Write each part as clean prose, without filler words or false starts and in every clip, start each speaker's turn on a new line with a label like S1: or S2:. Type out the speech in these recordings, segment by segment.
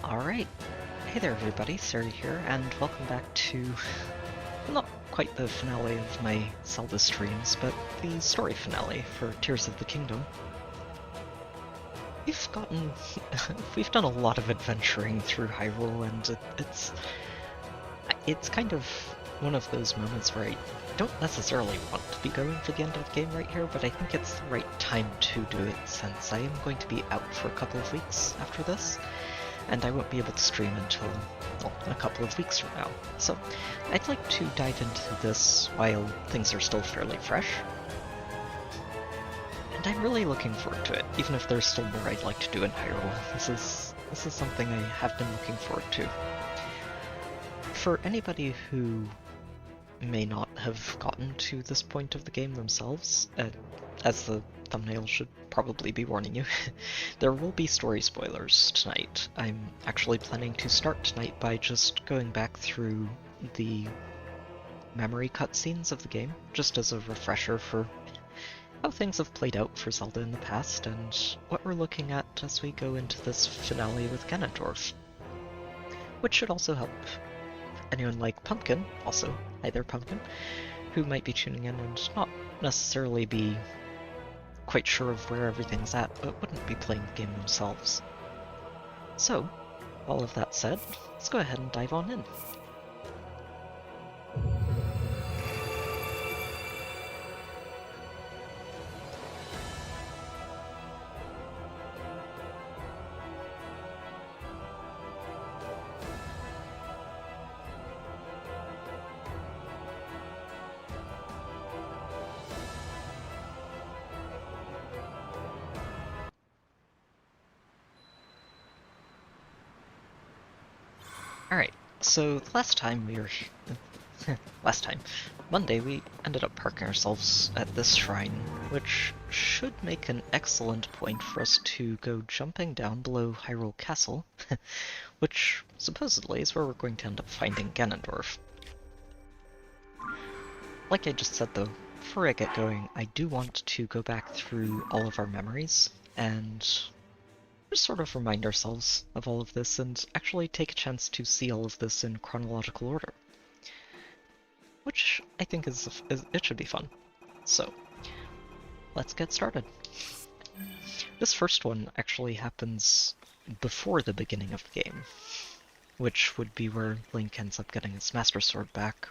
S1: Alright, hey there everybody, Sari here, and welcome back to, not quite the finale of my Zelda streams, but the story finale for Tears of the Kingdom. We've done a lot of adventuring through Hyrule, and it's kind of one of those moments where I don't necessarily want to be going for the end of the game right here, but I think it's the right time to do it since I am going to be out for a couple of weeks after this. And I won't be able to stream until, well, a couple of weeks from now. So I'd like to dive into this while things are still fairly fresh. And I'm really looking forward to it, even if there's still more I'd like to do in Hyrule. This is something I have been looking forward to. For anybody who may not have gotten to this point of the game themselves, as the thumbnail should probably be warning you, there will be story spoilers tonight. I'm actually planning to start tonight by just going back through the memory cutscenes of the game, just as a refresher for how things have played out for Zelda in the past, and what we're looking at as we go into this finale with Ganondorf. Which should also help anyone like Pumpkin, also, hi there Pumpkin, who might be tuning in and not necessarily be quite sure of where everything's at, but wouldn't be playing the game themselves. So, all of that said, let's go ahead and dive on in. Alright, so last time Monday, we ended up parking ourselves at this shrine, which should make an excellent point for us to go jumping down below Hyrule Castle, which supposedly is where we're going to end up finding Ganondorf. Like I just said though, before I get going, I do want to go back through all of our memories and just sort of remind ourselves of all of this and actually take a chance to see all of this in chronological order. Which I think it should be fun. So, let's get started. This first one actually happens before the beginning of the game, which would be where Link ends up getting his Master Sword back.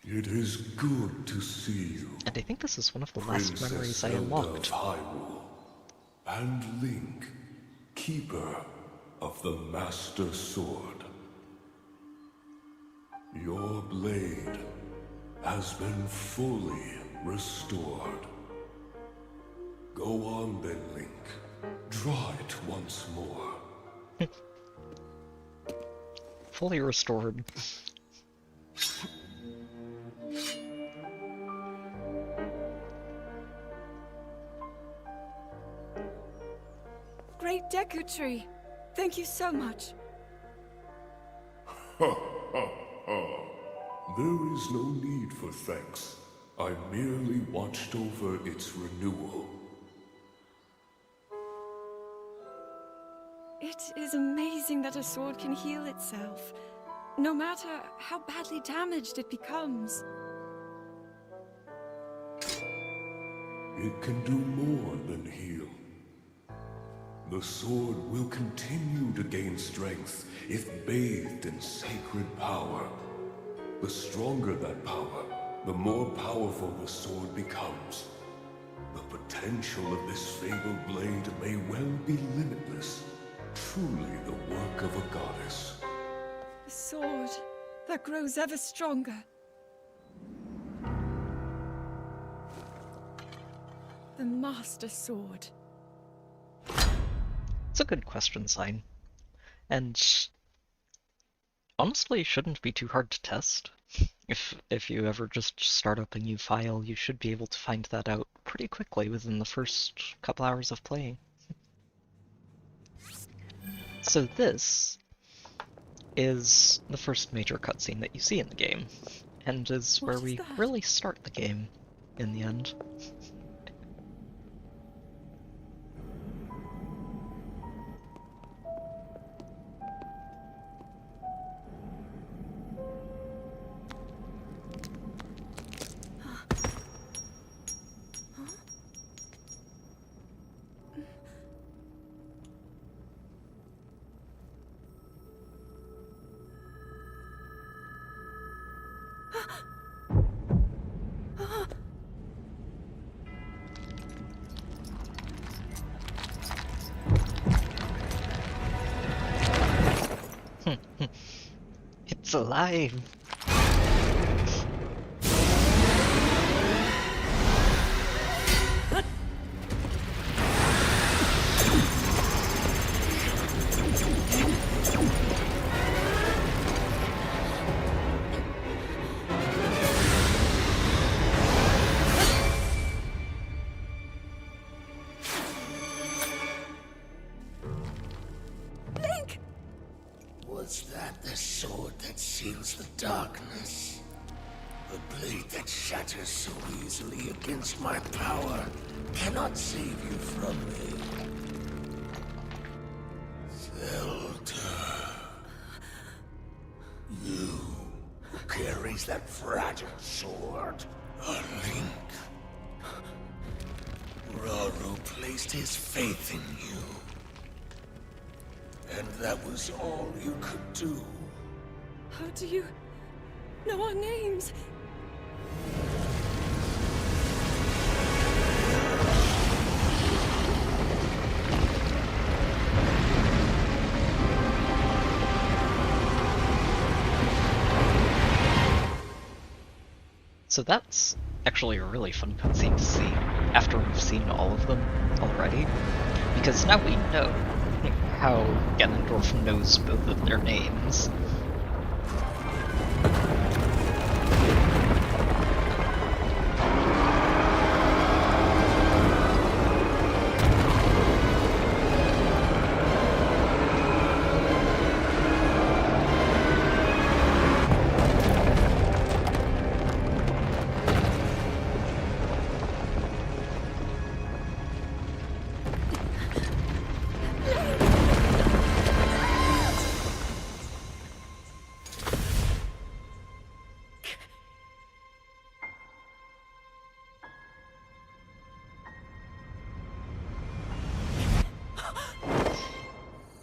S2: It is good to see you.
S1: And I think this is one of the last memories I unlocked.
S2: Zelda of Hyrule, and Link, keeper of the Master Sword. Your blade has been fully restored. Go on then, Link. Draw it once more.
S1: Fully restored.
S3: Great Deku Tree! Thank you so much.
S2: There is no need for thanks. I merely watched over its renewal.
S3: It is amazing that a sword can heal itself, no matter how badly damaged it becomes.
S2: It can do more than heal. The sword will continue to gain strength if bathed in sacred power. The stronger that power, the more powerful the sword becomes. The potential of this fabled blade may well be limitless. Truly the work of a goddess.
S3: A sword that grows ever stronger. The Master Sword.
S1: It's a good question sign. And honestly, shouldn't be too hard to test. If you ever just start up a new file, you should be able to find that out pretty quickly within the first couple hours of playing. So this is the first major cutscene that you see in the game, and is where we really start the game in the end. It's alive!
S3: Link!
S4: Was that the sword that seals the darkness? The blade that shatters so easily against my power cannot save you from me. Zelda. You who carries that fragile sword. A Link. Rauru placed his faith in you. And that was all you could do.
S3: How do you know our names?
S1: So that's actually a really fun cutscene to see, after we've seen all of them already, because now we know how Ganondorf knows both of their names.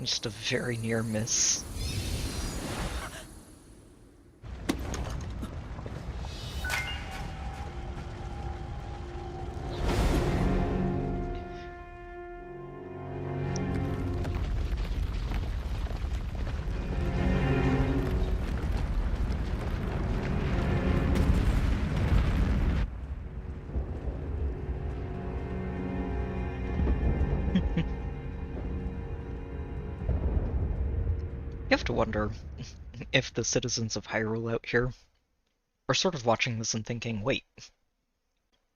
S1: Just a very near miss. You have to wonder if the citizens of Hyrule out here are sort of watching this and thinking, wait,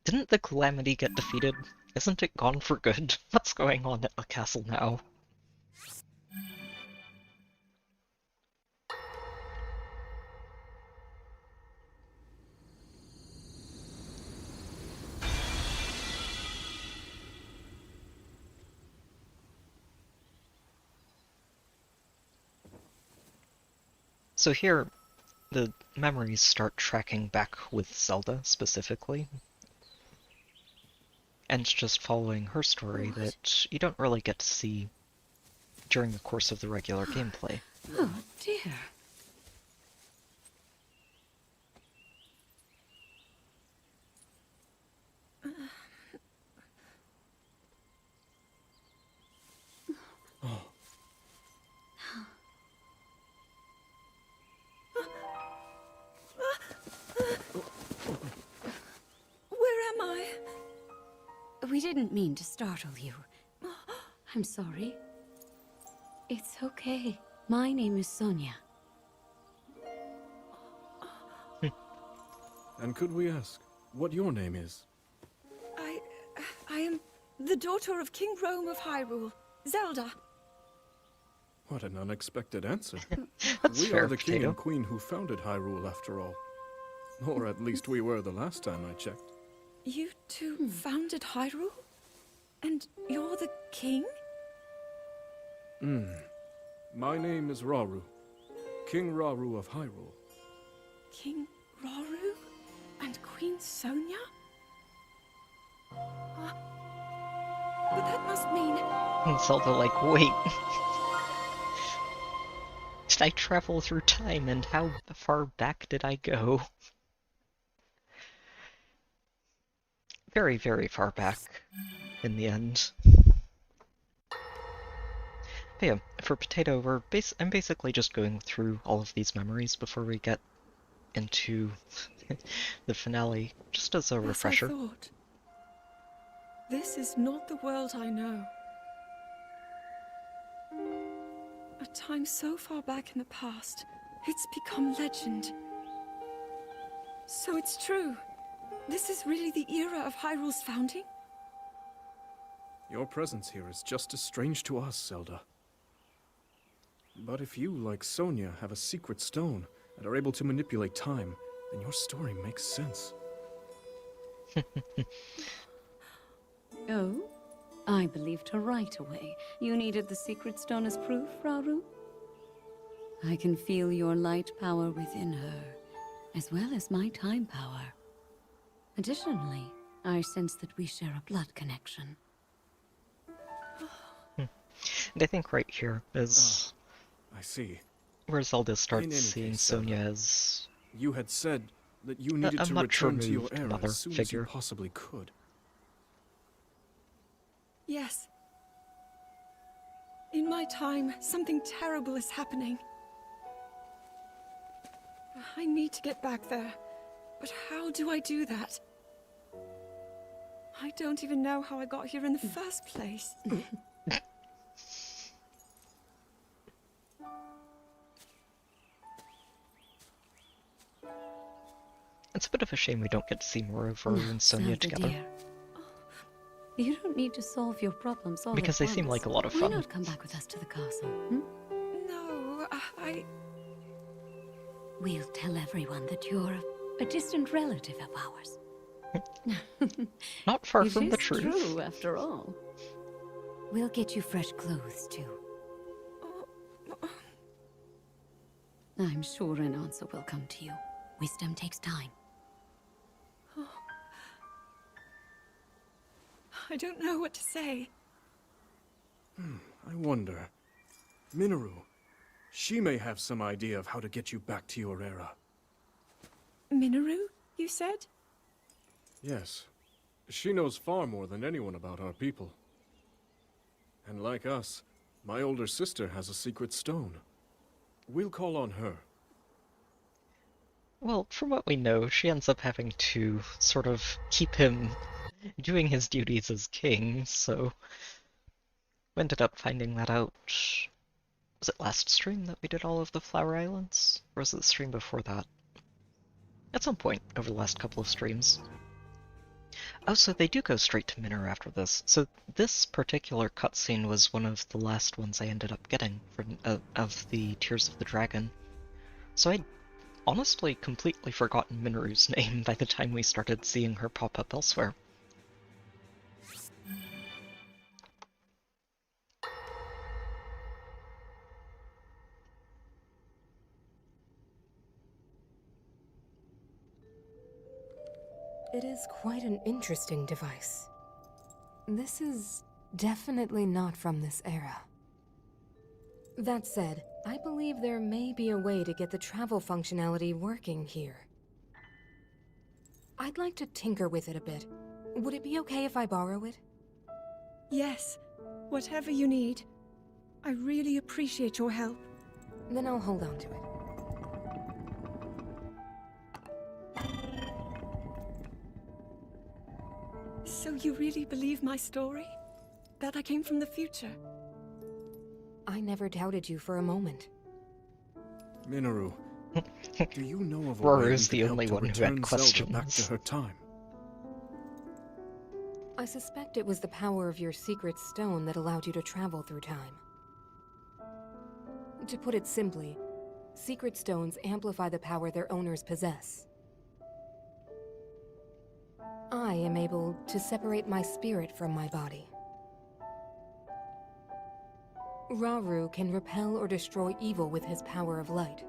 S1: didn't the Calamity get defeated? Isn't it gone for good? What's going on at the castle now? So here, the memories start tracking back with Zelda, specifically. And it's just following her story that you don't really get to see during the course of the regular gameplay.
S3: Oh, dear. Where am I?
S5: We didn't mean to startle you. I'm sorry. It's okay. My name is Sonia.
S6: And could we ask what your name is?
S3: I am the daughter of King Rome of Hyrule, Zelda.
S6: What an unexpected answer.
S1: That's
S6: We
S1: fair,
S6: are the king
S1: Potato.
S6: and queen who founded Hyrule, after all. Or at least we were the last time I checked.
S3: You two founded Hyrule? And you're the king?
S6: My name is Rauru, King Rauru of Hyrule.
S3: King Rauru? And Queen Sonia? But that must mean...
S1: And Zelda like, wait. Did I travel through time, and how far back did I go? Very, very far back, in the end. yeah, for Potato, I'm basically just going through all of these memories before we get into the finale, just as a
S3: As I
S1: refresher.
S3: thought. This is not the world I know. A time so far back in the past, it's become legend. So it's true. This is really the era of Hyrule's founding?
S6: Your presence here is just as strange to us, Zelda. But if you, like Sonia, have a secret stone and are able to manipulate time, then your story makes sense.
S5: Oh? I believed her right away. You needed the secret stone as proof, Rauru? I can feel your light power within her, as well as my time power. Additionally, I sense that we share a blood connection.
S1: And I think right here is
S6: I see.
S1: where Zelda
S6: In
S1: starts
S6: any
S1: seeing
S6: case,
S1: Sonia
S6: Zelda,
S1: as
S6: You had said that you needed
S1: a
S6: to
S1: much
S6: return to your
S1: removed
S6: era
S1: mother
S6: as soon as
S1: figure.
S6: you possibly could.
S3: Yes. In my time, something terrible is happening. I need to get back there. But how do I do that? I don't even know how I got here in the first place.
S1: It's a bit of a shame we don't get to see more of Rauru and Sonia
S5: Zelda,
S1: together.
S5: dear. You don't need to solve your problems all
S1: Because
S5: at
S1: they seem
S5: once.
S1: like a lot of
S5: Why
S1: fun.
S5: not come back with us to the castle? Hmm?
S3: No, I...
S5: We'll tell everyone that you're a distant relative of ours.
S1: Not far
S5: It
S1: from the
S5: is
S1: truth.
S5: true, after all. We'll get you fresh clothes, too. I'm sure an answer will come to you. Wisdom takes time.
S3: I don't know what to say.
S6: I wonder. Minoru, she may have some idea of how to get you back to your era.
S3: Minoru, you said?
S6: Yes. She knows far more than anyone about our people. And like us, my older sister has a secret stone. We'll call on her.
S1: Well, from what we know, she ends up having to sort of keep him doing his duties as king, so we ended up finding that out. Was it last stream that we did all of the Flower Islands? Or was it the stream before that? At some point over the last couple of streams. Oh, so they do go straight to Minoru after this. So this particular cutscene was one of the last ones I ended up getting from of the Tears of the Dragon. So I'd honestly completely forgotten Minoru's name by the time we started seeing her pop up elsewhere.
S7: It is quite an interesting device. This is definitely not from this era. That said, I believe there may be a way to get the travel functionality working here. I'd like to tinker with it a bit. Would it be okay if I borrow it?
S3: Yes, whatever you need. I really appreciate your help.
S7: Then I'll hold on to it.
S3: So you really believe my story? That I came from the future?
S7: I never doubted you for a moment.
S6: Minoru, do you know of a
S1: Roar
S6: way we
S1: is the
S6: could help
S1: only
S6: to
S1: one who had
S6: return Zelda back to
S1: questions.
S6: her time?
S7: I suspect it was the power of your secret stone that allowed you to travel through time. To put it simply, secret stones amplify the power their owners possess. I am able to separate my spirit from my body. Rauru can repel or destroy evil with his power of light.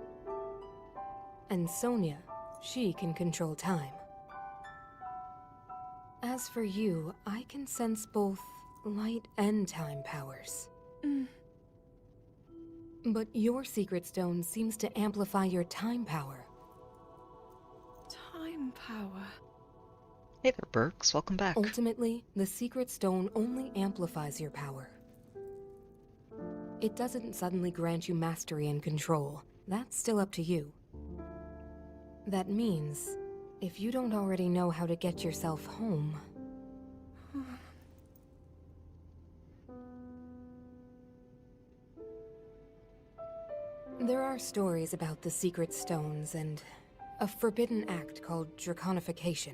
S7: And Sonia, she can control time. As for you, I can sense both light and time powers. But your secret stone seems to amplify your time power.
S3: Time power.
S1: Hey there, Bergs. Welcome back.
S7: Ultimately, the secret stone only amplifies your power. it doesn't suddenly grant you mastery and control. That's still up to you. That means, if you don't already know how to get yourself home... There are stories about the secret stones and a forbidden act called draconification.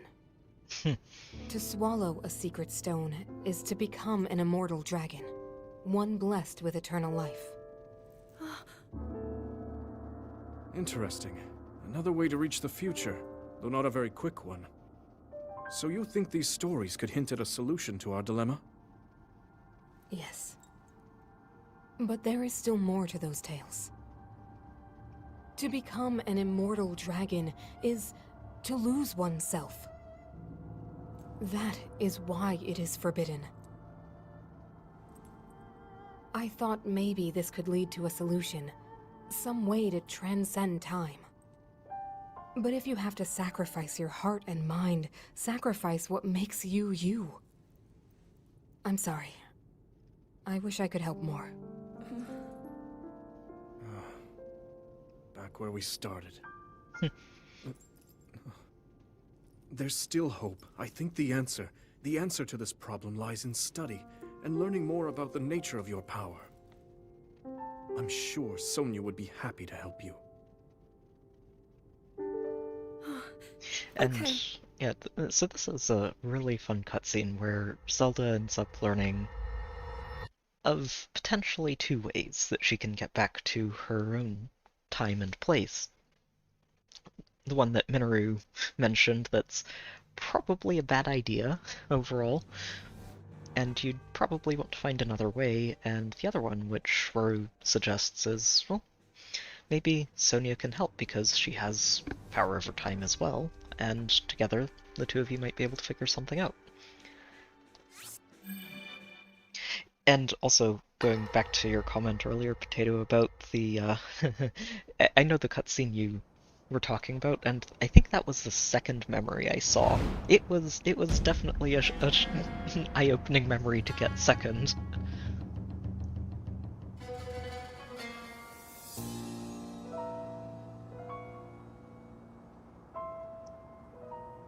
S7: To swallow a secret stone is to become an immortal dragon, one blessed with eternal life.
S6: Interesting. Another way to reach the future, though not a very quick one. So you think these stories could hint at a solution to our dilemma?
S7: Yes. But there is still more to those tales. To become an immortal dragon is to lose oneself. That is why it is forbidden. I thought maybe this could lead to a solution, some way to transcend time. But if you have to sacrifice your heart and mind, sacrifice what makes you you. I'm sorry. I wish I could help more.
S6: Back where we started. There's still hope. I think the answer to this problem lies in study and learning more about the nature of your power. I'm sure Sonia would be happy to help you.
S1: And
S3: Okay.
S1: yeah, so this is a really fun cutscene where Zelda ends up learning of potentially two ways that she can get back to her own time and place. The one that Minoru mentioned that's probably a bad idea overall, and you'd probably want to find another way, and the other one, which Roru suggests, is, well, maybe Sonia can help because she has power over time as well, and together the two of you might be able to figure something out. And also, going back to your comment earlier, Potato, about the, I know the cutscene you were talking about, and I think that was the second memory I saw. It was definitely a eye-opening memory to get second.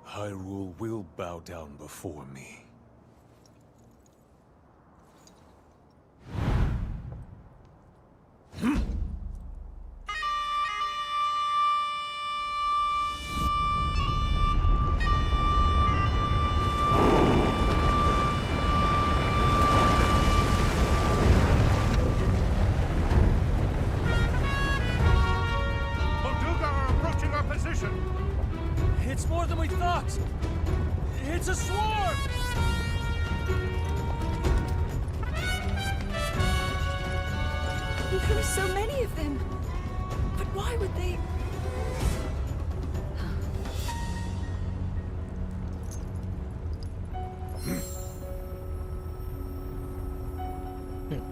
S2: Hyrule will bow down before me.
S8: Molduga are approaching our position!
S9: It's more than we thought! It's a swarm!
S3: There are so many of them. But why would they...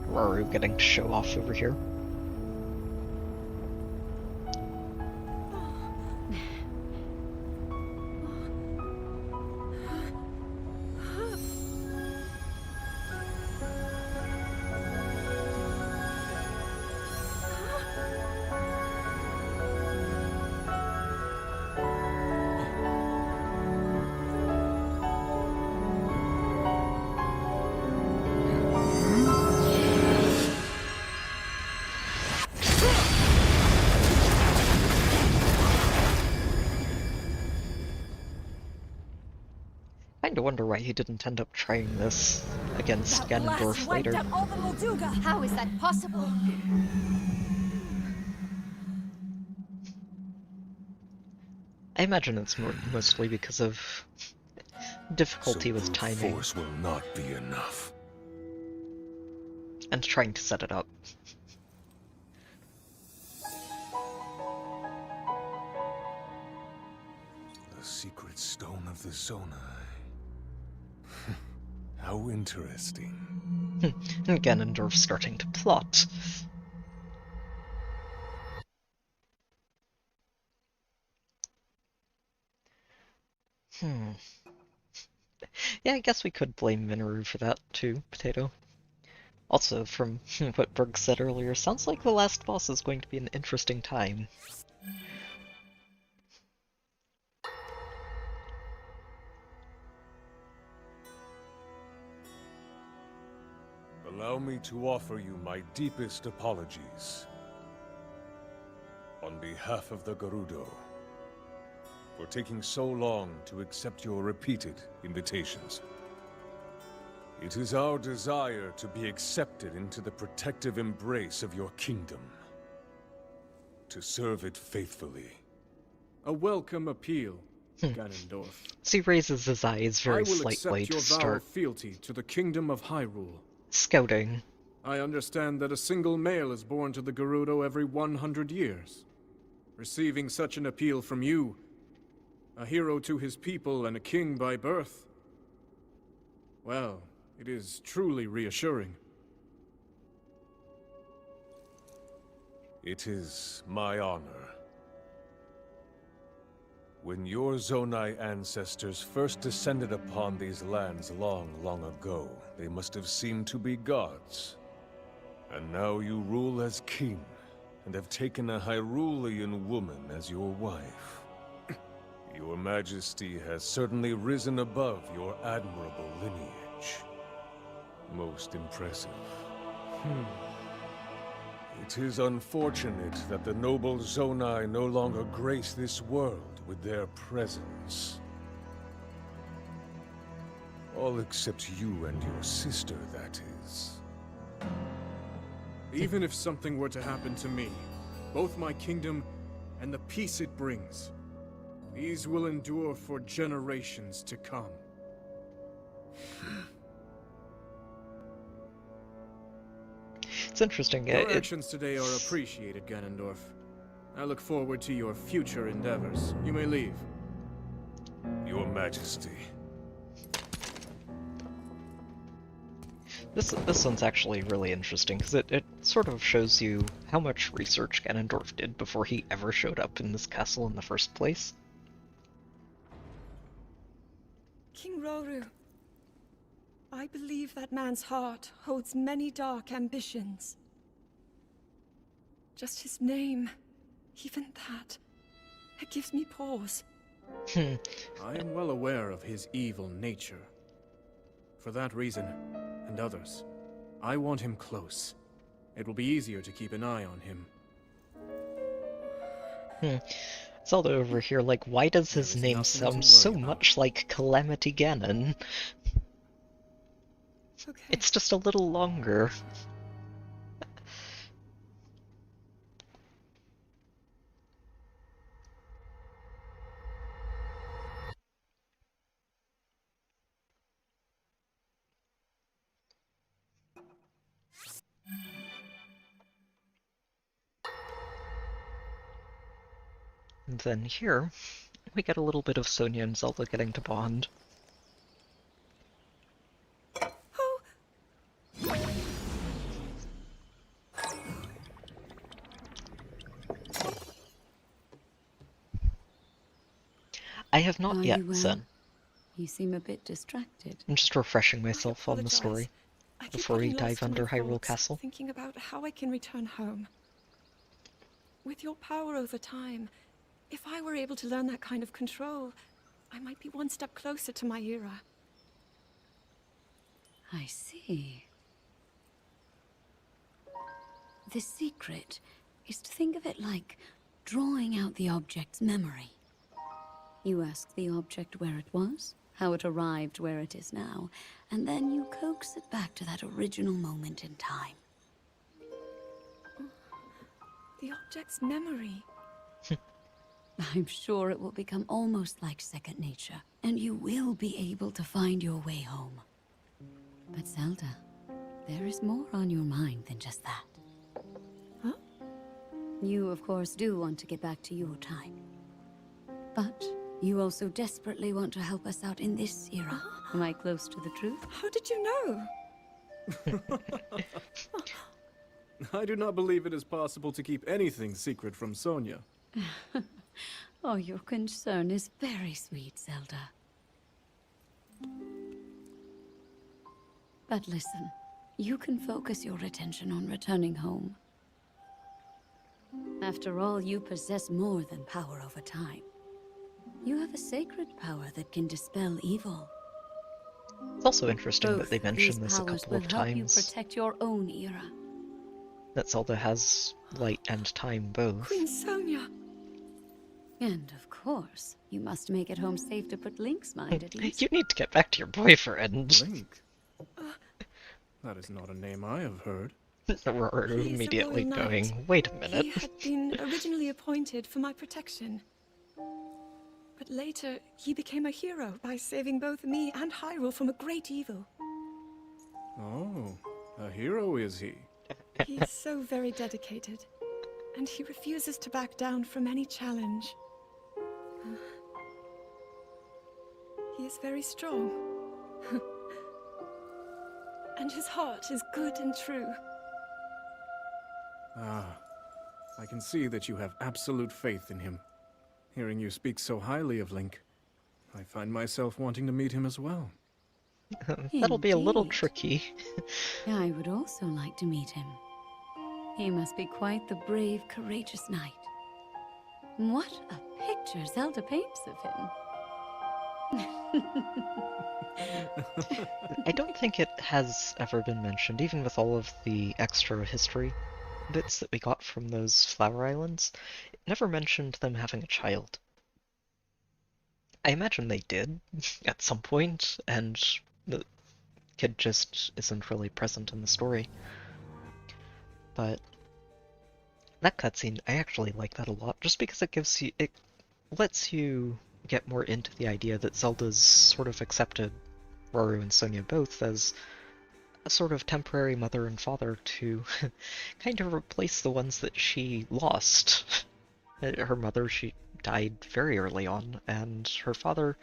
S1: Roru getting to show off over here. Kinda wonder why he didn't end up trying this against Ganondorf later.
S5: all the Molduga! How is that possible?
S1: I imagine it's mostly because of difficulty with
S2: brute
S1: timing
S2: force will not be enough.
S1: and trying to set it up.
S2: The secret stone of the Zonai. How interesting.
S1: And Ganondorf starting to plot. Yeah, I guess we could blame Minoru for that too, Potato. Also, from what Berg said earlier, sounds like the last boss is going to be an interesting time.
S2: Allow me to offer you my deepest apologies. On behalf of the Gerudo, for taking so long to accept your repeated invitations. It is our desire to be accepted into the protective embrace of your kingdom. To serve it faithfully.
S6: A welcome appeal, Ganondorf.
S1: So he raises his eyes
S6: I
S1: very
S6: will
S1: slightly
S6: accept
S1: to
S6: your vow
S1: start
S6: of fealty to the kingdom of Hyrule.
S1: scouting.
S6: I understand that a single male is born to the Gerudo every 100 years. Receiving such an appeal from you, a hero to his people and a king by birth, well, it is truly reassuring.
S2: It is my honor. When your Zonai ancestors first descended upon these lands long, long ago, they must have seemed to be gods. And now you rule as king, and have taken a Hyrulean woman as your wife. Your Majesty has certainly risen above your admirable lineage. Most impressive. It is unfortunate that the noble Zonai no longer grace this world with their presence. All except you and your sister, that is.
S6: Even if something were to happen to me, both my kingdom and the peace it brings, these will endure for generations to come.
S1: It's interesting.
S6: Your actions today are appreciated, Ganondorf. I look forward to your future endeavors. You may leave.
S2: Your Majesty.
S1: This one's actually really interesting, because it sort of shows you how much research Ganondorf did before he ever showed up in this castle in the first place.
S3: King Roru, I believe that man's heart holds many dark ambitions. Just his name, even that, it gives me pause.
S6: I am well aware of his evil nature. For that reason, and others, I want him close. It will be easier to keep an eye on him.
S1: Zelda over here, like, why does his
S6: There is
S1: name
S6: nothing to
S1: sound
S6: worry
S1: so
S6: about.
S1: much like Calamity Ganon?
S3: Okay.
S1: It's just a little longer. And then here, we get a little bit of Sonia and Zelda getting to bond.
S3: Oh,
S1: I have not
S5: Are
S1: yet,
S5: you well?
S1: Zen.
S5: You seem a bit distracted.
S1: I'm just refreshing
S3: I
S1: myself on the
S3: apologize.
S1: story
S3: I keep
S1: before we
S3: getting lost
S1: dive
S3: in my
S1: under Hyrule
S3: thoughts,
S1: Castle.
S3: thinking about how I can return home. With your power over time, if I were able to learn that kind of control, I might be one step closer to my era.
S5: I see. The secret is to think of it like drawing out the object's memory. You ask the object where it was, how it arrived where it is now, and then you coax it back to that original moment in time.
S3: The object's memory.
S5: I'm sure it will become almost like second nature, and you will be able to find your way home. But Zelda, there is more on your mind than just that.
S3: Huh?
S5: You, of course, do want to get back to your time. But you also desperately want to help us out in this era. Am I close to the truth?
S3: How did you know?
S6: I do not believe it is possible to keep anything secret from Sonia.
S5: Oh, your concern is very sweet, Zelda. But listen, you can focus your attention on returning home. After all, you possess more than power over time. You have a sacred power that can dispel evil.
S1: It's also interesting that
S5: Both
S1: they
S5: these
S1: mention this a
S5: powers
S1: couple
S5: will
S1: of
S5: help you
S1: times,
S5: protect your own era.
S1: that Zelda has light and time both.
S3: Queen Sonia!
S5: And of course, you must make it home safe to put Link's mind at ease.
S1: You need to get back to your boyfriend.
S6: Link? That is not a name I have heard.
S1: Roru
S3: He is a
S1: immediately
S3: royal knight.
S1: going, wait a minute.
S3: He had been originally appointed for my protection. But later, he became a hero by saving both me and Hyrule from a great evil.
S6: Oh, a hero is he?
S3: He is so very dedicated, and he refuses to back down from any challenge. He is very strong. And his heart is good and true.
S6: Ah, I can see that you have absolute faith in him. Hearing you speak so highly of Link, I find myself wanting to meet him as well.
S1: That'll be a little
S5: Indeed.
S1: tricky.
S5: I would also like to meet him. He must be quite the brave, courageous knight. What a picture Zelda paints of him.
S1: I don't think it has ever been mentioned, even with all of the extra history bits that we got from those Flower Islands. It never mentioned them having a child. I imagine they did at some point, and the kid just isn't really present in the story. But that cutscene, I actually like that a lot, just because it lets you get more into the idea that Zelda's sort of accepted Roru and Sonia both as a sort of temporary mother and father to kind of replace the ones that she lost. Her mother, she died very early on, and her father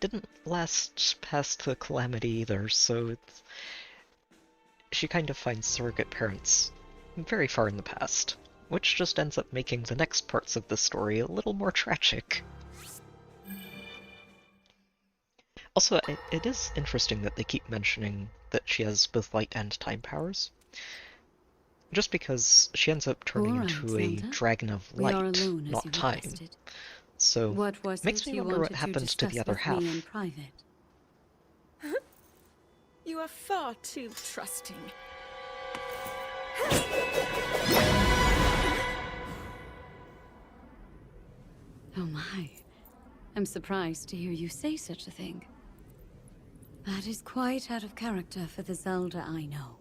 S1: didn't last past the calamity either, so she kind of finds surrogate parents very far in the past, which just ends up making the next parts of the story a little more tragic. Also, it is interesting that they keep mentioning that she has both light and time powers. Just because she ends up turning
S5: All right,
S1: into a
S5: Zelda.
S1: dragon of
S5: We are
S1: light,
S5: alone, as
S1: not
S5: you
S1: time.
S5: requested.
S1: So,
S5: What was
S1: makes
S5: it
S1: me
S5: you
S1: wonder what
S5: wanted to
S1: happens to the
S5: discuss
S1: other
S5: with
S1: half.
S5: me in private?
S3: You are far too trusting.
S5: Oh my. I'm surprised to hear you say such a thing. That is quite out of character for the Zelda I know.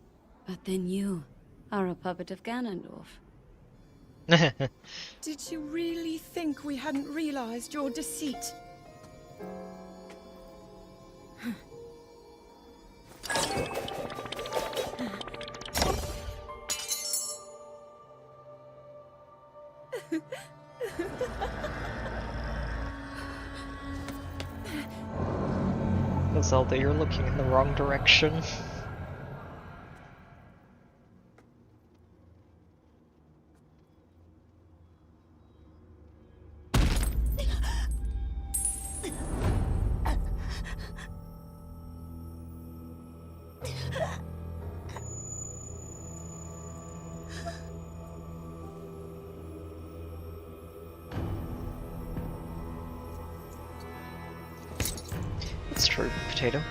S5: But then you are a puppet of Ganondorf.
S3: Did you really think we hadn't realized your deceit?
S1: Zelda, you're looking in the wrong direction. It's true, Potato.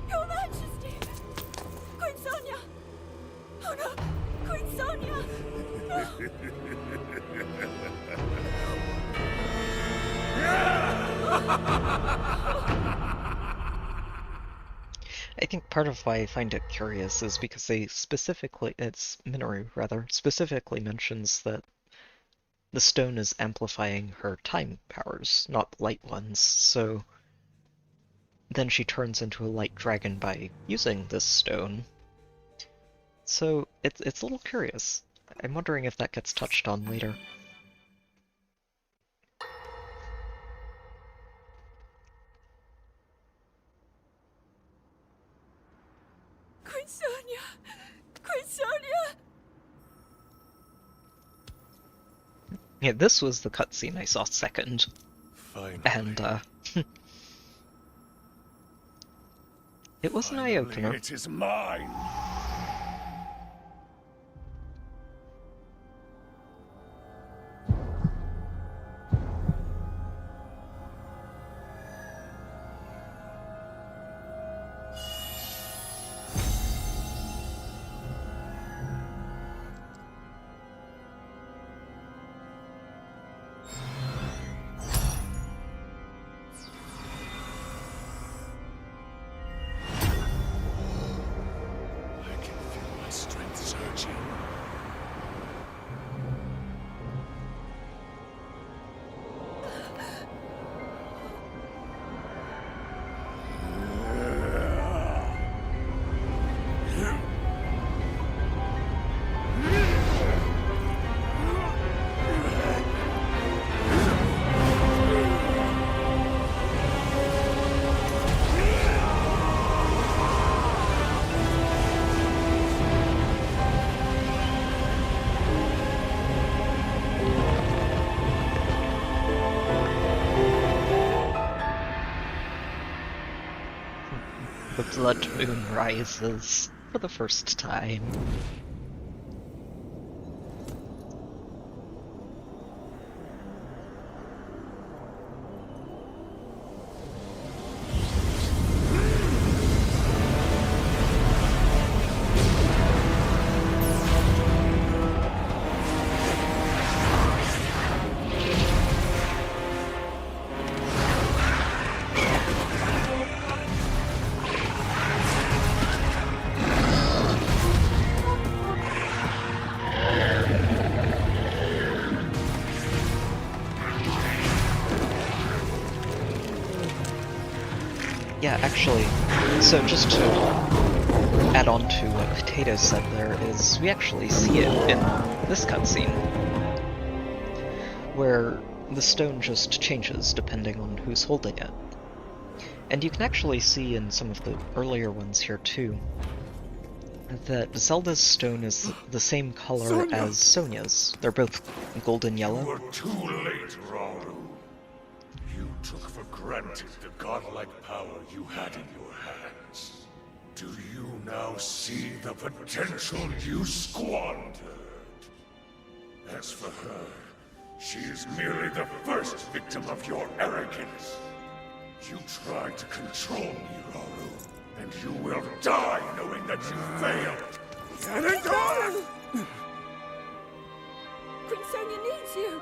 S3: Your Majesty! Queen Sonia! Oh no! Queen Sonia!
S1: I think part of why I find it curious is because Minoru rather, specifically mentions that the stone is amplifying her time powers, not light ones, so then she turns into a light dragon by using this stone. So it's a little curious. I'm wondering if that gets touched on later.
S3: Queen Sonia! Queen Sonia!
S1: Yeah, this was the cutscene I saw second,
S2: Finally.
S1: and It was an eye-opener.
S2: It is mine. I can feel my strength surging.
S1: The blood moon rises for the first time. Yeah, actually, so just to add on to what Potato said there is, we actually see it in this cutscene, where the stone just changes depending on who's holding it. And you can actually see in some of the earlier ones here too, that Zelda's stone is the same color as Sonia's. They're both golden
S2: You
S1: yellow.
S2: were too late, Rauru. You took for granted the godlike power you had in your hands. Do you now see the potential you squandered? As for her, she is merely the first victim of your arrogance. You tried to control me, Rauru, and you will die knowing that you failed. Ganondorf!
S3: Queen Sonia needs you!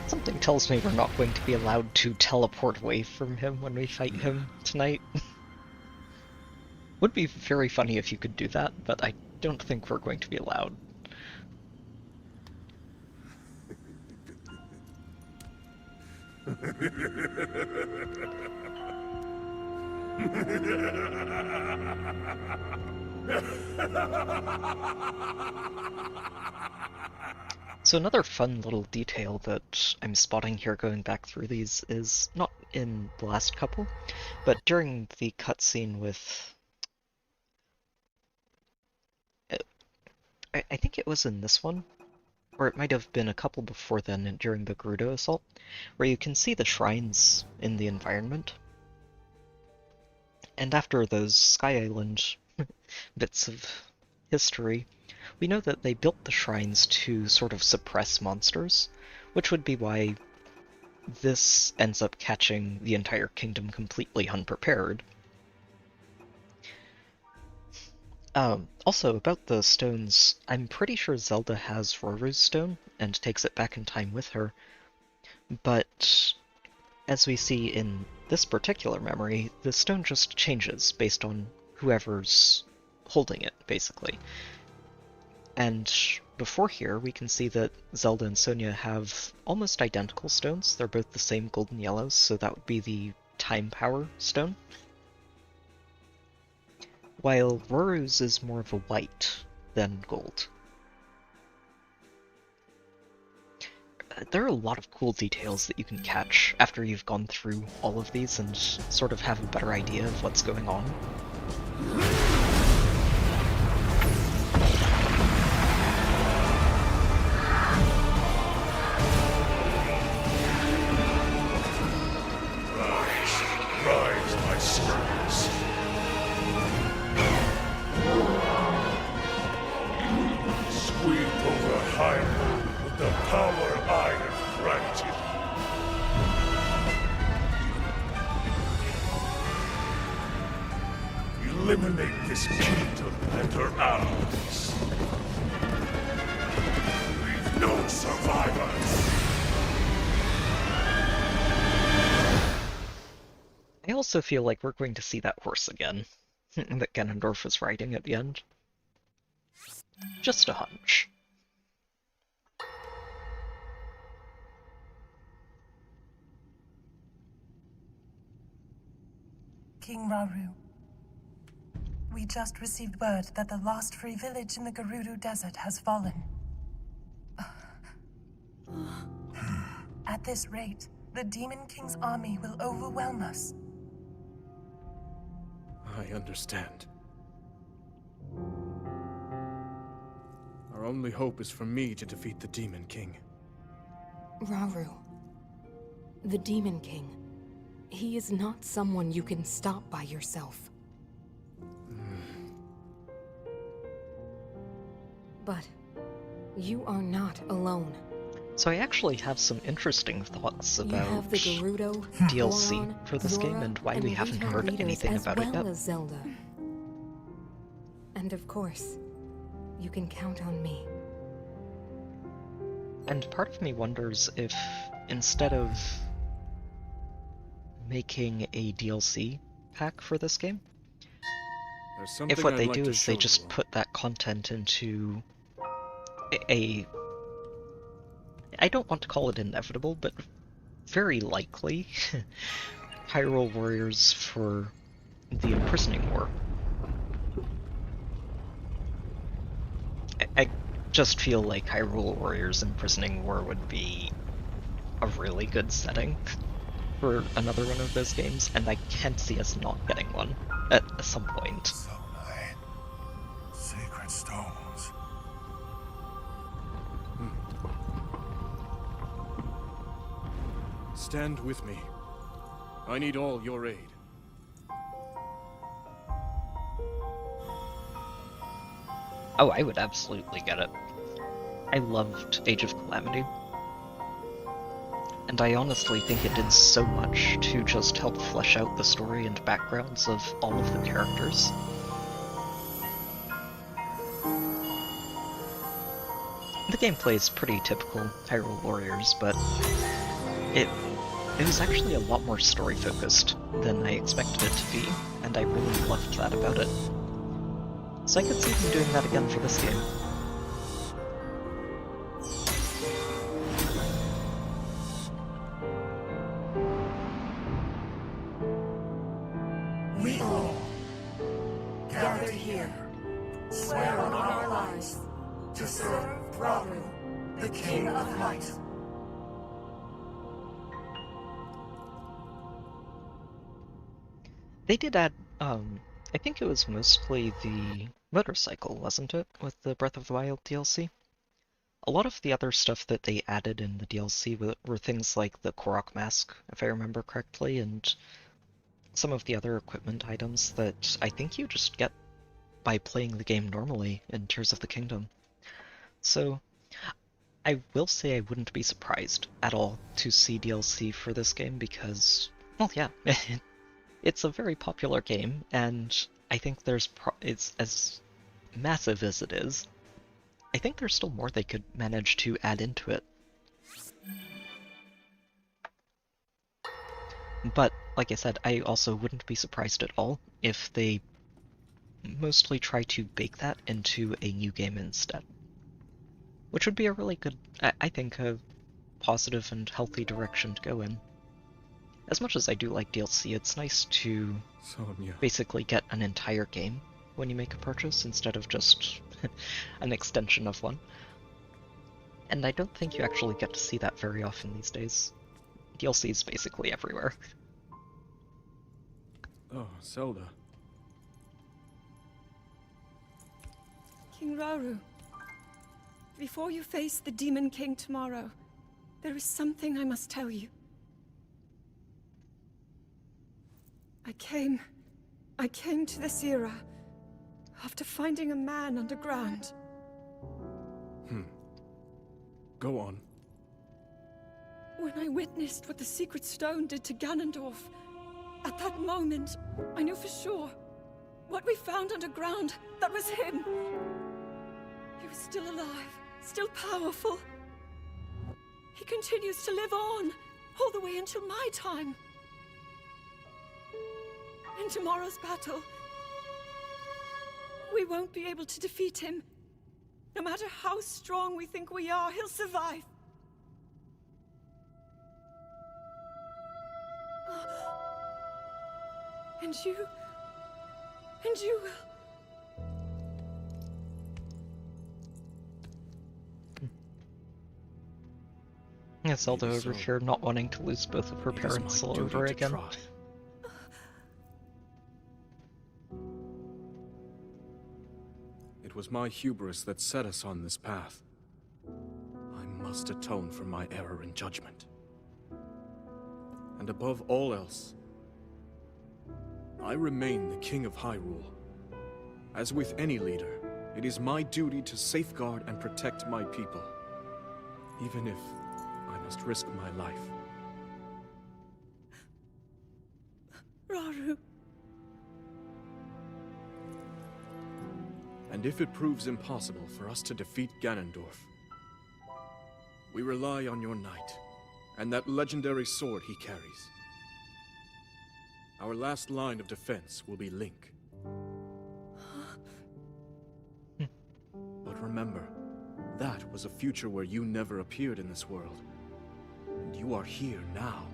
S1: Something tells me we're not going to be allowed to teleport away from him when we fight him tonight. Would be very funny if you could do that, but I don't think we're going to be allowed. So another fun little detail that I'm spotting here going back through these is not in the last couple, but during the cutscene with... I think it was in this one, or it might have been a couple before then during the Gerudo assault, where you can see the shrines in the environment. And after those Sky Island bits of history, we know that they built the shrines to sort of suppress monsters, which would be why this ends up catching the entire kingdom completely unprepared. Also, about the stones, I'm pretty sure Zelda has Roru's stone and takes it back in time with her, but as we see in this particular memory, the stone just changes based on whoever's holding it, basically. And before here, we can see that Zelda and Sonia have almost identical stones. They're both the same golden yellows, so that would be the Time Power stone. While Roru's is more of a white than gold. there are a lot of cool details that you can catch after you've gone through all of these and sort of have a better idea of what's going on.
S2: Rise, my sons. Sweep over Hyrule with the power I have granted. Eliminate this kingdom and her allies. Leave no survivors.
S1: I also feel like we're going to see that horse again, that Ganondorf was riding at the end. Just a hunch.
S8: King Rauru, we just received word that the last free village in the Gerudo Desert has fallen. At this rate, the Demon King's army will overwhelm us.
S6: I understand. Our only hope is for me to defeat the Demon King.
S7: Rauru. The Demon King. He is not someone you can stop by yourself. But you are not alone.
S1: So I actually have some interesting thoughts
S7: You
S1: about
S7: have the Gerudo,
S1: DLC
S7: Goron,
S1: for this game
S7: Zora,
S1: and why we haven't
S7: Rita
S1: heard
S7: leaders
S1: anything
S7: as
S1: about it
S7: well
S1: yet.
S7: as Zelda. And of course, you can count on me.
S1: And part of me wonders if, instead of making a DLC pack for this game,
S6: There's something
S1: if what
S6: I'd
S1: they
S6: like
S1: do
S6: to
S1: is
S6: show
S1: they just
S6: you all.
S1: put that content into a... I don't want to call it inevitable, but very likely Hyrule Warriors for the Imprisoning War. I just feel like Hyrule Warriors Imprisoning War would be a really good setting for another one of those games, and I can't see us not getting one at some point.
S2: Zonai. Sacred stones.
S6: Stand with me. I need all your aid.
S1: Oh, I would absolutely get it. I loved Age of Calamity. And I honestly think it did so much to just help flesh out the story and backgrounds of all of the characters. The gameplay is pretty typical Hyrule Warriors, but it was actually a lot more story-focused than I expected it to be, and I really loved that about it. So I could see them doing that again for this game.
S4: We all, gathered here, swear on our lives to serve Rauru, the King of Light.
S1: They did add, I think it was mostly the motorcycle, wasn't it, with the Breath of the Wild DLC? A lot of the other stuff that they added in the DLC were things like the Korok mask, if I remember correctly, and some of the other equipment items that I think you just get by playing the game normally in Tears of the Kingdom. So, I will say I wouldn't be surprised at all to see DLC for this game because, well, yeah, it's a very popular game, and I think it's as massive as it is, I think there's still more they could manage to add into it. But, like I said, I also wouldn't be surprised at all if they mostly try to bake that into a new game instead. Which would be a really good, I think, a positive and healthy direction to go in. As much as I do like DLC, it's nice to
S6: Sonya.
S1: basically get an entire game when you make a purchase instead of just an extension of one. And I don't think you actually get to see that very often these days. DLC is basically everywhere.
S6: Oh, Zelda.
S3: King Rauru, before you face the Demon King tomorrow, there is something I must tell you. I came to this era after finding a man underground.
S6: Go on.
S3: When I witnessed what the Secret Stone did to Ganondorf, at that moment, I knew for sure what we found underground, that was him. He was still alive, still powerful. He continues to live on, all the way until my time. In tomorrow's battle, we won't be able to defeat him. No matter how strong we think we are, he'll survive. And you will.
S1: Yeah, Zelda
S6: Maybe
S1: over
S6: so.
S1: here not wanting to lose both of her
S6: It is my
S1: parents all
S6: duty
S1: over
S6: to
S1: again.
S6: try. It was my hubris that set us on this path. I must atone for my error in judgment. And above all else, I remain the King of Hyrule. As with any leader, it is my duty to safeguard and protect my people, even if I must risk my life.
S3: Rauru.
S6: And if it proves impossible for us to defeat Ganondorf, we rely on your knight, and that legendary sword he carries. Our last line of defense will be Link. But remember, that was a future where you never appeared in this world. And you are here now.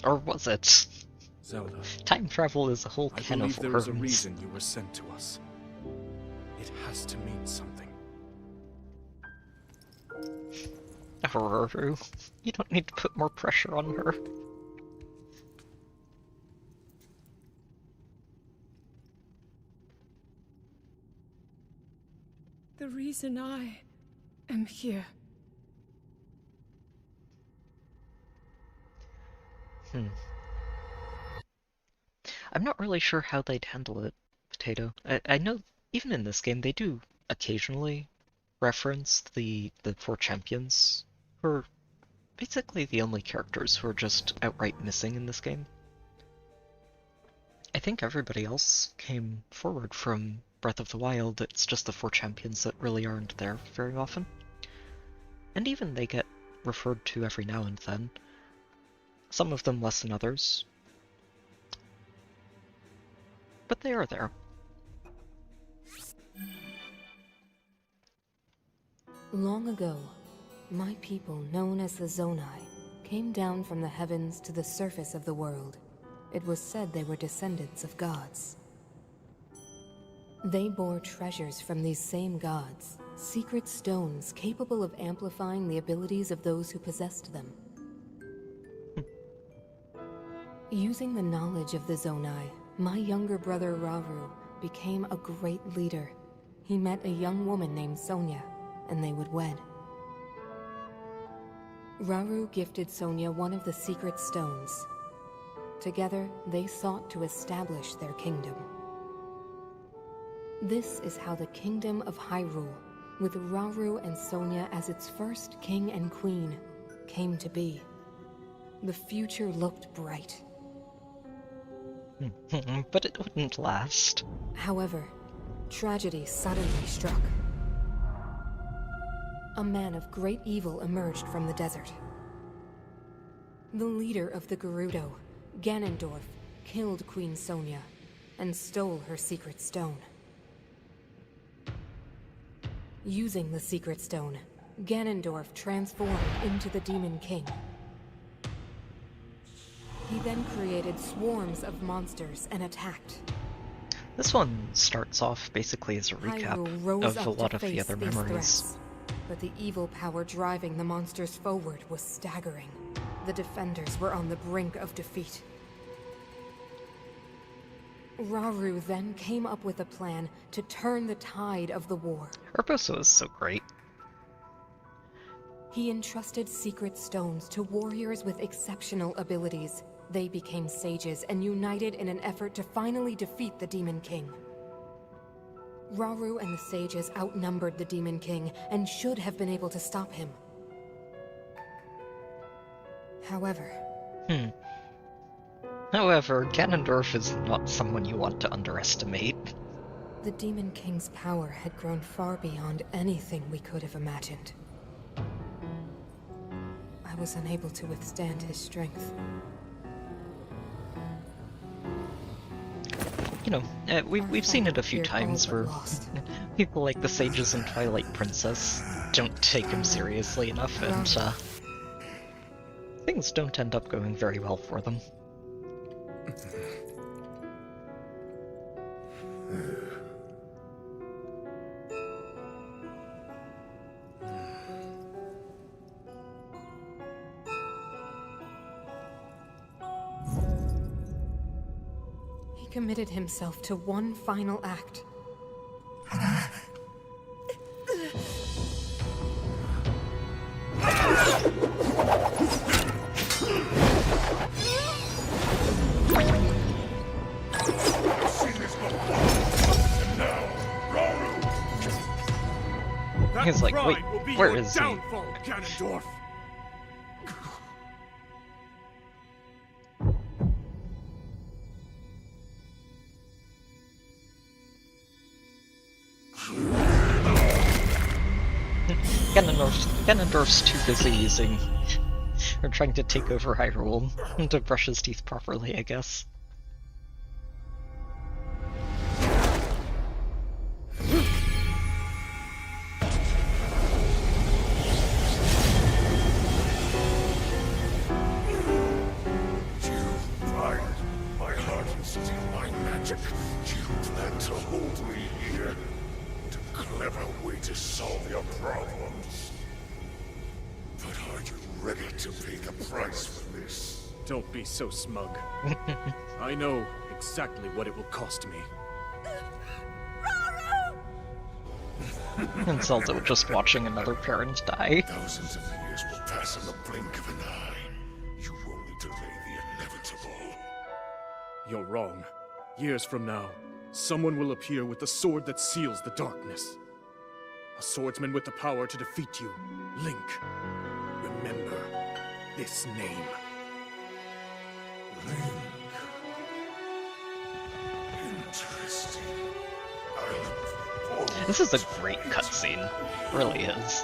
S1: Or was it?
S6: Zelda,
S1: Time travel is a whole
S6: I
S1: can
S6: believe
S1: of
S6: there is a
S1: worms.
S6: reason you were sent to us. It has to mean something.
S1: Rauru, you don't need to put more pressure on her.
S3: The reason I am here.
S1: I'm not really sure how they'd handle it, Potato. I know even in this game they do occasionally reference the four champions, who are basically the only characters who are just outright missing in this game. I think everybody else came forward from Breath of the Wild, it's just the four champions that really aren't there very often. And even they get referred to every now and then. Some of them less than others. But they are there.
S7: Long ago, my people, known as the Zonai, came down from the heavens to the surface of the world. It was said they were descendants of gods. They bore treasures from these same gods, secret stones capable of amplifying the abilities of those who possessed them. Using the knowledge of the Zonai, my younger brother Rauru became a great leader. He met a young woman named Sonia, and they would wed. Rauru gifted Sonia one of the secret stones. Together, they sought to establish their kingdom. This is how the Kingdom of Hyrule, with Rauru and Sonia as its first king and queen, came to be. The future looked bright.
S1: But it wouldn't last.
S7: However, tragedy suddenly struck. A man of great evil emerged from the desert. The leader of the Gerudo, Ganondorf, killed Queen Sonia and stole her secret stone. Using the secret stone, Ganondorf transformed into the Demon King. He then created swarms of monsters and attacked.
S1: This one starts off basically as a recap
S7: Hyrule rose
S1: of
S7: up
S1: a lot
S7: to
S1: of the
S7: face
S1: other
S7: these
S1: memories.
S7: threats. but the evil power driving the monsters forward was staggering. The defenders were on the brink of defeat. Rauru then came up with a plan to turn the tide of the war.
S1: Urbosa is so great.
S7: He entrusted secret stones to warriors with exceptional abilities. They became sages and united in an effort to finally defeat the Demon King. Rauru and the sages outnumbered the Demon King and should have been able to stop him. However...
S1: However, Ganondorf is not someone you want to underestimate.
S7: the Demon King's power had grown far beyond anything we could have imagined. I was unable to withstand his strength.
S1: You know, we've seen it a few times where people like the sages in Twilight Princess don't take him seriously enough, and things don't end up going very well for them.
S7: He committed himself to one final act.
S1: He's like, wait, where is he?
S6: Downfall, Ganondorf!
S1: Ganondorf's too busy using, or trying to take over Hyrule to brush his teeth properly, I guess.
S6: Don't be so smug. I know exactly what it will cost me.
S1: And Zelda just watching another parent die.
S4: Thousands of years will pass in the blink of an eye. You only delay the inevitable.
S6: You're wrong. Years from now, someone will appear with the sword that seals the darkness. A swordsman with the power to defeat you. Link. Remember this name.
S4: Link. Interesting. I look forward.
S1: This is a great cutscene. It really is.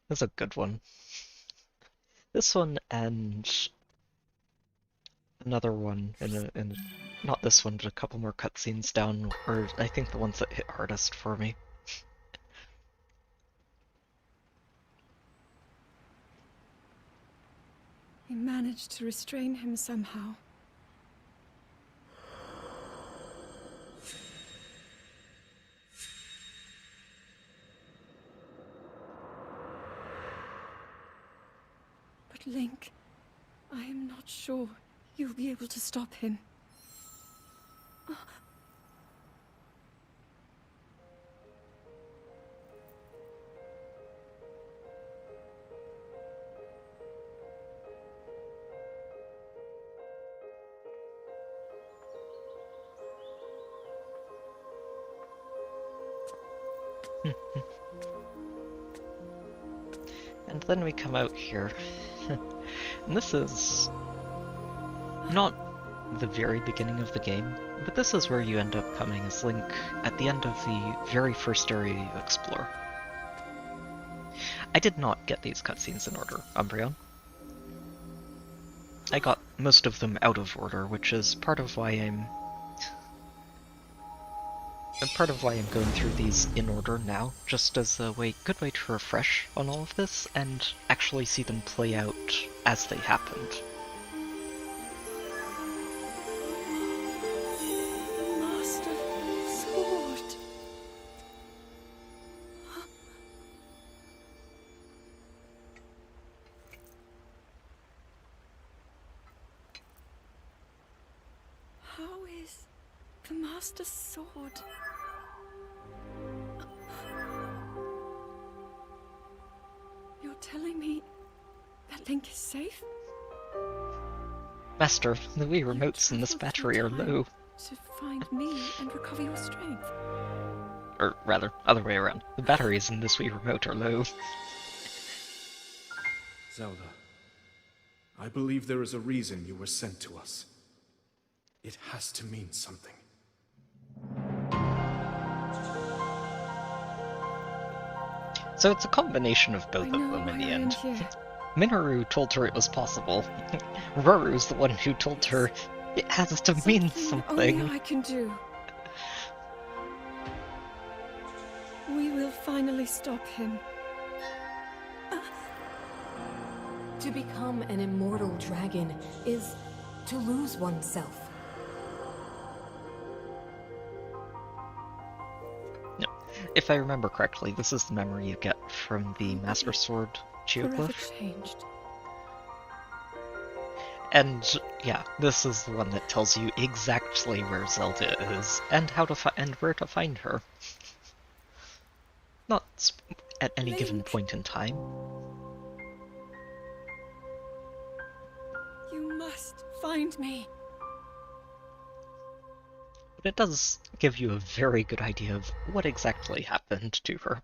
S1: That's a good one. This one and another one, and not this one, but a couple more cutscenes down, are I think the ones that hit hardest for me.
S3: He managed to restrain him somehow. But Link, I am not sure you'll be able to stop him.
S1: And then we come out here. And this is not the very beginning of the game, but this is where you end up coming as Link at the end of the very first area you explore. I did not get these cutscenes in order, Umbreon. I got most of them out of order, which is part of why I'm going through these in order now, just as a good way to refresh on all of this and actually see them play out as they happened.
S3: Master Sword. How is the Master Sword? You're telling me that Link is safe?
S1: Master, the Wii remotes in this
S3: Traveled
S1: battery
S3: through
S1: are
S3: time
S1: low.
S3: to find me and recover your strength.
S1: Or rather, other way around. The batteries in this Wii remote are low.
S6: Zelda, I believe there is a reason you were sent to us. It has to mean something.
S1: So it's a combination of both
S3: I
S1: of
S3: know
S1: them in
S3: why
S1: the
S3: I am
S1: end.
S3: here.
S1: Minoru told her it was possible. Roru's the one who told her it has to mean something.
S3: Only I can do. We will finally stop him.
S7: To become an immortal dragon is to lose oneself.
S1: No. If I remember correctly, this is the memory you get from the Master Sword
S3: Forever
S1: geoglyph.
S3: changed.
S1: And yeah, this is the one that tells you exactly where Zelda is and how to and where to find her. Not at any given
S3: Link.
S1: point in time.
S3: You must find me.
S1: But it does give you a very good idea of what exactly happened to her.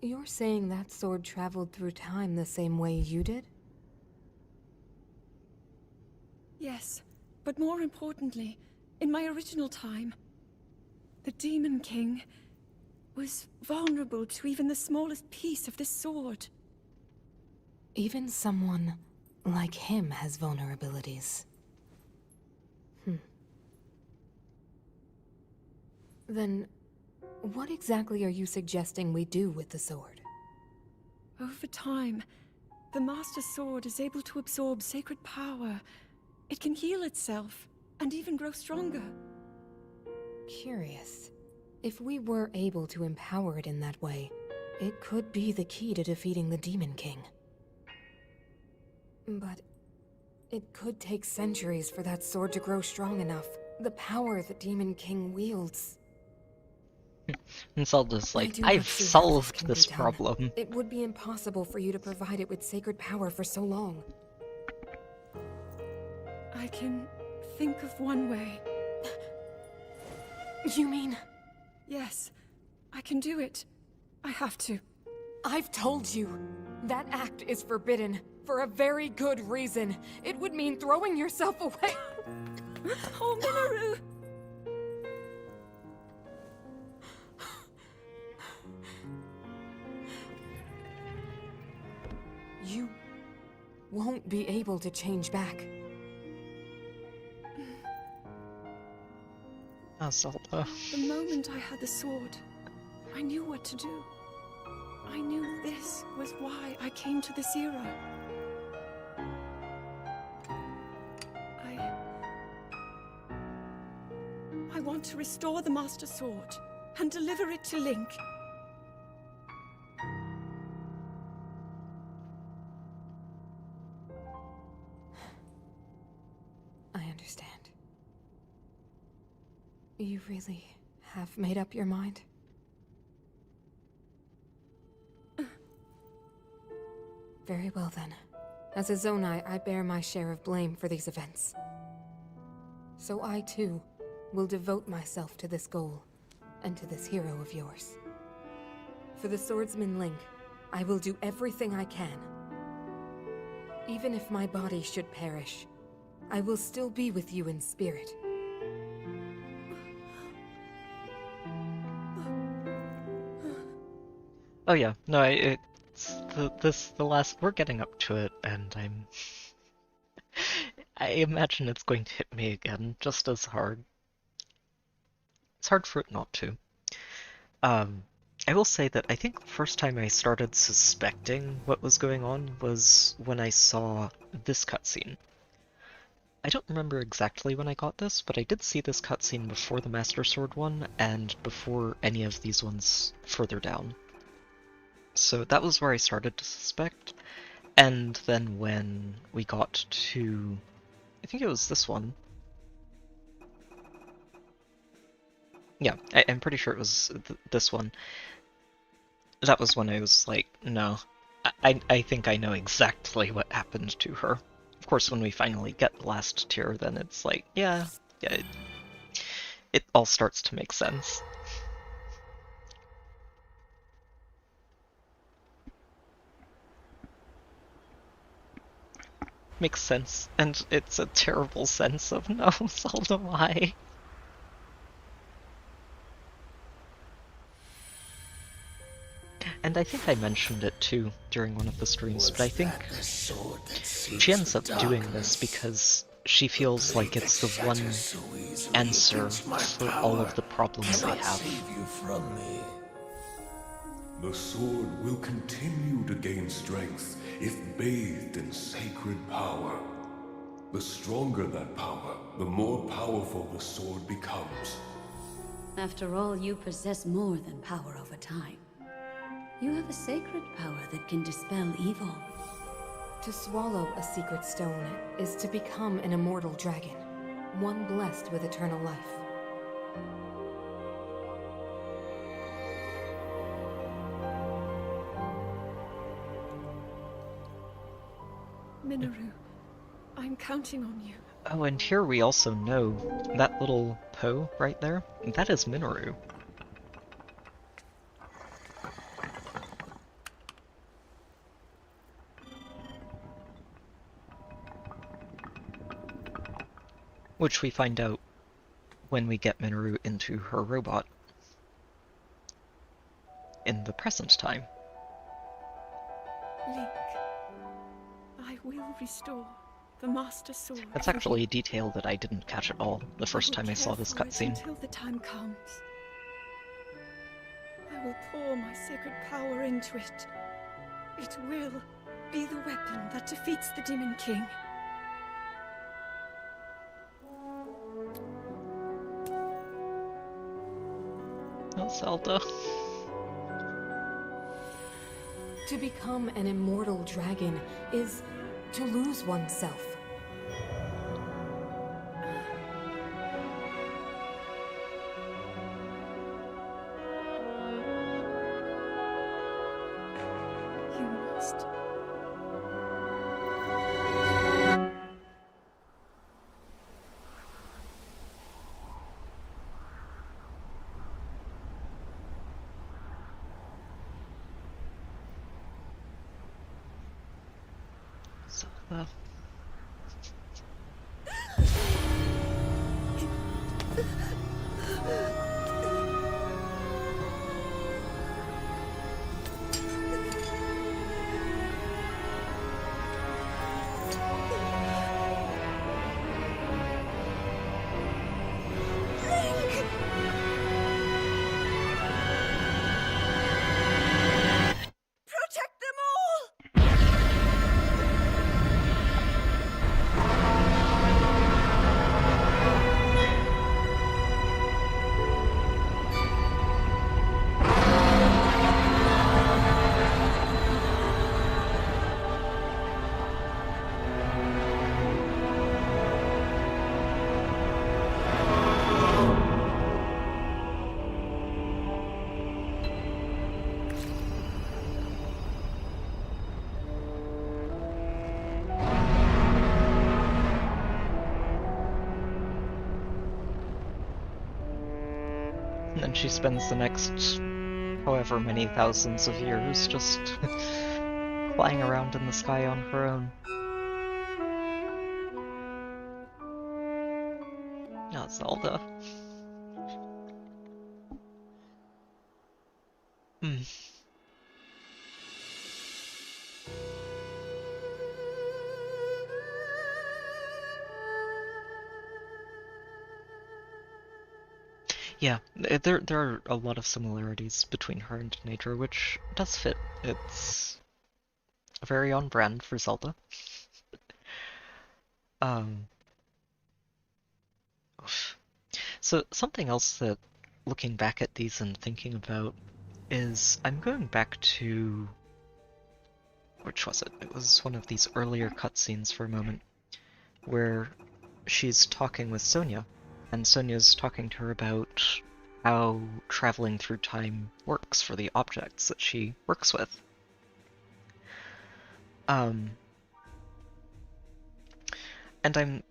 S7: You're saying that sword traveled through time the same way you did?
S3: Yes, but more importantly, in my original time, the Demon King was vulnerable to even the smallest piece of this sword.
S7: Even someone like him has vulnerabilities. Then, what exactly are you suggesting we do with the sword?
S3: Over time, the Master Sword is able to absorb sacred power. It can heal itself, and even grow stronger.
S7: Curious. If we were able to empower it in that way, it could be the key to defeating the Demon King. But it could take centuries for that sword to grow strong enough. The power the Demon King wields.
S1: And Zelda's
S7: I
S1: like,
S7: do not
S1: I've
S7: see how
S1: solved
S7: can
S1: this
S7: be done.
S1: problem.
S7: It would be impossible for you to provide it with sacred power for so long.
S3: I can think of one way.
S7: You mean?
S3: Yes, I can do it. I have to.
S7: I've told you. That act is forbidden. For a very good reason. It would mean throwing yourself away.
S3: Oh, Minoru!
S7: You won't be able to change back.
S1: Ah, Zelda.
S3: The moment I had the sword, I knew what to do. I knew this was why I came to this era. I want to restore the Master Sword and deliver it to Link.
S7: I understand. You really have made up your mind? Very well then. As a Zonai, I bear my share of blame for these events. So I too will devote myself to this goal and to this hero of yours. For the swordsman Link, I will do everything I can Even if my body should perish, I will still be with you in spirit.
S1: Oh yeah, no, it's the last. We're getting up to it, and I imagine it's going to hit me again, just as hard. It's hard for it not to. Um, I will say that I think the first time I started suspecting what was going on was when I saw this cutscene. I don't remember exactly when I got this, but I did see this cutscene before the Master Sword one, and before any of these ones further down. So that was where I started to suspect, and then when we got to... I think it was this one. Yeah, I'm pretty sure it was this one. That was when I was like, no, I think I know exactly what happened to her. Of course, when we finally get the last tier, then it's like, yeah, it all starts to make sense. Makes sense, and it's a terrible sense of, no, Zelda, why? And I think I mentioned it too during one of the streams, but I think she ends up doing this because she feels like it's the one answer for all of the problems they have.
S2: The sword will continue to gain strength if bathed in sacred power. The stronger that power, the more powerful the sword becomes.
S5: After all, you possess more than power over time. You have a sacred power that can dispel evil.
S7: To swallow a secret stone is to become an immortal dragon, one blessed with eternal life.
S3: Minoru, I'm counting on you.
S1: Oh, and here we also know that little Poe right there, that is Minoru. Which we find out when we get Minoru into her robot in the present time.
S3: Link, I will restore the Master Sword.
S1: That's actually a detail that I didn't catch at all the first time I saw this cutscene.
S3: Until the time comes, I will pour my sacred power into it. It will be the weapon that defeats the Demon King.
S1: Oh, Zelda.
S7: To become an immortal dragon is to lose oneself.
S3: You must.
S1: Zelda.
S3: Protect them all!
S1: And then she spends the next however many thousands of years just flying around in the sky on her own. Zelda. Hmm. Yeah, there are a lot of similarities between her and nature, which does fit. It's very on brand for Zelda. Um, so something else that, looking back at these and thinking about, is I'm going back to, which was it? It was one of these earlier cutscenes for a moment, where she's talking with Sonia, and Sonia's talking to her about how traveling through time works for the objects that she works with. And I'm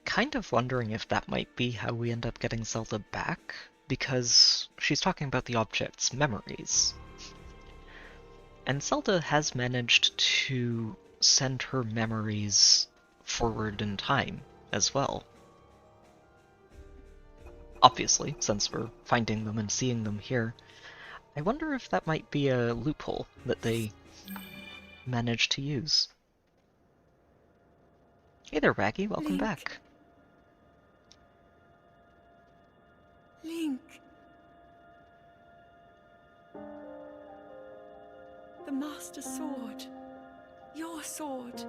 S1: kind of wondering if that might be how we end up getting Zelda back, because she's talking about the object's memories. And Zelda has managed to send her memories forward in time as well. Obviously, since we're finding them and seeing them here, I wonder if that might be a loophole that they managed to use. Hey there, Raggy, welcome
S3: Link.
S1: back.
S3: Link. The Master Sword. Your sword.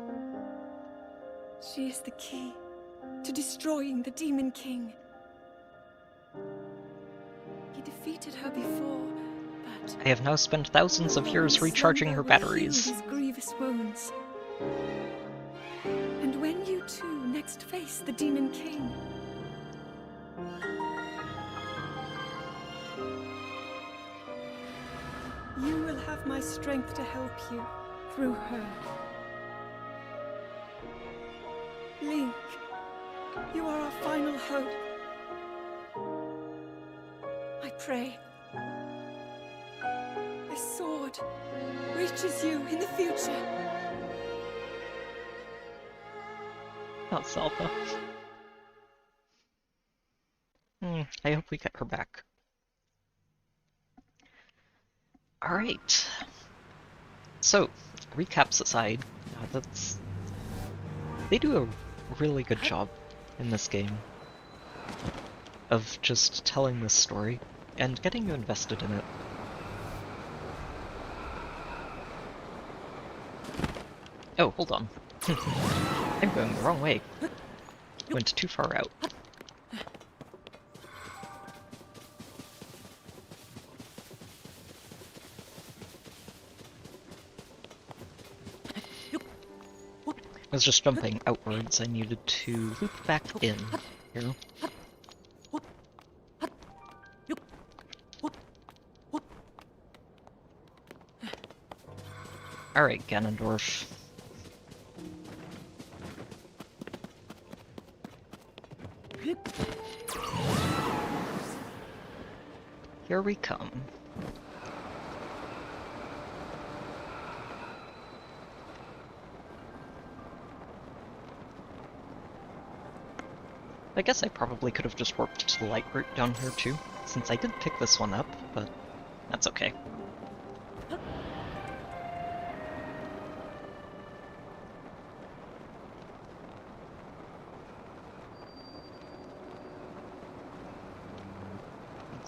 S3: She is the key to destroying the Demon King. He defeated her before, but
S1: I have now spent thousands of years recharging her batteries.
S3: His grievous wounds. And when you two next face the Demon King, you will have my strength to help you through her. Link, you are our final hope. I pray this sword reaches you in the future.
S1: Not Zelda. I hope we get her back. Alright. So, recaps aside, they do a really good job in this game of just telling this story and getting you invested in it. Oh, hold on. I'm going the wrong way. Went too far out. I was just jumping outwards. I needed to loop back in here. Alright, Ganondorf. Here we come. I guess I probably could have just warped to the light route down here too, since I did pick this one up, but that's okay.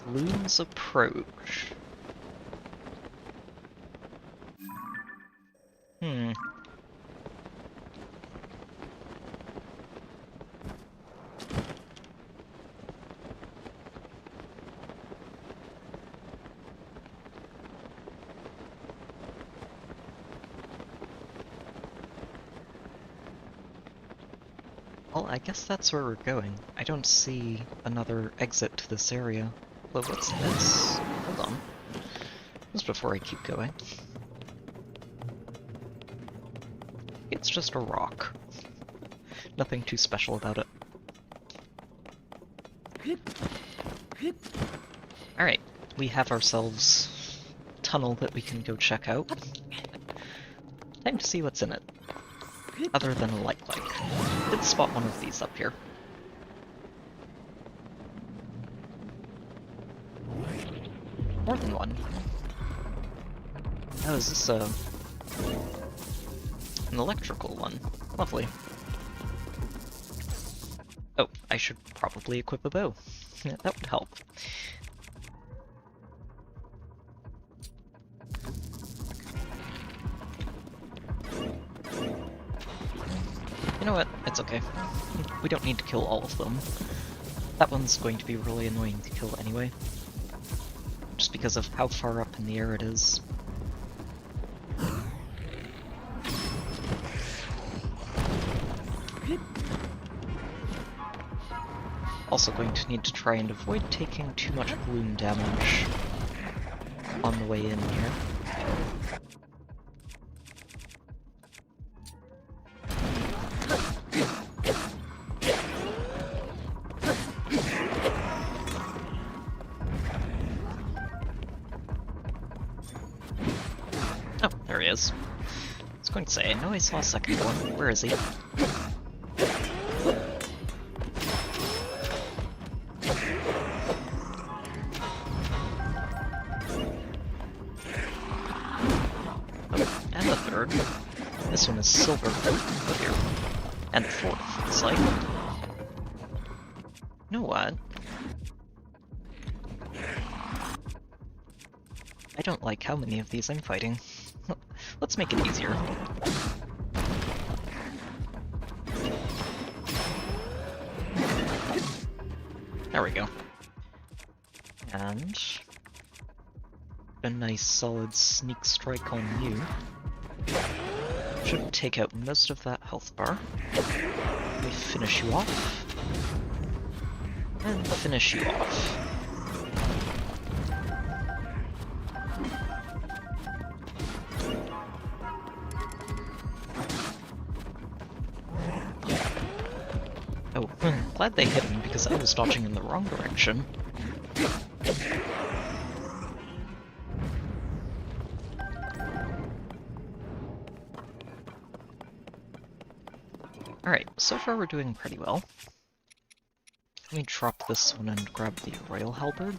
S1: Gloom's Approach. Well, I guess that's where we're going. I don't see another exit to this area. Well, what's this? Hold on. Just before I keep going. It's just a rock. Nothing too special about it. Alright, we have ourselves a tunnel that we can go check out. Time to see what's in it. Other than a light bike. Did spot one of these up here. more than one. Oh, is this an electrical one? Lovely. Oh, I should probably equip a bow. Yeah, that would help. You know what? It's okay. We don't need to kill all of them. That one's going to be really annoying to kill anyway. Just because of how far up in the air it is. Also going to need to try and avoid taking too much bloom damage on the way in here. Oh, there he is. I was going to say, I know I saw a second one. Where is he? And the third. This one is silver here. And the fourth. It's like... You know what? I don't like how many of these I'm fighting. Let's make it easier. There we go. And... a nice solid sneak strike on you. Should take out most of that health bar. We finish you off. And finish you off. Oh, glad they hit him because I was dodging in the wrong direction. Alright, so far we're doing pretty well. Let me drop this one and grab the Royal Halberd.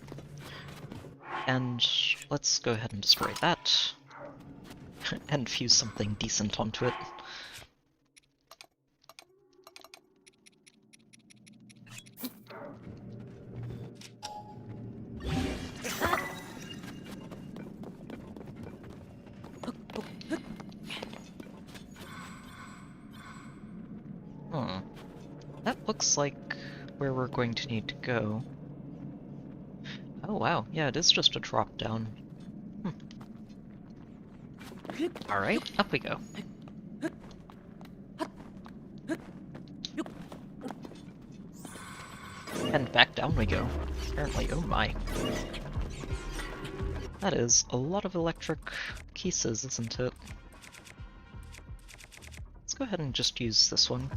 S1: And let's go ahead and destroy that. And fuse something decent onto it. That looks like where we're going to need to go. Oh wow, yeah, it is just a drop down. Alright, up we go. And back down we go. Apparently, oh my. That is a lot of electric pieces, isn't it? Let's go ahead and just use this one.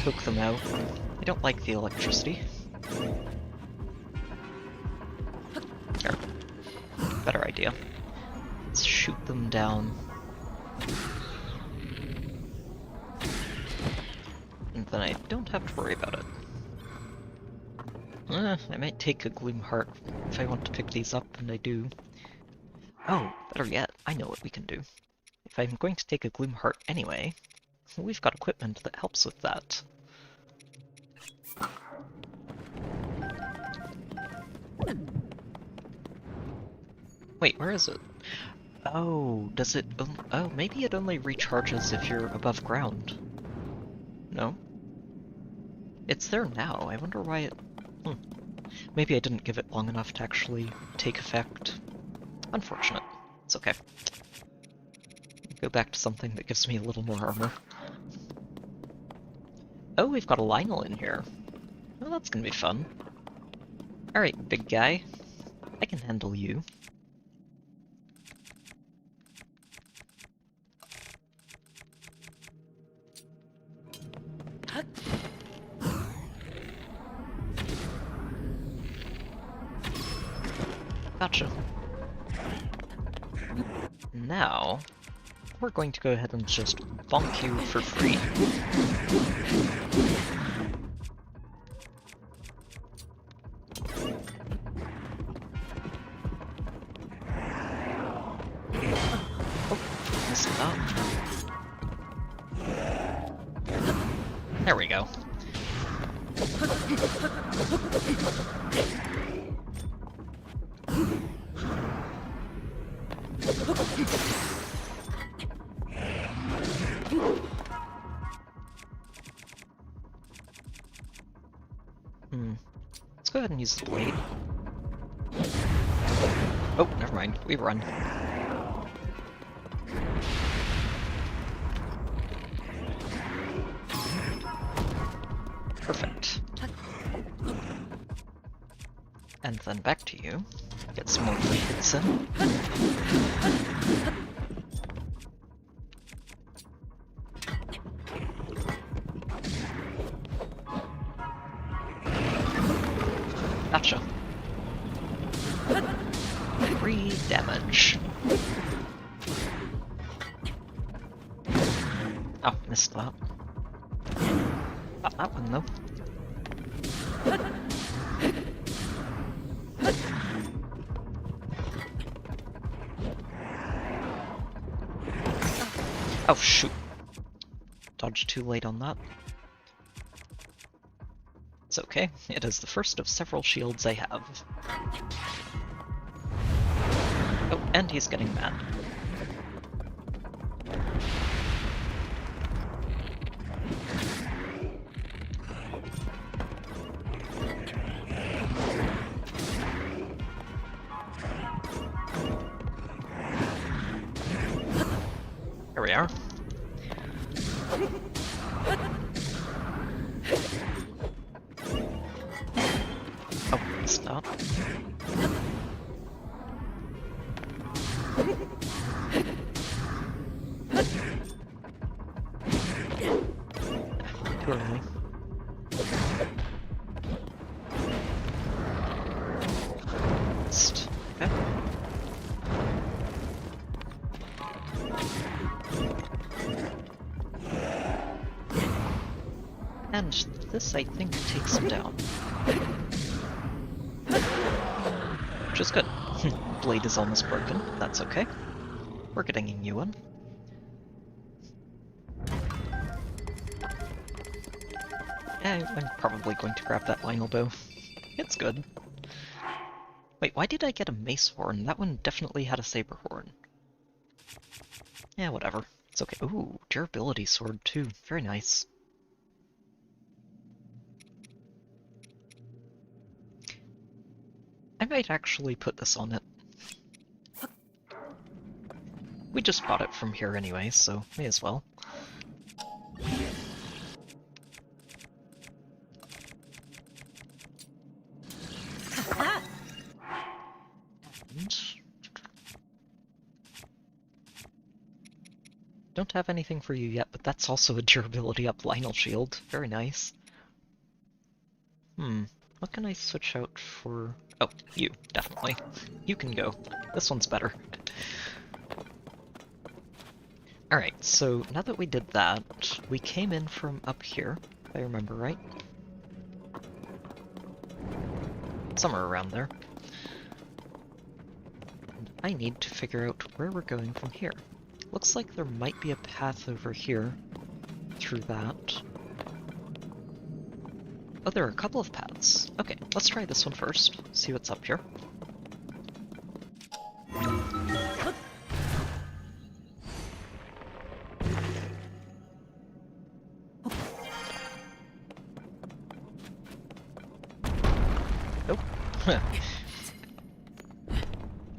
S1: Poke them out. I don't like the electricity. There. Better idea. Let's shoot them down. And then I don't have to worry about it. I might take a Gloom Heart if I want to pick these up, and I do. Oh, better yet, I know what we can do. If I'm going to take a Gloom Heart anyway, we've got equipment that helps with that. Wait, where is it? Oh, does it... oh, maybe it only recharges if you're above ground. No? It's there now, I wonder why it... Maybe I didn't give it long enough to actually take effect. Unfortunate. It's okay. Go back to something that gives me a little more armor. Oh, we've got a Lionel in here. Well, that's gonna be fun. Alright, big guy. I can handle you. Gotcha. Now, we're going to go ahead and just bonk you for free. that. There we go. Let's go ahead and use the blade. Oh, never mind. We run. Perfect. And then back to you. Get some more hits in. Gotcha. 3 damage. Oh, missed that. Got that one though. Oh shoot. Dodged too late on that. It's okay, it is the first of several shields I have. Oh, and he's getting mad. Here we are. Oh, stop. Too early. Okay. And this, I think, takes him down. Which is good. Blade is almost broken. That's okay. We're getting a new one. I'm probably going to grab that Lionel bow. It's good. Wait, why did I get a mace horn? That one definitely had a saber horn. Yeah, whatever. It's okay. Ooh, durability sword too. Very nice. I might actually put this on it. We just bought it from here anyway, so may as well. And don't have anything for you yet, but that's also a durability up Lionel shield. Very nice. What can I switch out for? Oh, you, definitely. You can go. This one's better. Alright, so now that we did that, we came in from up here, if I remember right. Somewhere around there. And I need to figure out where we're going from here. Looks like there might be a path over here through that. Oh, there are a couple of paths. Okay, let's try this one first, see what's up here. Nope.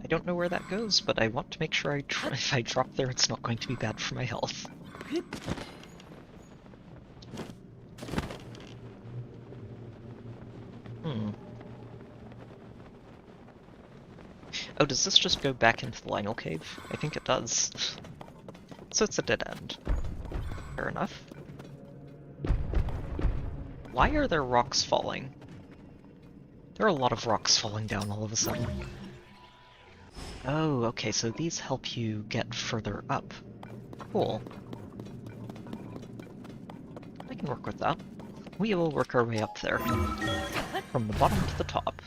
S1: I don't know where that goes, but I want to make sure if I drop there, it's not going to be bad for my health. Oh, does this just go back into the Lionel cave? I think it does. So it's a dead end. Fair enough. Why are there rocks falling? There are a lot of rocks falling down all of a sudden. Oh, okay, so these help you get further up. Cool. I can work with that. We will work our way up there. From the bottom to the top.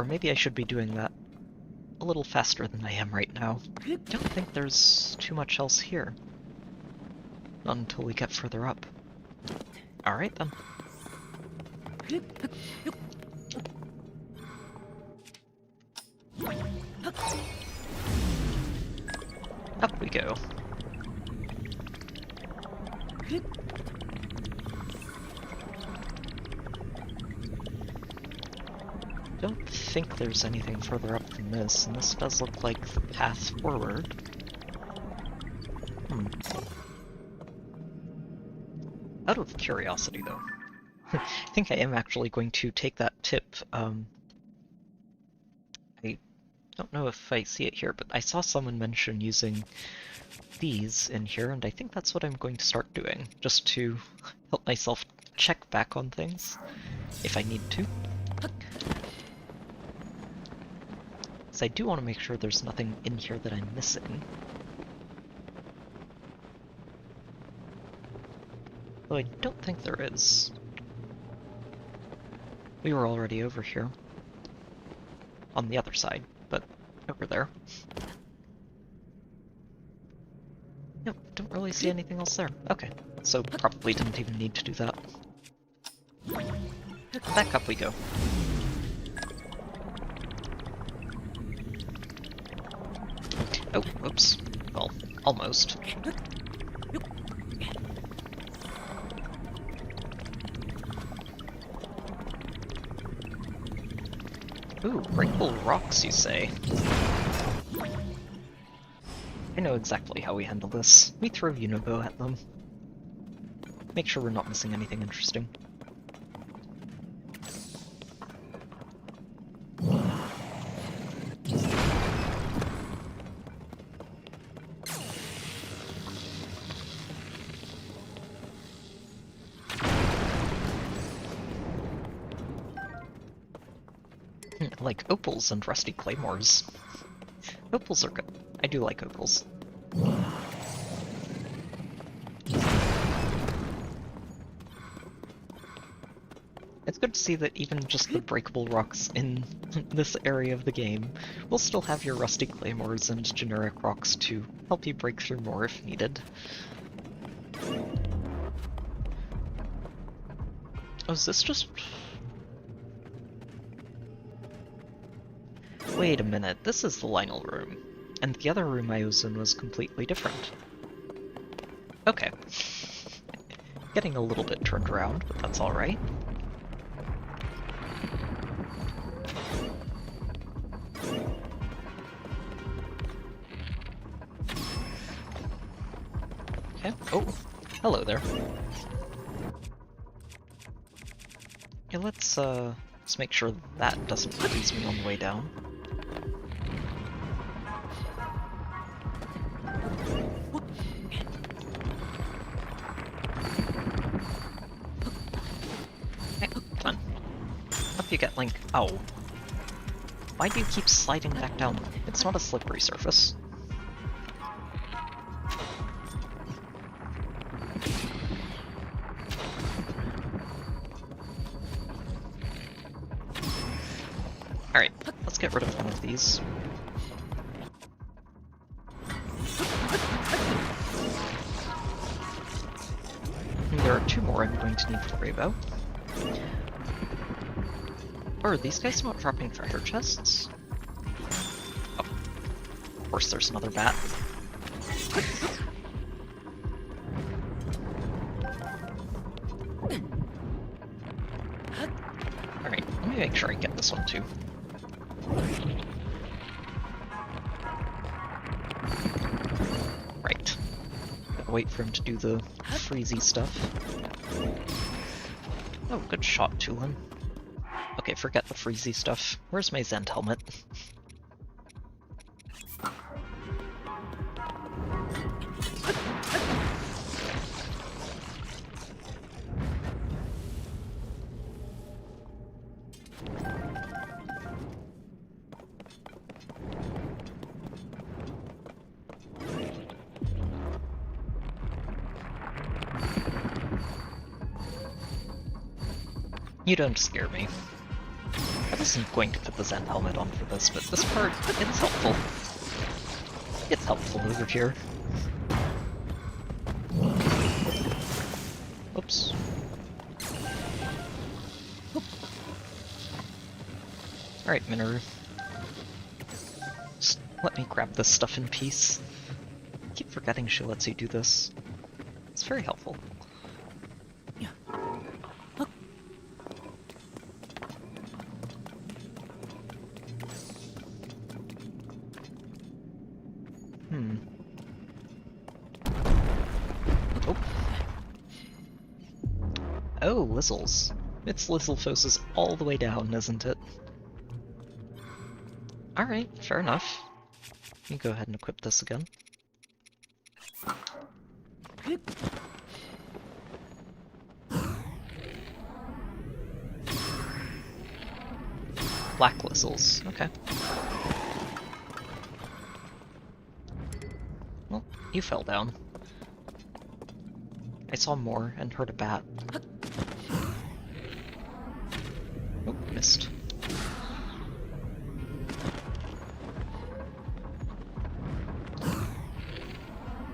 S1: Or maybe I should be doing that a little faster than I am right now. I don't think there's too much else here. Not until we get further up. Alright then. Up we go. Don't think there's anything further up than this, and this does look like the path forward. Out of curiosity, though, I think I am actually going to take that tip. I don't know if I see it here, but I saw someone mention using these in here, and I think that's what I'm going to start doing, just to help myself check back on things, if I need to. Because I do want to make sure there's nothing in here that I'm missing. Though I don't think there is. We were already over here. On the other side, but over there. Nope, don't really see anything else there. Okay, so probably didn't even need to do that. Back up we go. Oh, oops. Well, almost. Ooh, breakable rocks, you say? I know exactly how we handle this. We throw Unibo at them. Make sure we're not missing anything interesting. Like opals and rusty claymores. Opals are good. I do like opals. It's good to see that even just the breakable rocks in this area of the game will still have your rusty claymores and generic rocks to help you break through more if needed. Oh, is this just... Wait a minute, this is the Lionel room, and the other room I was in was completely different. Okay. Getting a little bit turned around, but that's alright. Okay, oh, hello there. Yeah, let's make sure that doesn't freeze me on the way down. You get Link. Oh. Why do you keep sliding back down? It's not a slippery surface. Alright, let's get rid of one of these. And there are two more I'm going to need to worry about. Oh, are these guys not dropping treasure chests? Oh. Of course there's another bat. Alright, let me make sure I get this one too. Right. Gotta wait for him to do the freezy stuff. Oh, good shot, Tulin. Okay, forget the freezy stuff. Where's my Zend helmet? You don't scare me. wasn't going to put the Zen helmet on for this, but this part, it's helpful. It's helpful over here. Oops. Alright, Minoru. Just let me grab this stuff in peace. I keep forgetting she lets you do this. It's very helpful. Oh. Oh, Lizzles. It's Lizzlefoss is all the way down, isn't it? Alright, fair enough. You go ahead and equip this again. Black Lizzles, okay. Well, you fell down. I saw more and heard a bat. Oh, missed.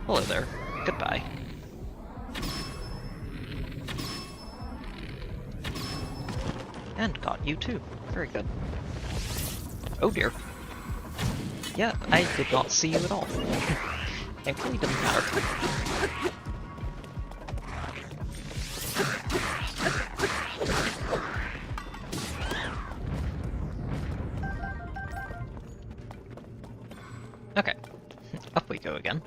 S1: Hello there. Goodbye. And got you too. Very good. Oh dear. Yeah, I did not see you at all. Thankfully, it doesn't matter. Okay, up we go again.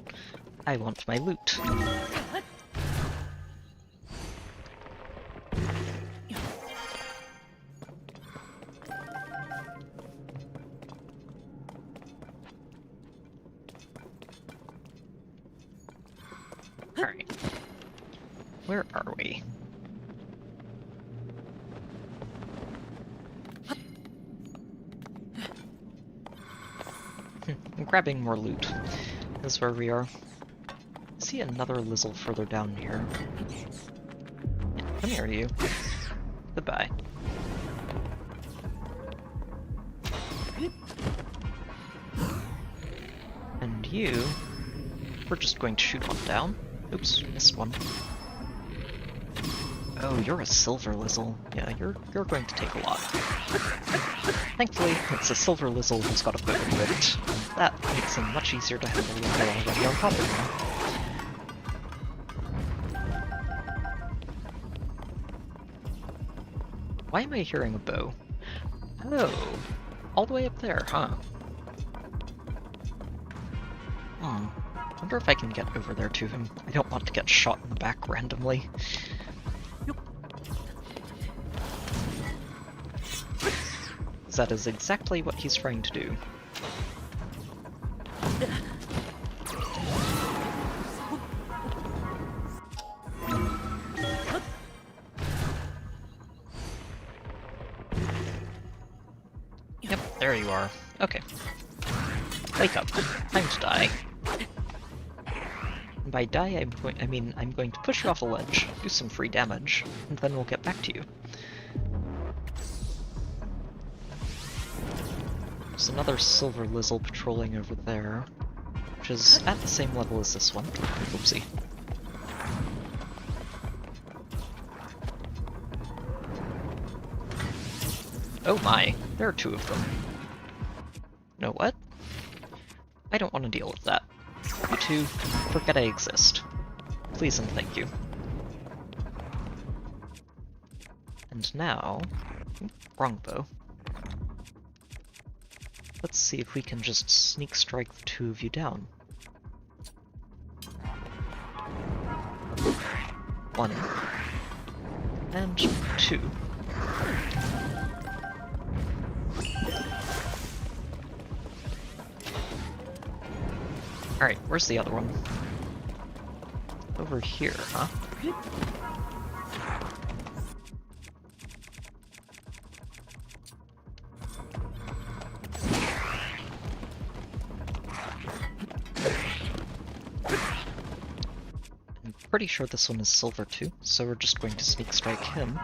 S1: I want my loot. Alright. Where are we? I'm grabbing more loot. This is where we are. I see another Lizzle further down here. Yeah, come here, you. Goodbye. And you... we're just going to shoot on down. Oops, missed one. Oh, you're a silver Lizzle. Yeah, you're going to take a lot. Thankfully, it's a silver Lizzle who's got a bow equipped. That makes him much easier to handle when they're already on top of him. Why am I hearing a bow? Oh, all the way up there, huh? Wonder if I can get over there to him. I don't want to get shot in the back randomly. That is exactly what he's trying to do. Yep, there you are. Okay. Wake up. Time to die. And by die, I'm going to push you off a ledge, do some free damage, and then we'll get back to you. There's another silver Lizzle patrolling over there, which is at the same level as this one. Oopsie. Oh my, there are two of them. You know what? I don't want to deal with that. You two, forget I exist. Please and thank you. And now... wrong bow. Let's see if we can just sneak strike the two of you down. 1. And 2. Alright, where's the other one? Over here, huh? I'm pretty sure this one is silver too, so we're just going to sneak strike him.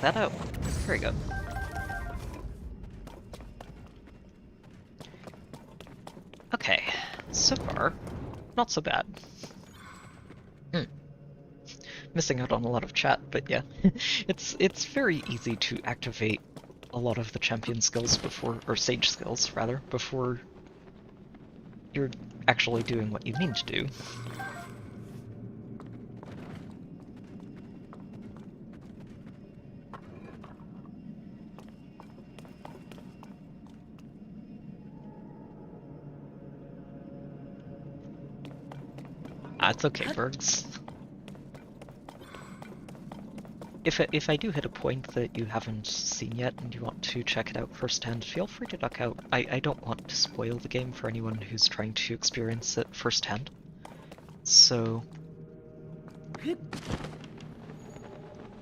S1: that out. Very good. Okay, so far, not so bad. Missing out on a lot of chat, but yeah. it's very easy to activate a lot of the champion skills before, or sage skills rather, before you're actually doing what you mean to do. Ah, it's okay, Bergs. If I do hit a point that you haven't seen yet and you want to check it out firsthand, feel free to duck out. I don't want to spoil the game for anyone who's trying to experience it firsthand. So...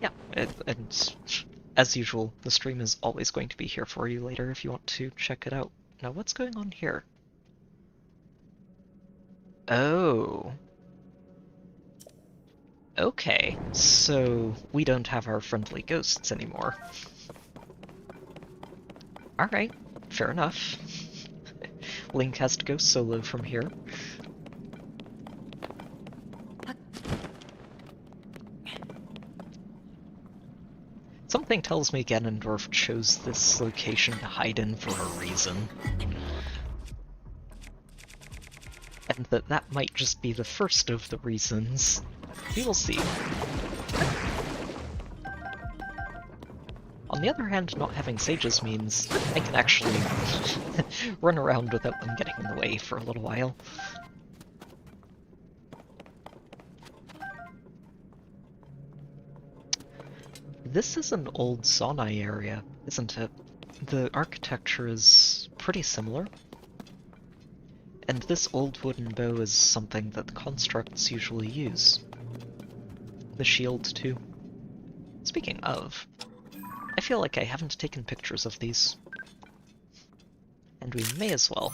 S1: yeah, and as usual, the stream is always going to be here for you later if you want to check it out. Now, what's going on here? Oh... okay, so we don't have our friendly ghosts anymore. Alright, fair enough. Link has to go solo from here. Something tells me Ganondorf chose this location to hide in for a reason. And that might just be the first of the reasons. We will see. On the other hand, not having sages means I can actually run around without them getting in the way for a little while. This is an old Sonai area, isn't it? The architecture is pretty similar. And this old wooden bow is something that the constructs usually use. The shield, too. Speaking of, I feel like I haven't taken pictures of these. And we may as well.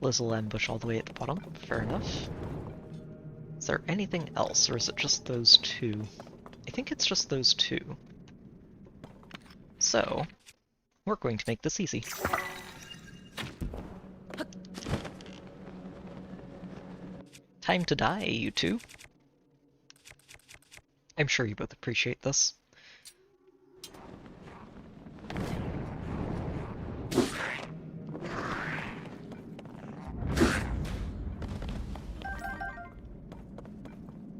S1: Lizzle ambush all the way at the bottom, fair enough. Is there anything else, or is it just those two? I think it's just those two. So, we're going to make this easy. Time to die, you two. I'm sure you both appreciate this.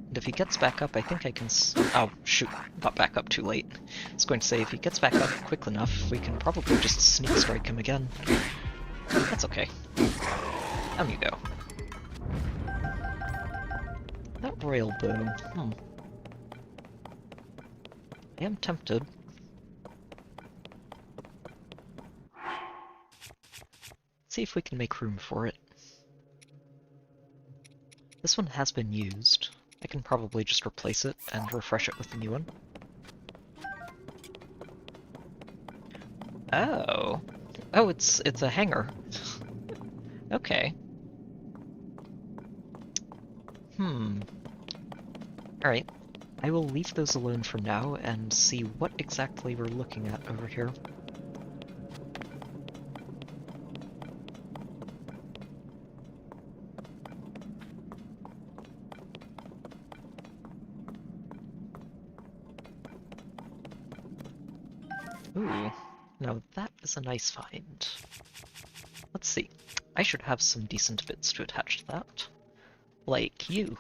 S1: And if he gets back up, I think I can oh, shoot, got back up too late. I was going to say, if he gets back up quick enough, we can probably just sneak strike him again. That's okay. Down you go. That royal bow, I am tempted. See if we can make room for it. This one has been used. I can probably just replace it and refresh it with a new one. Oh. Oh, it's a hanger. Okay. Alright. I will leave those alone for now and see what exactly we're looking at over here. Ooh, now that is a nice find. Let's see. I should have some decent bits to attach to that. Like you.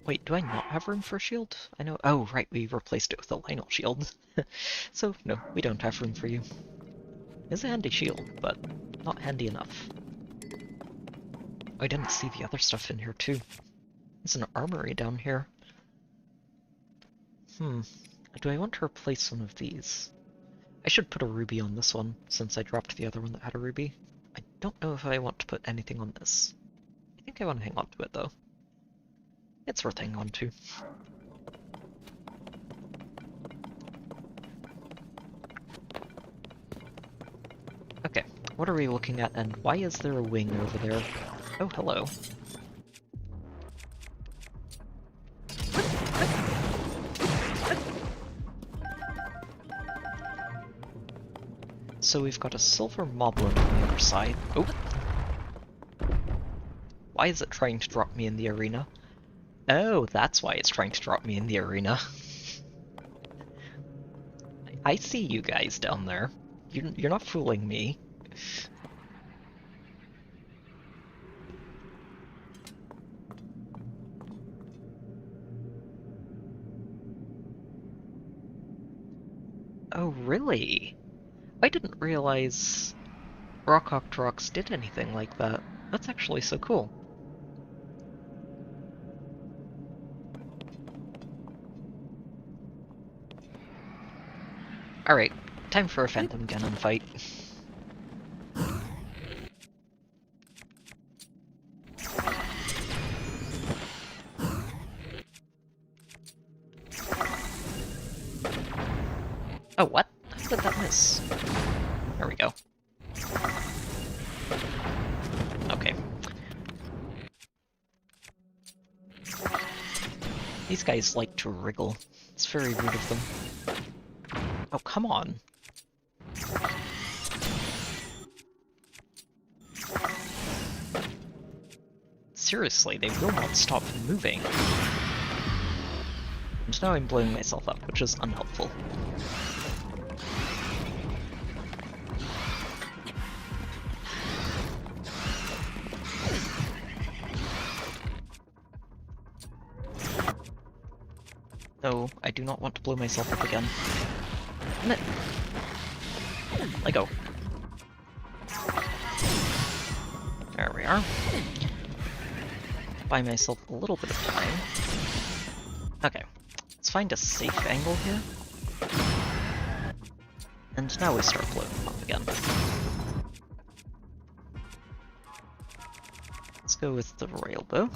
S1: Wait, do I not have room for a shield? I know— oh, right, we replaced it with a Lionel shield. So, no, we don't have room for you. It's a handy shield, but not handy enough. I didn't see the other stuff in here, too. There's an armory down here. Do I want to replace one of these? I should put a ruby on this one, since I dropped the other one that had a ruby. I don't know if I want to put anything on this. I think I want to hang on to it, though. It's worth hanging on to. Okay, what are we looking at, and why is there a wing over there? Oh, hello. So we've got a silver moblin on the other side. Oh! Why is it trying to drop me in the arena? Oh, that's why it's trying to drop me in the arena. I see you guys down there. You're not fooling me. Oh, really? I didn't realize Rock Octrox did anything like that. That's actually so cool. Alright, time for a Phantom Ganon fight. Oh, what? How did that miss? There we go. Okay. These guys like to wriggle. It's very rude of them. Oh, come on. Seriously, they will not stop moving. And now I'm blowing myself up, which is unhelpful. No, I do not want to blow myself up again. Damn it! Let go. There we are. Buy myself a little bit of time. Okay, let's find a safe angle here. And now we start blowing them up again. Let's go with the royal bow.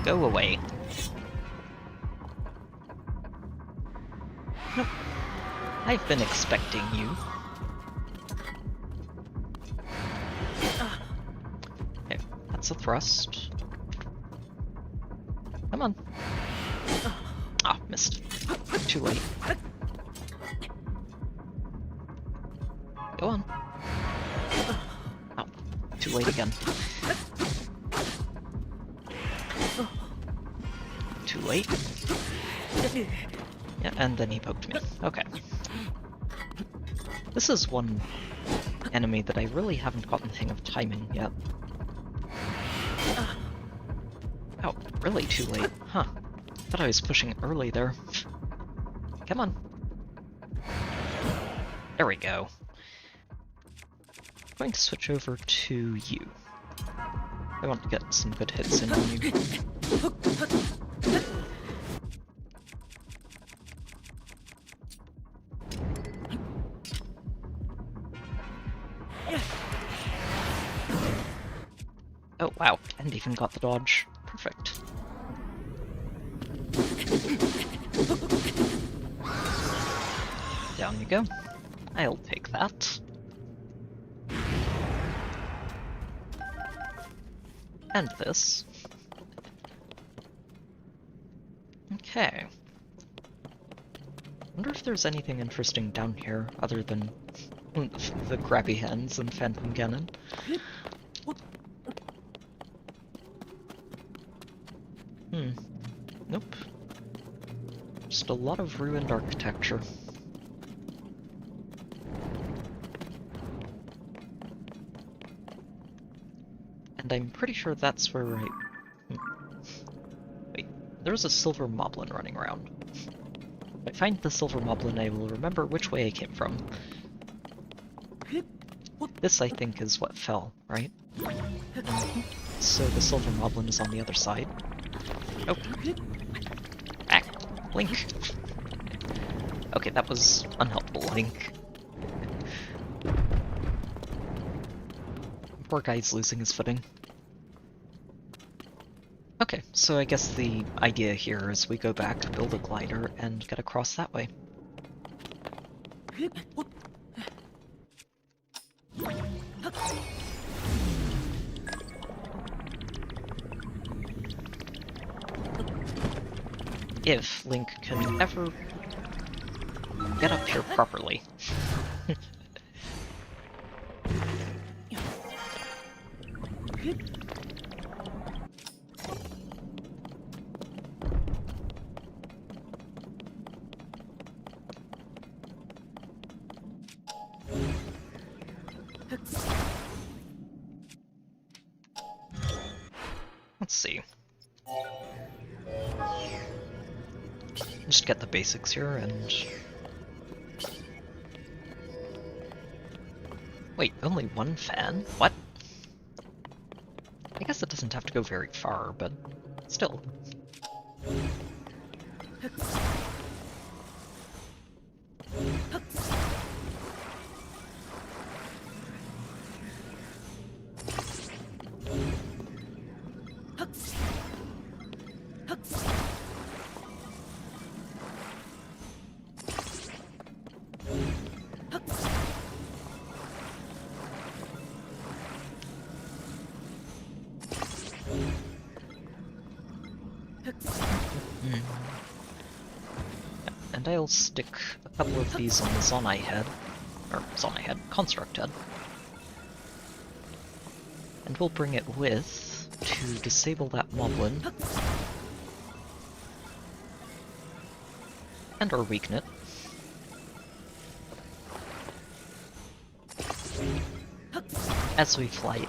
S1: Go away. Nope. I've been expecting you. Okay, that's a thrust. Come on. Ah, missed. Too late. Go on. Oh, too late again. Too late. Yeah, and then he poked me. Okay. This is one enemy that I really haven't gotten the hang of timing yet. Oh, really too late. Huh. Thought I was pushing early there. Come on. There we go. I'm going to switch over to you. I want to get some good hits in on you. Oh wow, and even got the dodge. Perfect. Down you go. I'll take that. And this. Okay. Wonder if there's anything interesting down here other than the grabby hands and Phantom Ganon. Nope. Just a lot of ruined architecture. And I'm pretty sure that's where I... Wait, there's a silver moblin running around. If I find the silver moblin, I will remember which way I came from. This, I think, is what fell, right? So the silver moblin is on the other side. Oh. Back. Link. Okay, that was unhelpful, Link. Poor guy's losing his footing. Okay, so I guess the idea here is we go back, build a glider, and get across that way. If Link can ever get up here properly. Let's see. Just get the basics here and... Wait, only one fan? What? I guess it doesn't have to go very far, but still. And I'll stick a couple of these on the Zonai head, or Zonai head, Construct head. And we'll bring it with to disable that moblin. And or weaken it. As we fly in.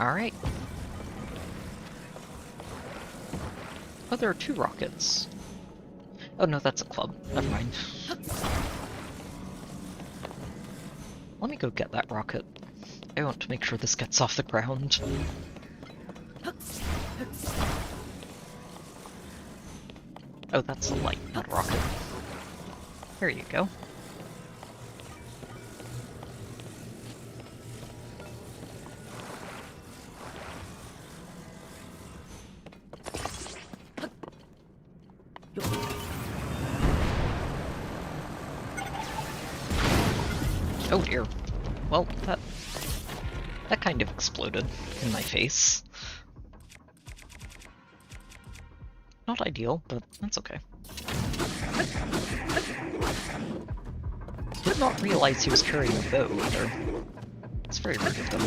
S1: Alright. Oh, there are 2 rockets. Oh no, that's a club. Never mind. Let me go get that rocket. I want to make sure this gets off the ground. Oh, that's a light, not a rocket. There you go. Oh dear. Well, that kind of exploded in my face. Not ideal, but that's okay. Did not realize he was carrying a bow either. It's very rude of them.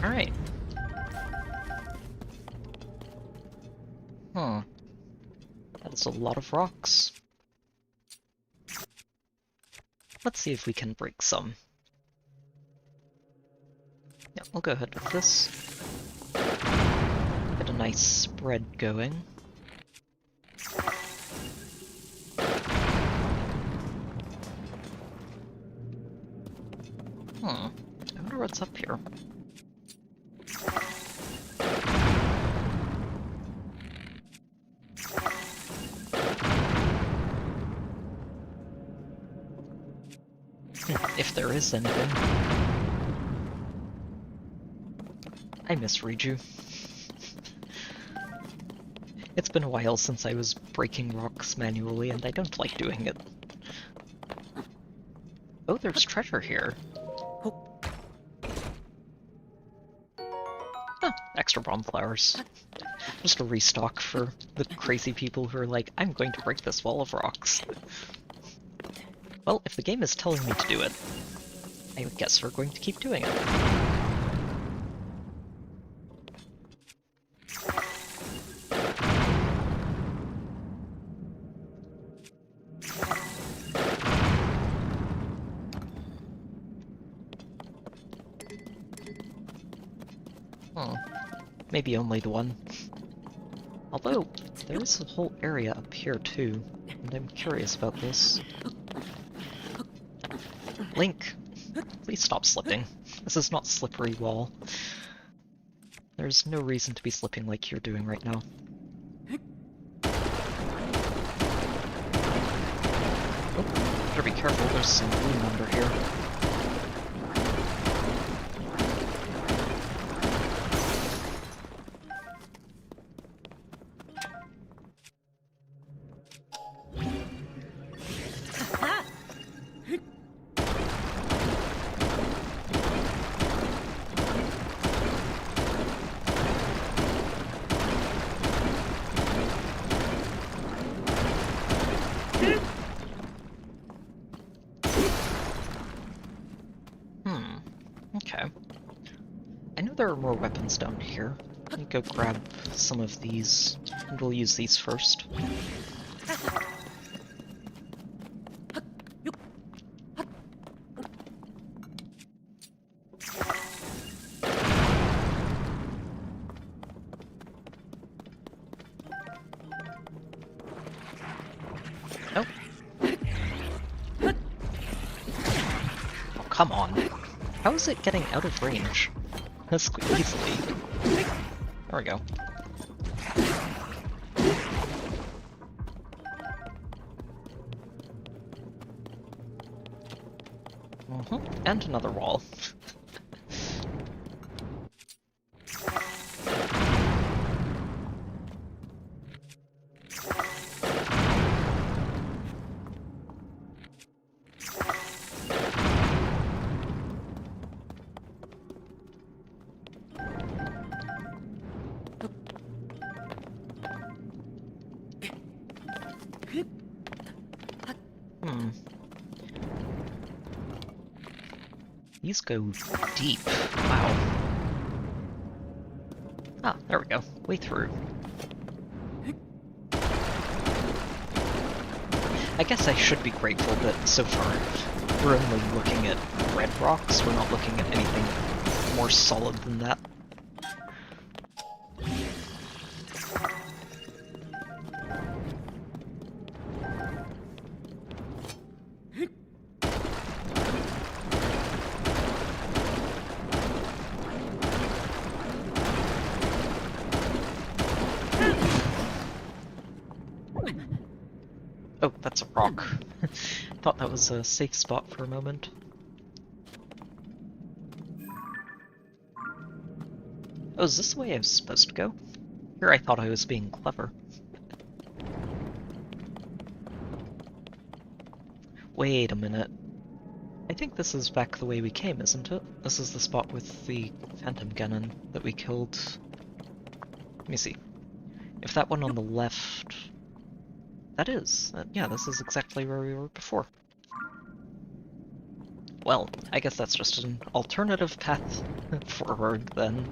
S1: Alright. Huh. That is a lot of rocks. Let's see if we can break some. Yeah, we'll go ahead with this. Get a nice spread going. I wonder what's up here. If there is anything. I miss Riju. It's been a while since I was breaking rocks manually, and I don't like doing it. Oh, there's treasure here. Ah, extra bomb flowers. Just a restock for the crazy people who are like, I'm going to break this wall of rocks. Well, if the game is telling me to do it, I guess we're going to keep doing it. Huh. Maybe only the one. Although, there is a whole area up here too, and I'm curious about this. Link! Please stop slipping. This is not slippery wall. There's no reason to be slipping like you're doing right now. Oh, better be careful, there's some gloom under here. Okay. I know there are more weapons down here. Let me go grab some of these, and we'll use these first. Oh. Oh, come on. How is it getting out of range? This easily. There we go. And another wall. These go deep. Wow. Ah, there we go. Way through. I guess I should be grateful that so far we're only looking at red rocks, we're not looking at anything more solid than that. Oh, that's a rock. Thought that was a safe spot for a moment. Oh, is this the way I was supposed to go? Here I thought I was being clever. Wait a minute. I think this is back the way we came, isn't it? This is the spot with the Phantom Ganon that we killed. Let me see. If that one on the left... That is. Yeah, this is exactly where we were before. Well, I guess that's just an alternative path forward, then.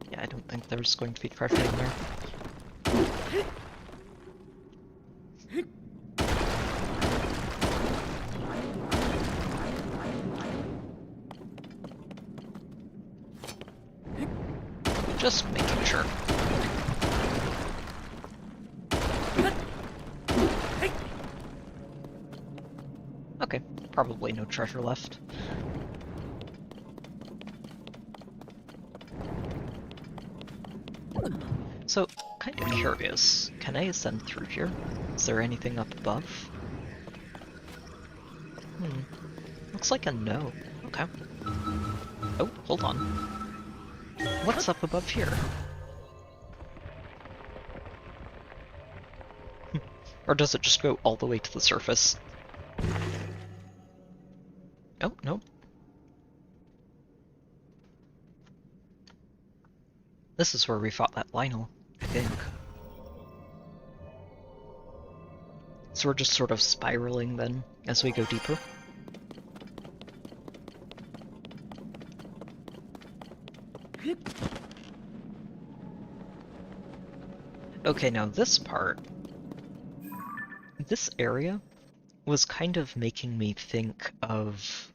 S1: Yeah, I don't think there's going to be treasure in there. Just making sure. Okay, probably no treasure left. So, kind of curious, can I ascend through here? Is there anything up above? Looks like a no. Okay. Oh, hold on. What's up above here? Or does it just go all the way to the surface? Oh, no. This is where we fought that Lionel, I think. So we're just sort of spiraling then, as we go deeper. Okay, now this part, this area was kind of making me think of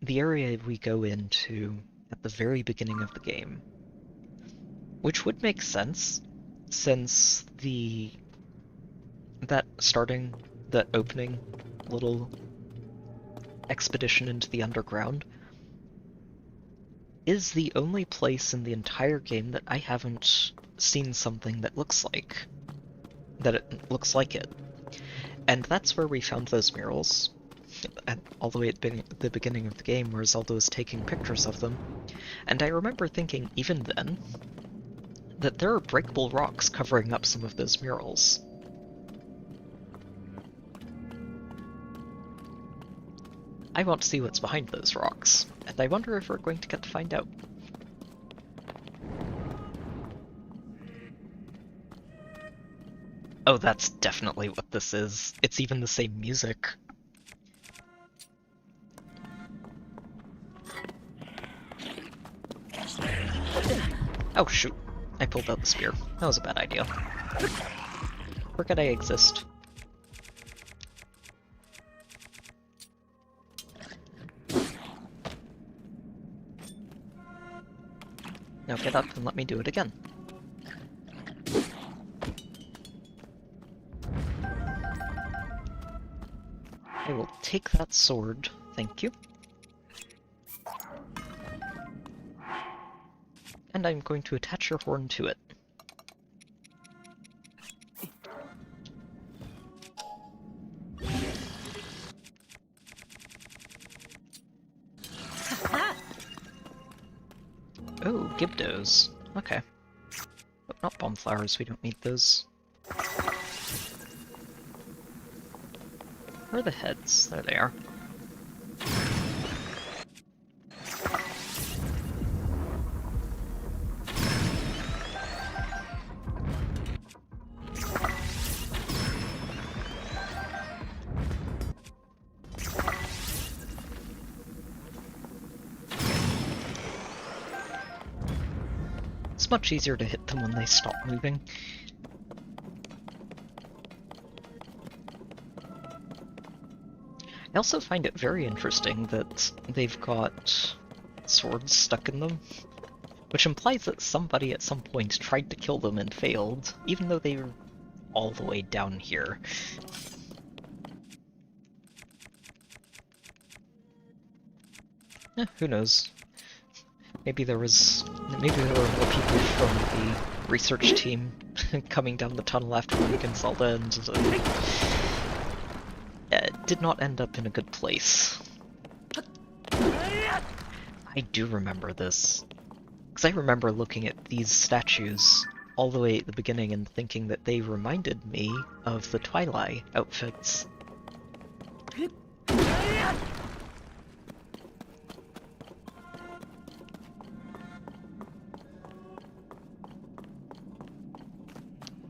S1: the area we go into at the very beginning of the game, which would make sense since that opening little expedition into the underground is the only place in the entire game that I haven't seen something that looks like it. And that's where we found those murals, all the way at the beginning of the game, where Zelda was taking pictures of them. And I remember thinking, even then, that there are breakable rocks covering up some of those murals. I want to see what's behind those rocks, and I wonder if we're going to get to find out. Oh, that's definitely what this is. It's even the same music. Oh shoot, I pulled out the spear. That was a bad idea. Forget I exist. Now get up and let me do it again. I will take that sword, thank you. And I'm going to attach your horn to it. Oh, Gibdos. Okay. But not bomb flowers, we don't need those. Where are the heads? There they are. It's much easier to hit them when they stop moving. I also find it very interesting that they've got swords stuck in them, which implies that somebody at some point tried to kill them and failed, even though they were all the way down here. Who knows? Maybe there were more people from the research team coming down the tunnel after Link and Zelda and did not end up in a good place. I do remember this, because I remember looking at these statues all the way at the beginning and thinking that they reminded me of the Twilight outfits.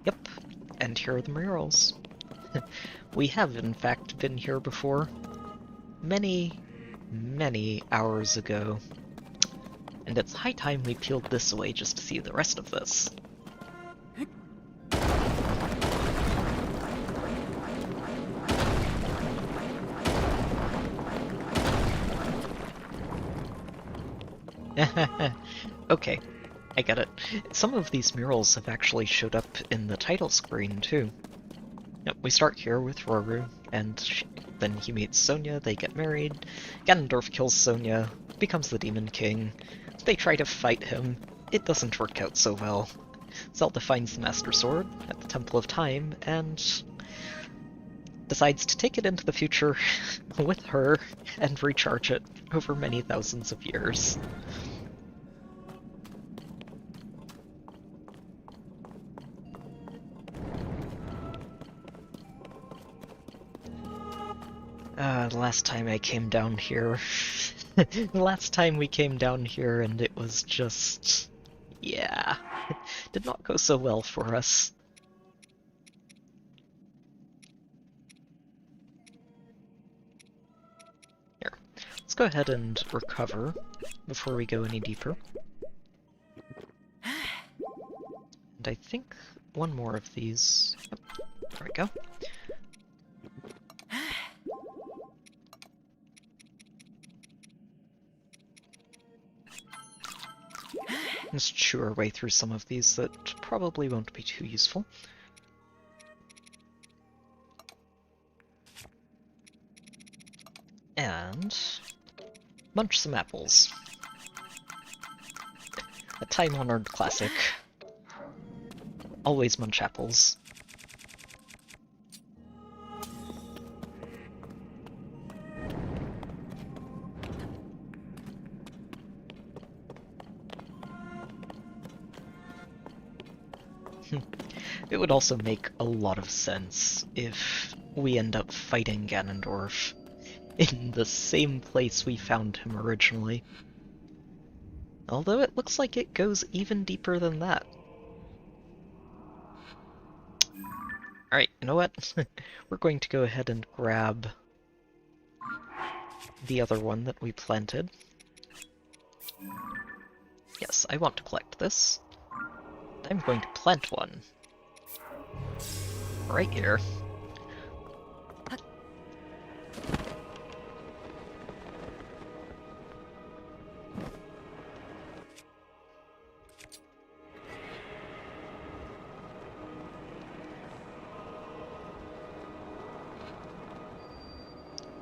S1: Yep, and here are the murals. We have, in fact, been here before. Many, many hours ago. And it's high time we peeled this away just to see the rest of this. Okay, I get it. Some of these murals have actually showed up in the title screen, too. Yep, we start here with Roru, and then he meets Sonia, they get married, Ganondorf kills Sonia, becomes the Demon King, they try to fight him, it doesn't work out so well. Zelda finds the Master Sword at the Temple of Time, and decides to take it into the future with her and recharge it over many thousands of years. The last time I came down here... the last time we came down here and it was just... yeah. It did not go so well for us. Here. Let's go ahead and recover before we go any deeper. And I think one more of these. Yep, there we go. Let's chew our way through some of these that probably won't be too useful. And munch some apples. A time-honored classic. Always munch apples. It would also make a lot of sense if we end up fighting Ganondorf in the same place we found him originally. Although it looks like it goes even deeper than that. Alright, you know what? We're going to go ahead and grab the other one that we planted. Yes, I want to collect this. I'm going to plant one. Right here.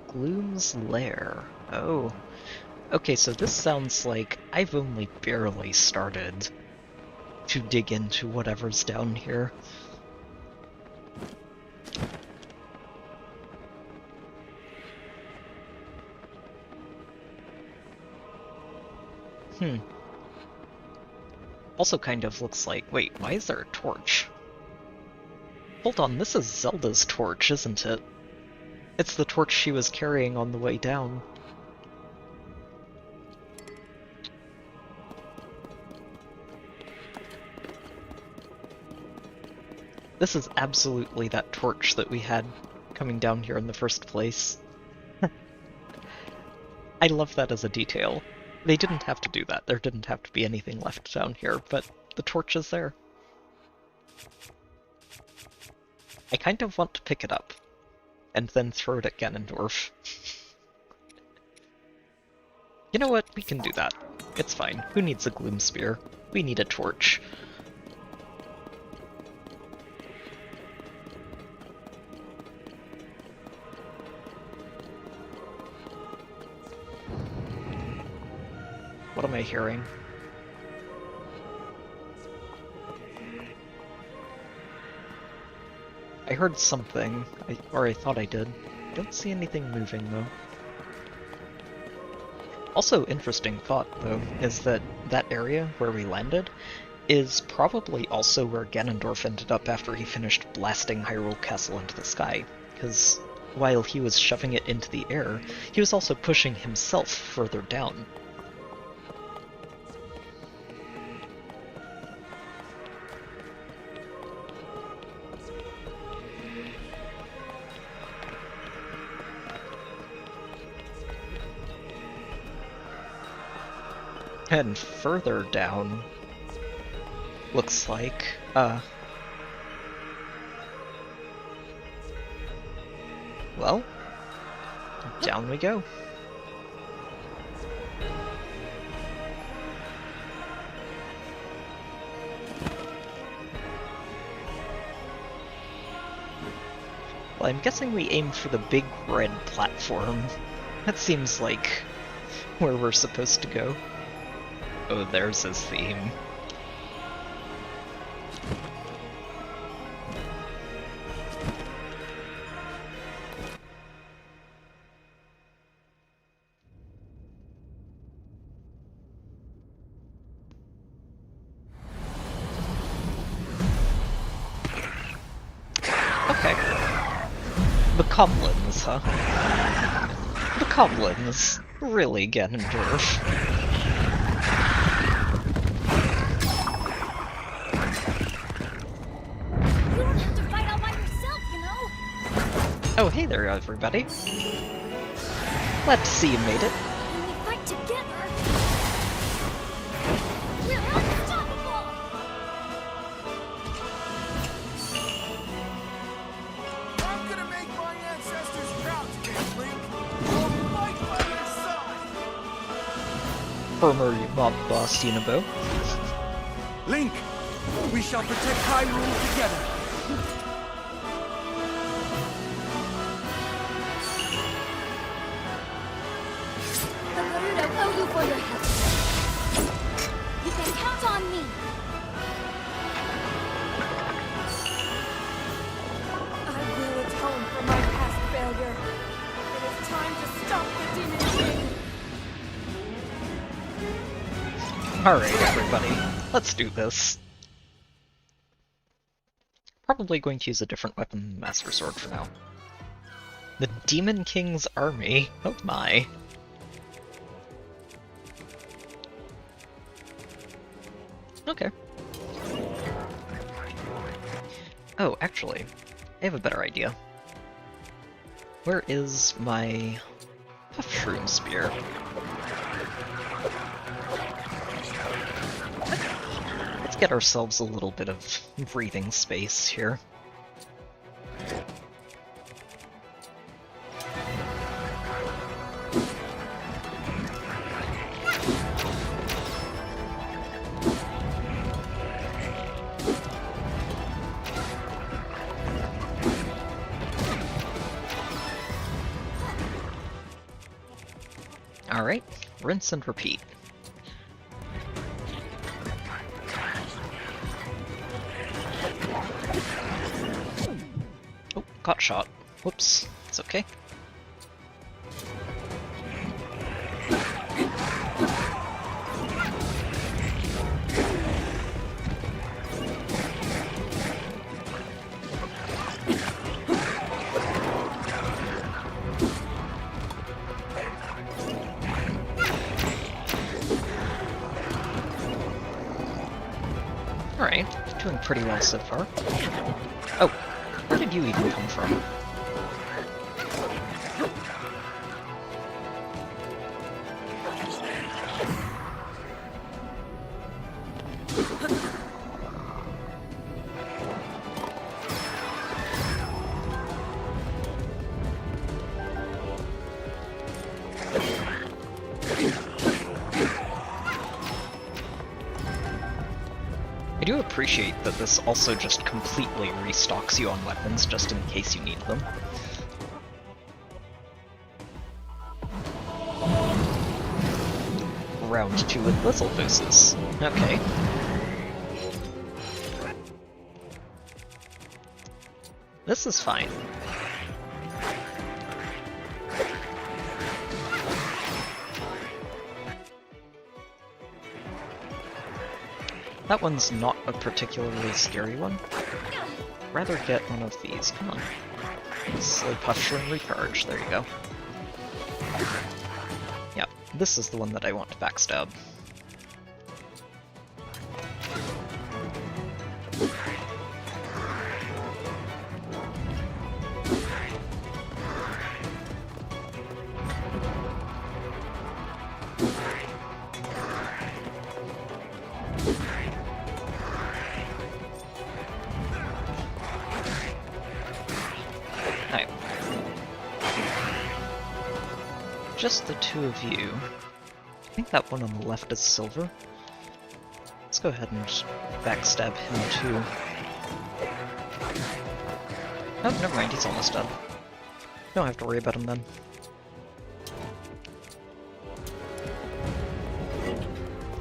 S1: Gloom's Lair. Oh. Okay, so this sounds like I've only barely started to dig into whatever's down here. Also kind of looks like... Wait, why is there a torch? Hold on, this is Zelda's torch, isn't it? It's the torch she was carrying on the way down. This is absolutely that torch that we had coming down here in the first place. I love that as a detail. They didn't have to do that. There didn't have to be anything left down here, but the torch is there. I kind of want to pick it up, and then throw it at Ganondorf. You know what? We can do that. It's fine. Who needs a gloom spear? We need a torch. What am I hearing? I heard something, or I thought I did. Don't see anything moving, though. Also, interesting thought, though, is that that area where we landed is probably also where Ganondorf ended up after he finished blasting Hyrule Castle into the sky, because while he was shoving it into the air, he was also pushing himself further down. And further down, looks like, well, down we go. Well, I'm guessing we aim for the big red platform. That seems like where we're supposed to go. Oh, there's his theme. Okay. The Coblins, huh? The Coblins. Really, Ganondorf. Oh, hey there, everybody. Glad to see you made it.
S3: When we fight together, we're unstoppable!
S1: former mob boss Unabo.
S9: Link, we shall protect Hyrule together.
S10: The Gerudo owe you for your help. You can count on me.
S3: I will atone for my past failure. It is time to stop the Demon King.
S1: Alright, everybody, let's do this. Probably going to use a different weapon than Master Sword for now. The Demon King's army? Oh my. Okay. Oh, actually, I have a better idea. Where is my Mushroom Spear? Let's get ourselves a little bit of breathing space here. Alright, rinse and repeat. Oh, got shot. Whoops, it's okay. Alright, doing pretty well so far. Oh, where did you even come from? I do appreciate that this also just completely restocks you on weapons just in case you need them. Round 2 with Whistlefooses. Okay. This is fine. That one's not a particularly scary one. Rather get one of these. Come on. Slay Puffshire and Recharge. There you go. Yeah, this is the one that I want to backstab. Alright. Just the two of you. I think that one on the left is silver. Let's go ahead and just backstab him too. Oh, never mind, he's almost dead. Don't have to worry about him then.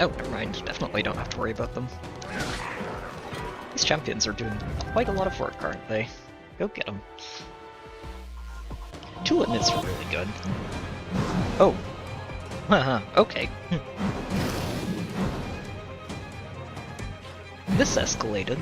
S1: Oh, never mind, definitely don't have to worry about them. These champions are doing quite a lot of work, aren't they? Go get them. Tulin is really good. Oh. Haha, okay. This escalated.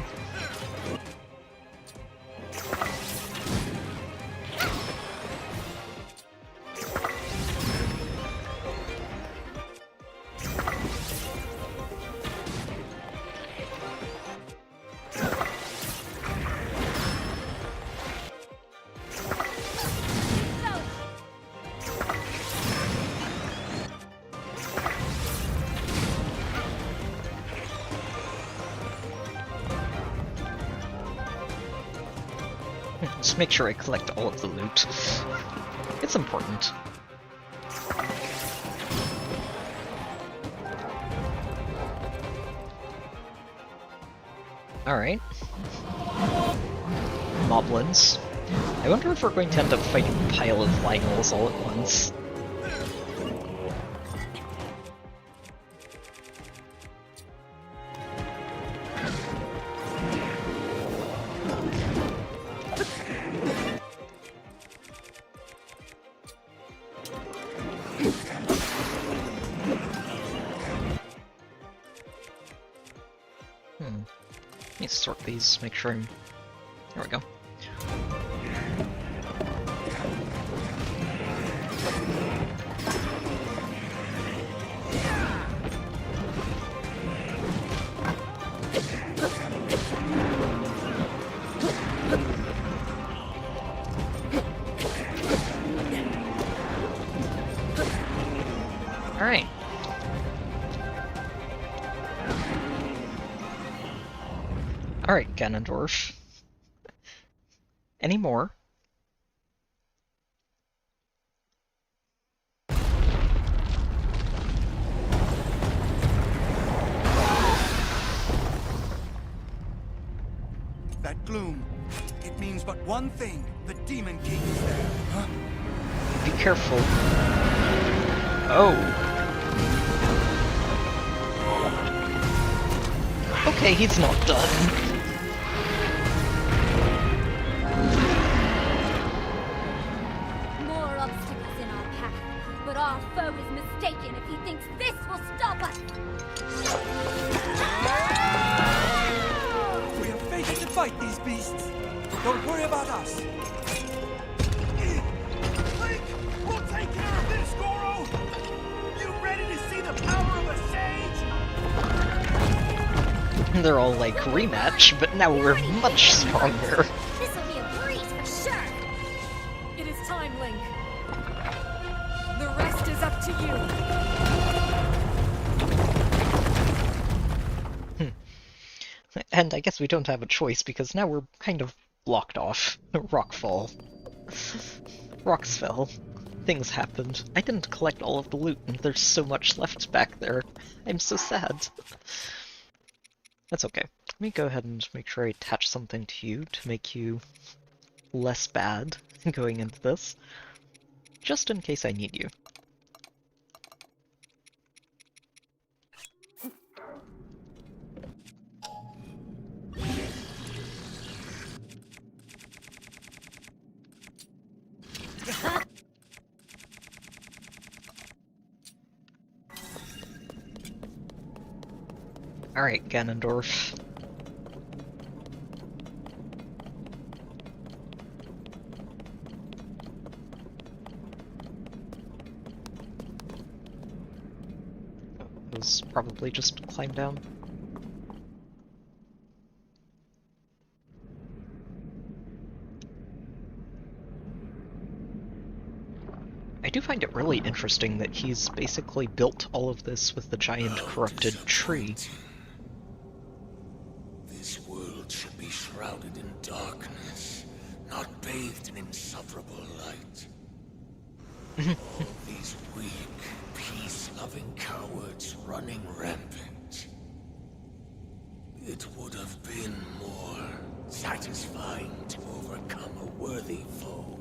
S1: Just make sure I collect all of the loot. It's important. Alright. Moblins. I wonder if we're going to end up fighting a pile of Lynels all at once. Let me sort these, make sure I'm... There we go. Alright. Alright, Ganondorf. Any more?
S11: That gloom, it means but one thing. The Demon King is there. Huh?
S1: Be careful. Oh. Okay, he's not done.
S10: More obstacles in our path, but our foe is mistaken if he thinks this will stop us.
S11: We are fated to fight these beasts. Don't worry about us. Link, we'll take care of this, Goro. You ready to see the power of a sage?
S1: They're all like, rematch, but now we're much stronger.
S10: This will be a breeze for sure.
S3: It is time, Link. The rest is up to you.
S1: And I guess we don't have a choice, because now we're kind of blocked off. Rockfall. Rocks fell. Things happened. I didn't collect all of the loot, and there's so much left back there. I'm so sad. That's okay. Let me go ahead and make sure I attach something to you to make you less bad going into this. Just in case I need you. Alright, Ganondorf. It was probably just climb down. I do find it really interesting that he's basically built all of this with the giant corrupted tree.
S4: This world should be shrouded in darkness, not bathed in insufferable light. All these weak, peace-loving cowards running rampant. It would have been more satisfying to overcome a worthy foe.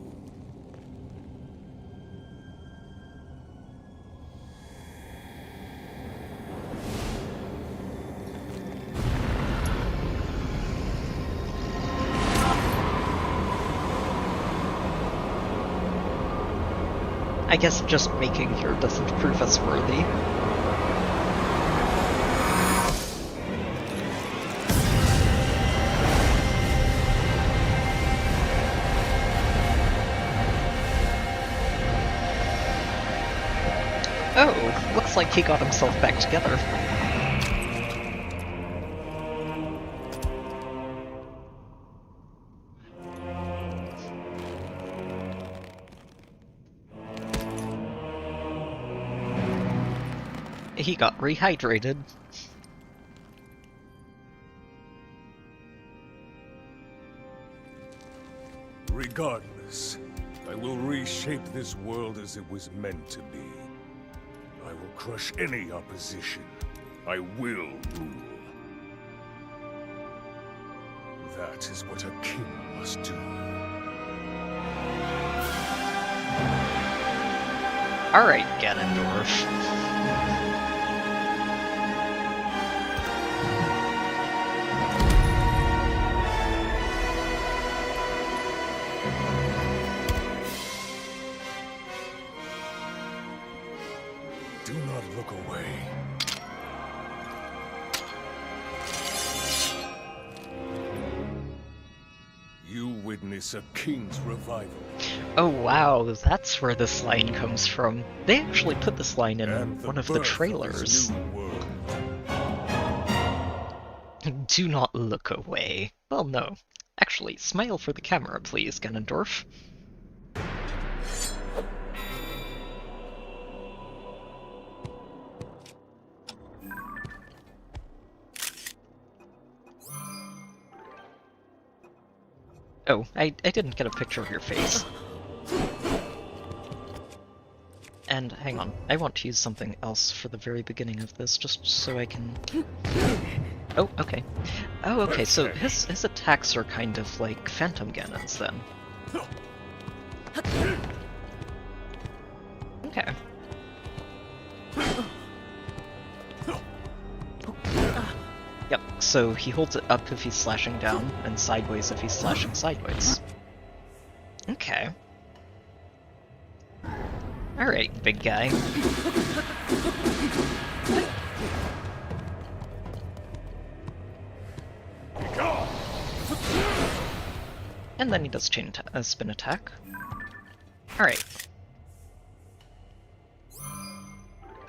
S1: I guess just making here doesn't prove us worthy. Oh, looks like he got himself back together. He got rehydrated.
S2: Regardless, I will reshape this world as it was meant to be. I will crush any opposition. I will rule. That is what a king must do.
S1: Alright, Ganondorf.
S2: Do not look away. You witness a king's revival.
S1: Oh wow, that's where this line comes from. They actually put this line in
S2: And
S1: one of the
S2: birth
S1: trailers.
S2: this new world.
S1: Do not look away. Well, no. Actually, smile for the camera, please, Ganondorf. Oh, I didn't get a picture of your face. And hang on, I want to use something else for the very beginning of this, just so I can... Oh, okay. Oh, okay, so his attacks are kind of like Phantom Ganons, then. Okay. Yep, so he holds it up if he's slashing down, and sideways if he's slashing sideways. Okay. Alright, big guy. And then he does chain spin attack. Alright.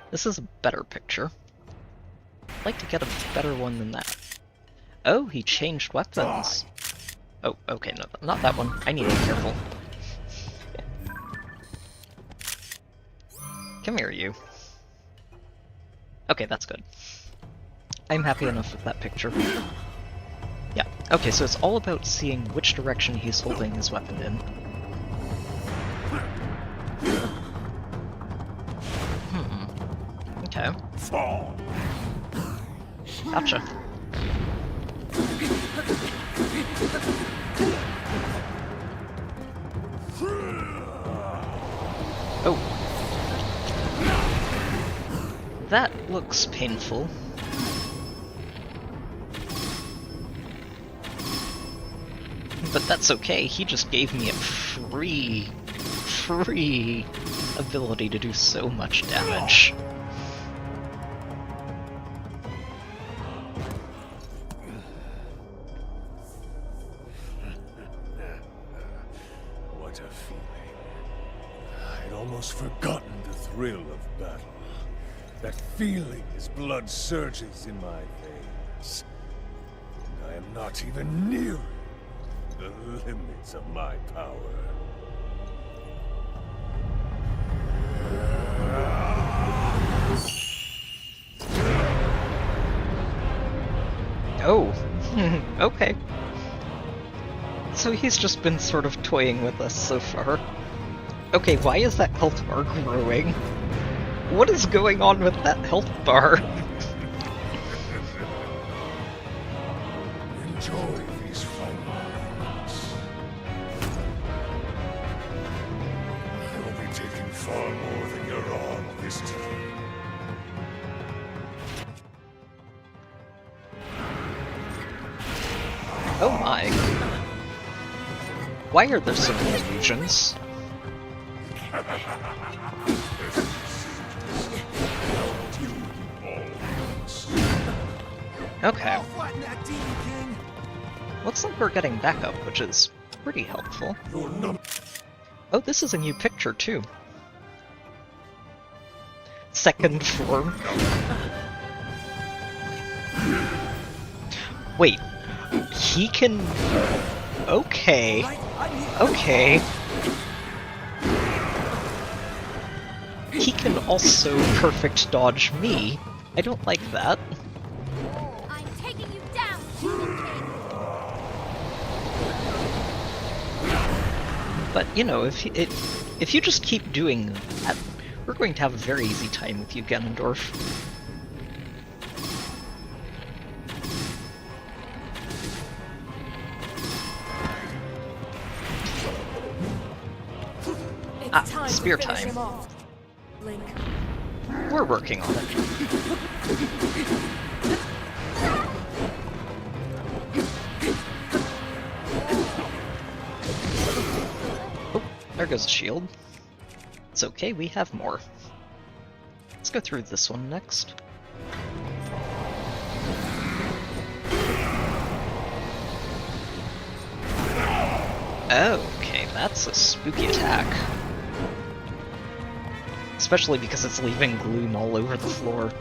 S1: This is a better picture. I'd like to get a better one than that. Oh, he changed weapons. Oh, okay, no, not that one. I need to be careful. Come here, you. Okay, that's good. I'm happy enough with that picture. Yeah, okay, so it's all about seeing which direction he's holding his weapon in. Okay. Gotcha. Oh. That looks painful. But that's okay, he just gave me a free ability to do so much damage.
S2: What a feeling. I'd almost forgotten the thrill of battle. That feeling as blood surges in my veins. And I am not even nearing the limits of my power.
S1: Oh, okay. So he's just been sort of toying with us so far. Okay, why is that health bar growing? What is going on with that health bar?
S2: Enjoy these final moments. I will be taking far more than you're on this time.
S1: Oh my. Why are there so many illusions? Okay. Looks like we're getting backup, which is pretty helpful. Oh, this is a new picture too. Second form. Wait. He can... Okay. Okay. He can also perfect dodge me. I don't like that.
S10: I'm taking you down, human king.
S1: But, you know, if you just keep doing that, we're going to have a very easy time with you, Ganondorf.
S3: time
S1: spear
S3: to finish
S1: time.
S3: him off, Link.
S1: We're working on it. Oh, there goes a shield. It's okay, we have more. Let's go through this one next. Okay, that's a spooky attack. Especially because it's leaving gloom all over the floor.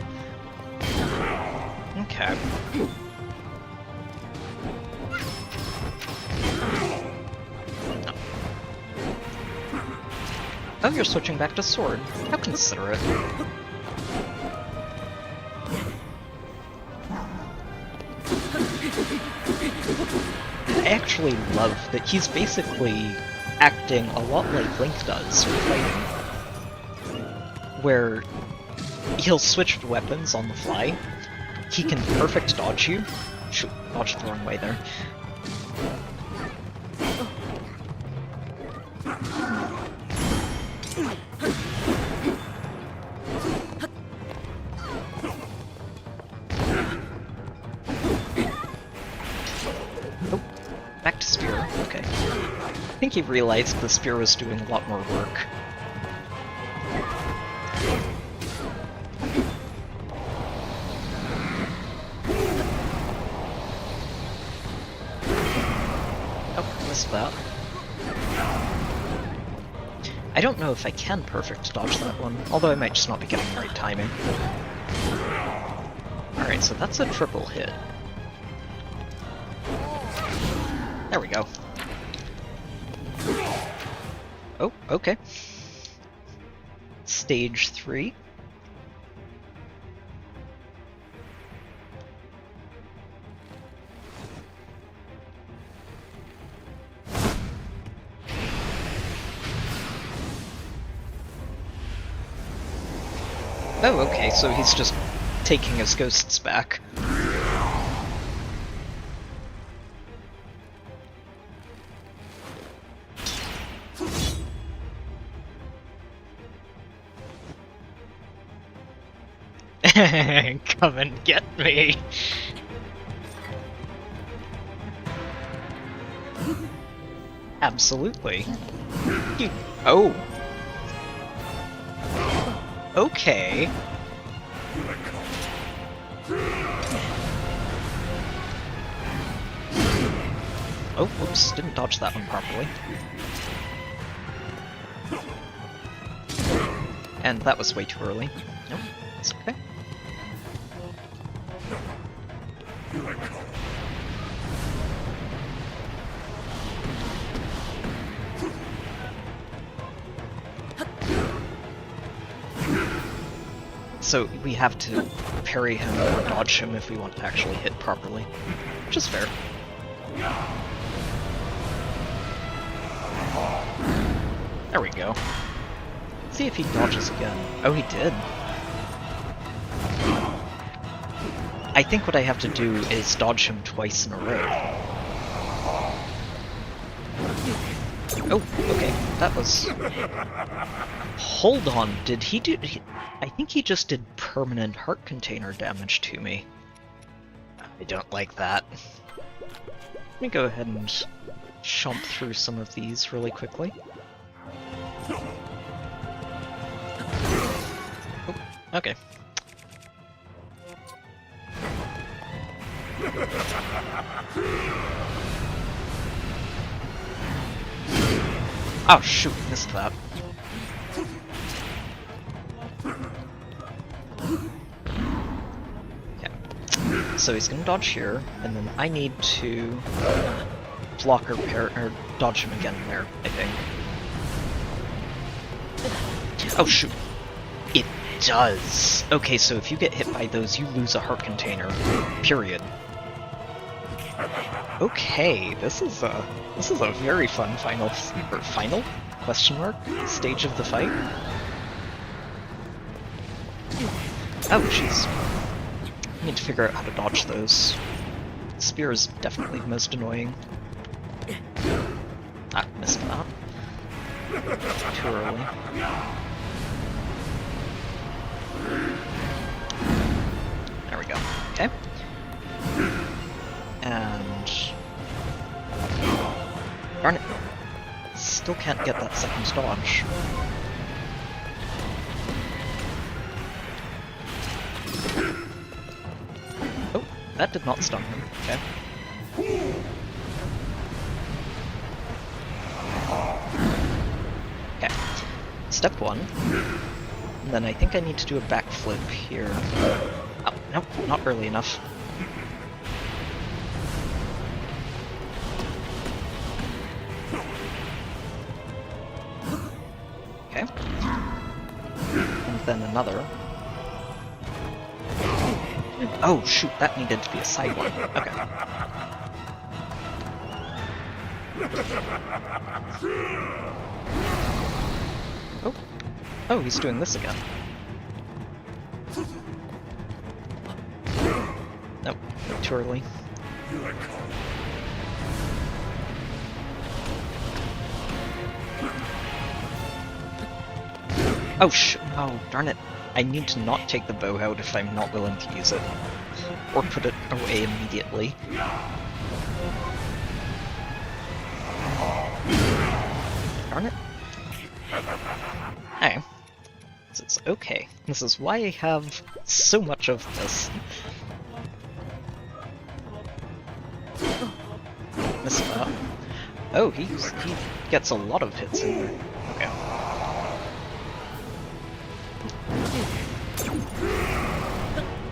S1: Okay. Oh, you're switching back to sword. How considerate. I actually love that he's basically acting a lot like Link does for fighting. Where he'll switch weapons on the fly. He can perfect dodge you. Shoot, dodged the wrong way there. Oh, back to spear. Okay. I think he realized the spear was doing a lot more work. That. I don't know if I can perfect dodge that one, although I might just not be getting the right timing. Alright, so that's a triple hit. There we go. Oh, okay. Stage 3. Oh, okay, so he's just taking his ghosts back. Come and get me! Absolutely. Oh! Okay. Oh, whoops, didn't dodge that one properly. And that was way too early. Nope, it's okay. So we have to parry him or dodge him if we want to actually hit properly, which is fair. There we go. See if he dodges again. Oh, he did. I think what I have to do is dodge him twice in a row. Oh, okay. That was... Hold on, did he do... I think he just did permanent heart container damage to me. I don't like that. Let me go ahead and chomp through some of these really quickly. Oh, okay. Oh shoot, missed that. Yeah. So he's gonna dodge here, and then I need to block or dodge him again there, I think. Oh shoot. It does! Okay, so if you get hit by those, you lose a heart container. Period. Okay, this is a very fun final question mark stage of the fight. Oh jeez. I need to figure out how to dodge those. Spear is definitely the most annoying. Ah, missed that. Too early. There we go. Okay. And... darn it. Still can't get that second dodge. Oh, that did not stun him. Okay. Okay. Step one. And then I think I need to do a backflip here. Oh, nope, not early enough. Okay. And then another. Oh, shoot, that needed to be a side one. Okay. Oh. Oh, he's doing this again. Nope, too early. Oh, oh, darn it. I need to not take the bow out if I'm not willing to use it. Or put it away immediately. Darn it. Hey. It's okay. This is why I have so much of this. Missed that. Oh, he gets a lot of hits in there. Okay.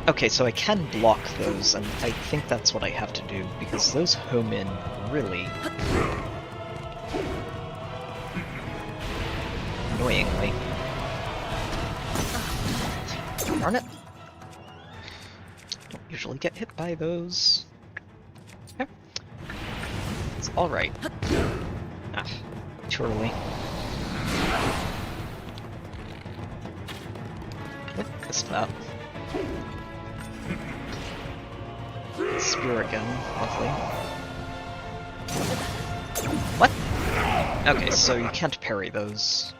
S1: Okay, so I can block those, and I think that's what I have to do, because those home in really... annoyingly. Darn it. Don't usually get hit by those. Okay. It's alright. Ah, too early. Oh, missed that. Spear again, lovely. What? Okay, so you can't parry those.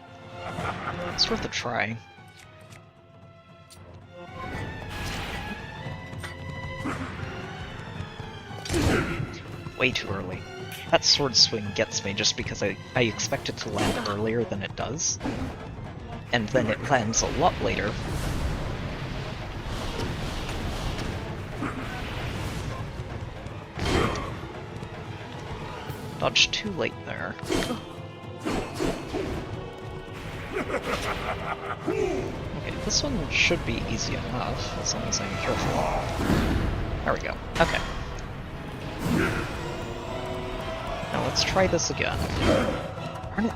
S1: It's worth a try. Way too early. That sword swing gets me just because I expect it to land earlier than it does. And then it lands a lot later. Dodge too late there. Okay, this one should be easy enough, as long as I'm careful. There we go. Okay. Now let's try this again. Darn it.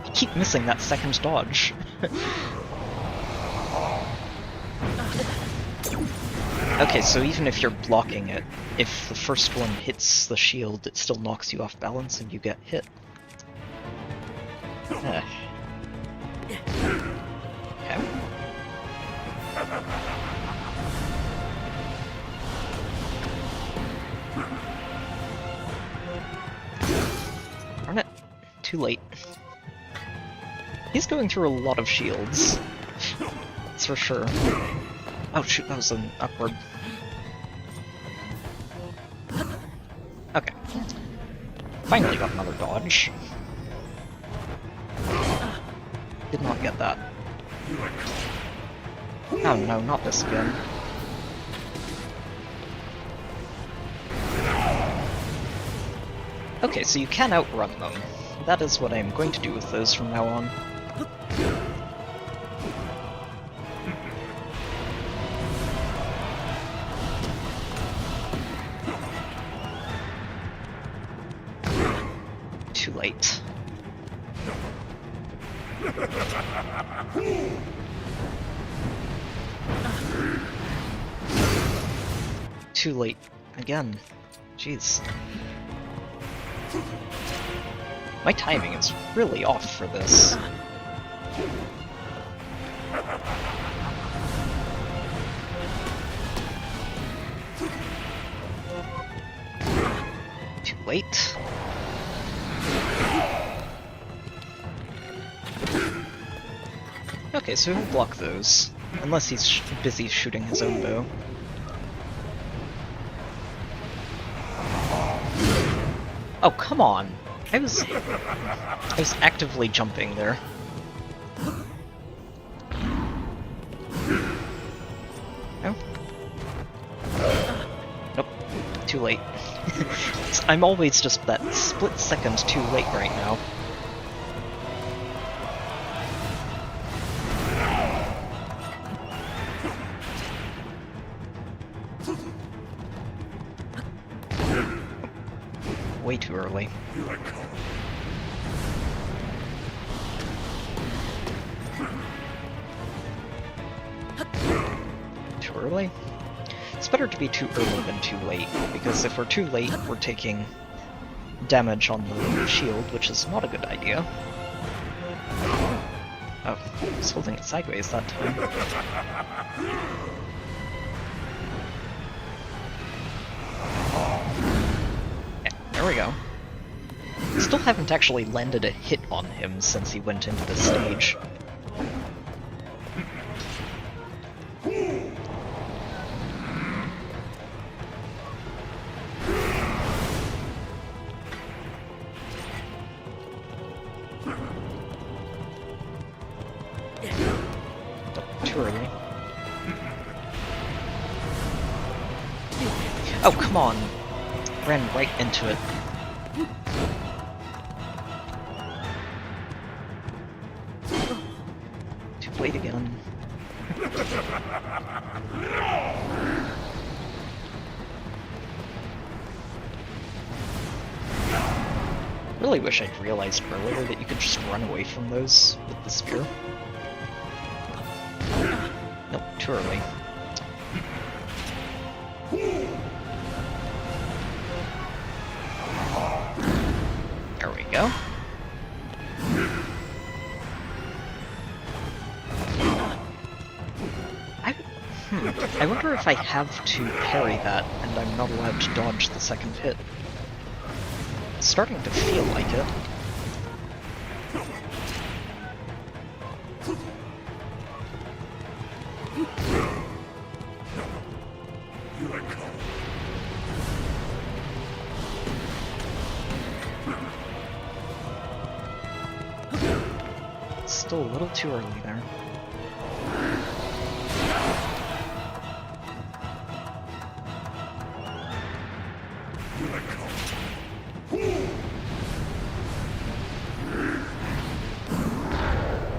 S1: I keep missing that second dodge. Okay, so even if you're blocking it, if the first one hits the shield, it still knocks you off balance and you get hit. Okay. Darn it. Too late. He's going through a lot of shields. That's for sure. Oh shoot, that was an upward. Okay. Finally got another dodge. Did not get that. Oh no, not this again. Okay, so you can outrun them. That is what I'm going to do with those from now on. Too late. Too late. Again. Jeez. My timing is really off for this. Too late. Okay, so he'll block those. Unless he's busy shooting his own bow. Oh, come on! I was actively jumping there. Oh. Nope. Too late. I'm always just that split second too late right now. Way too early. Too early? It's better to be too early than too late, because if we're too late, we're taking damage on the shield, which is not a good idea. Oh, I was holding it sideways that time. Yeah, there we go. Still haven't actually landed a hit on him since he went into the stage. Too early. Oh, come on! Ran right into it. Too late again. Really wish I'd realized earlier that you could just run away from those with the spear. Nope, too early. There we go. I wonder if I have to parry that and I'm not allowed to dodge the second hit. It's starting to feel like it. Still a little too early there.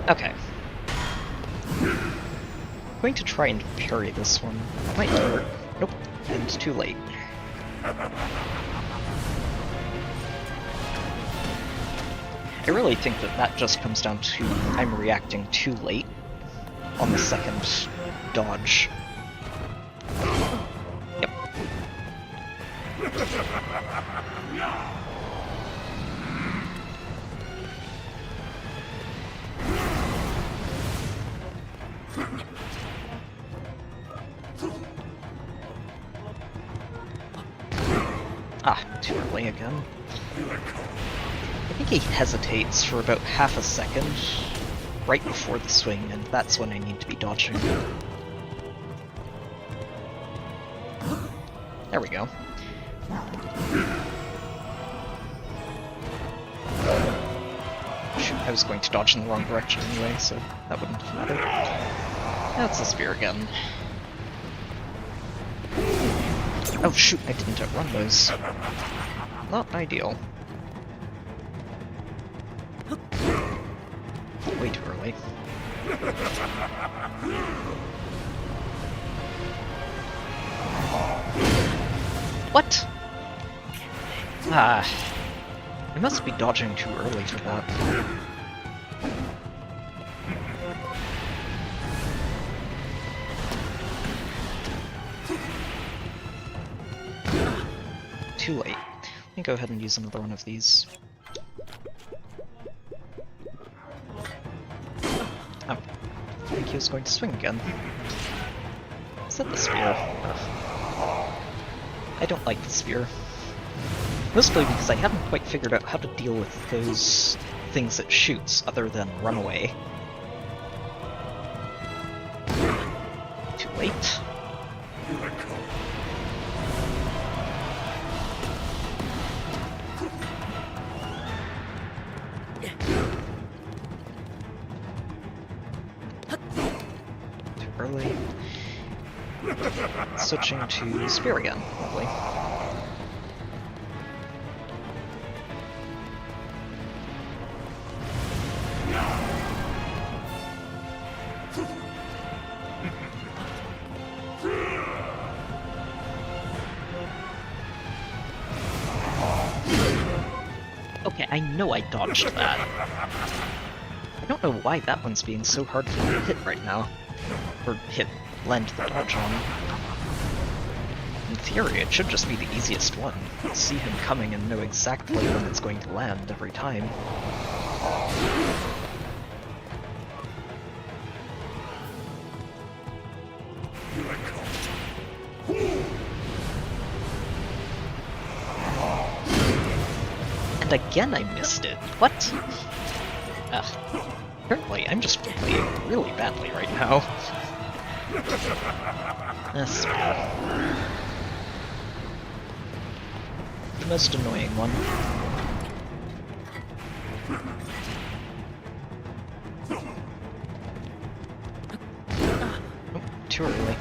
S1: Okay. I'm going to try and parry this one. Might work. Nope. And it's too late. I really think that that just comes down to I'm reacting too late on the second dodge. Yep. Ah, too early again. I think he hesitates for about half a second right before the swing, and that's when I need to be dodging. There we go. Shoot, I was going to dodge in the wrong direction anyway, so that wouldn't have mattered. That's a spear again. Oh shoot, I didn't outrun those. Not ideal. Way too early. What? Ah. I must be dodging too early for that. Too late. Let me go ahead and use another one of these. Oh. I think he was going to swing again. Is that the spear? Ugh. I don't like the spear. Mostly because I haven't quite figured out how to deal with those things it shoots other than run away. late. Too early. Switching to Spear again. Lovely. Okay, I know I dodged that. I don't know why that one's being so hard for me to hit right now. Or land the dodge on. In theory, it should just be the easiest one. See him coming and know exactly when it's going to land every time. And again I missed it. What? Ugh. Apparently, I'm just playing really badly right now. That's fair. The most annoying one. Oh, too early.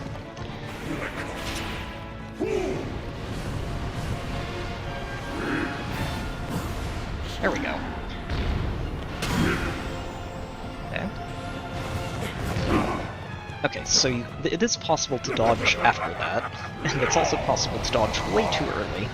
S1: There we go. Okay. Okay, so it is possible to dodge after that, and it's also possible to dodge way too early.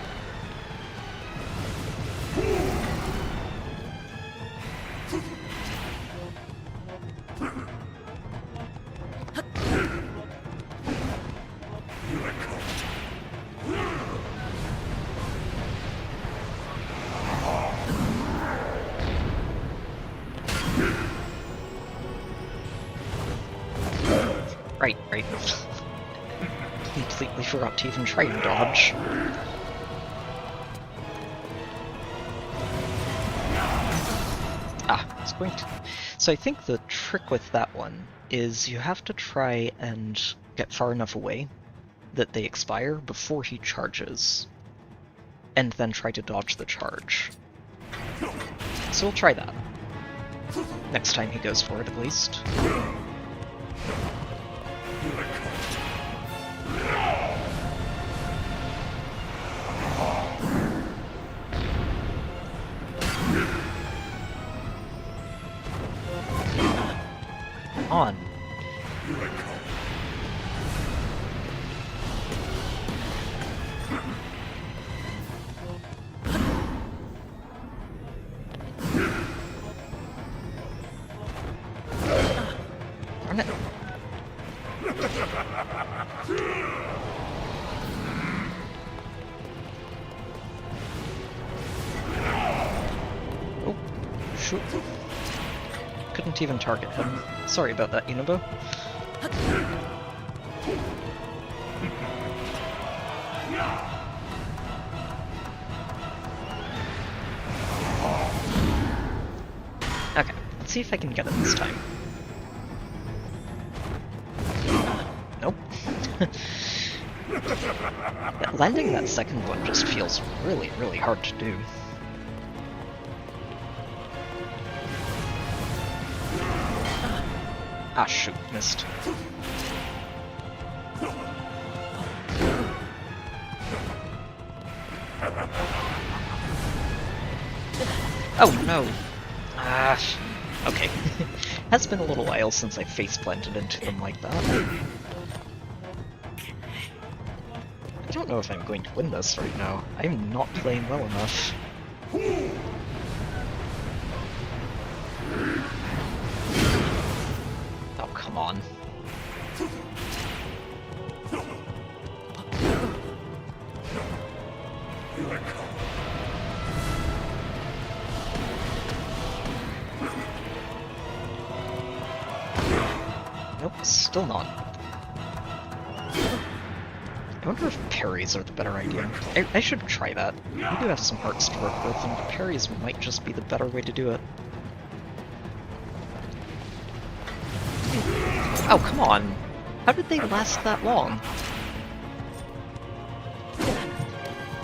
S1: Right. Completely forgot to even try and dodge. It's going to... So I think the trick with that one is you have to try and get far enough away that they expire before he charges, and then try to dodge the charge. So we'll try that. Next time he goes for it, at least. On. Darn it. Oh, shoot. Couldn't even target him. Sorry about that, Unibo. Okay, let's see if I can get it this time. Nope. Yeah, landing that second one just feels really, really hard to do. Ah, shoot, missed. Oh, no. Okay. Has been a little while since I face-planted into them like that. I don't know if I'm going to win this right now. I'm not playing well enough. Oh, come on. Nope, still not. I wonder if parries are the better idea. I should try that. We do have some hearts to work with, and parries might just be the better way to do it. Oh, come on! How did they last that long?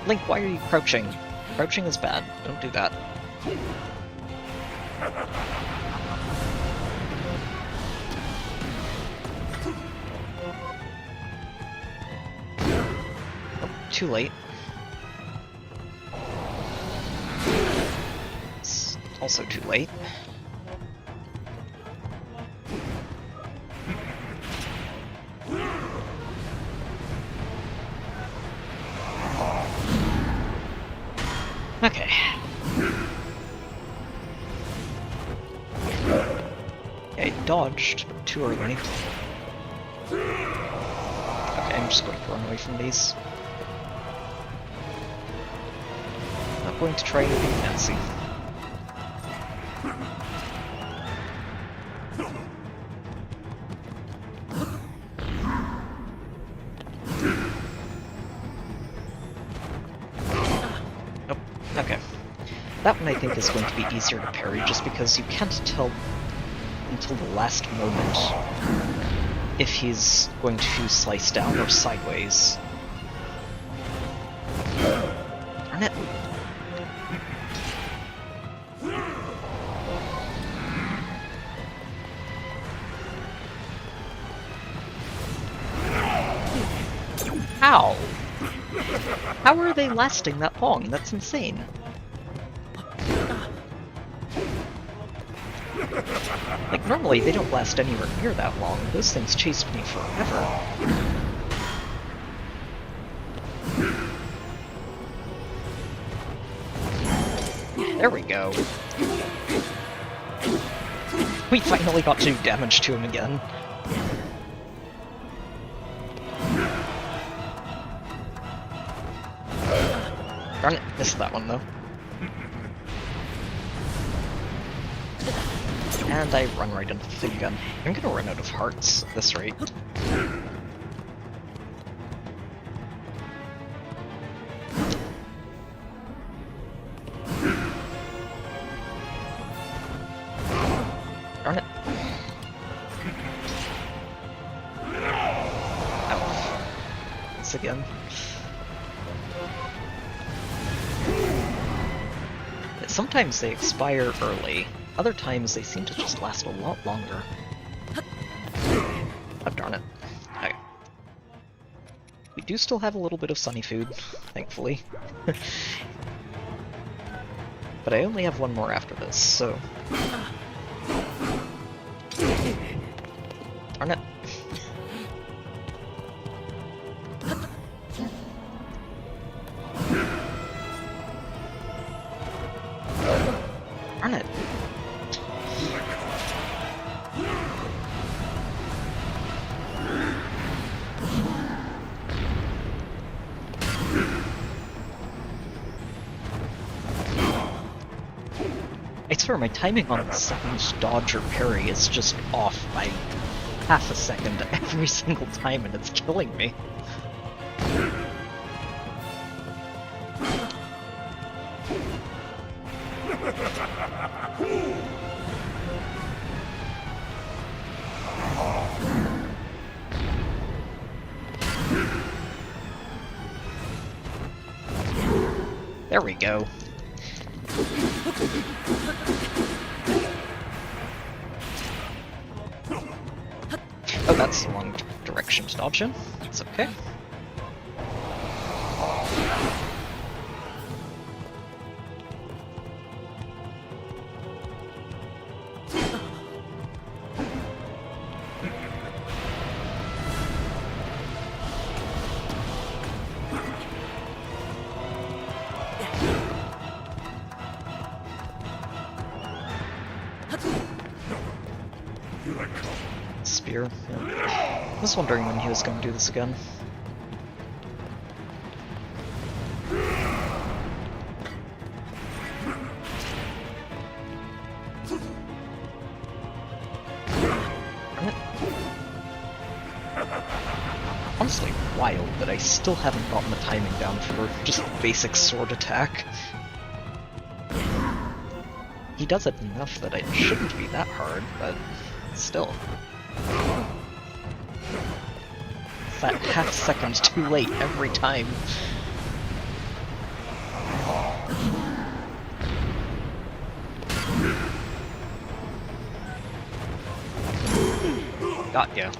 S1: Link, why are you crouching? Crouching is bad. Don't do that. Oh, too late. It's also too late. Okay. Okay, dodged, but too early. Okay, I'm just going to run away from these. Not going to try anything fancy. Okay. That one I think is going to be easier to parry just because you can't tell until the last moment if he's going to slice down or sideways. Darn it. How? How are they lasting that long? That's insane. Like, normally they don't last anywhere near that long. Those things chased me forever. There we go. We finally got to do damage to him again. Darn it, missed that one though. And I run right into the thing again. I'm gonna run out of hearts at this rate. Darn it. Ow. Once again. Sometimes they expire early. Other times they seem to just last a lot longer. Oh, darn it. Okay. We do still have a little bit of sunny food, thankfully. But I only have one more after this, so... Darn it. Darn it. I swear my timing on the second dodge or parry is just off by half a second every single time and it's killing me. There we go. Oh, that's the wrong direction to dodge in. It's okay. Spear. Yeah. I was wondering when he was going to do this again. Honestly, wild that I still haven't gotten the timing down for just a basic sword attack. He does it enough that it shouldn't be that hard, but still. that half second too late every time. Got ya.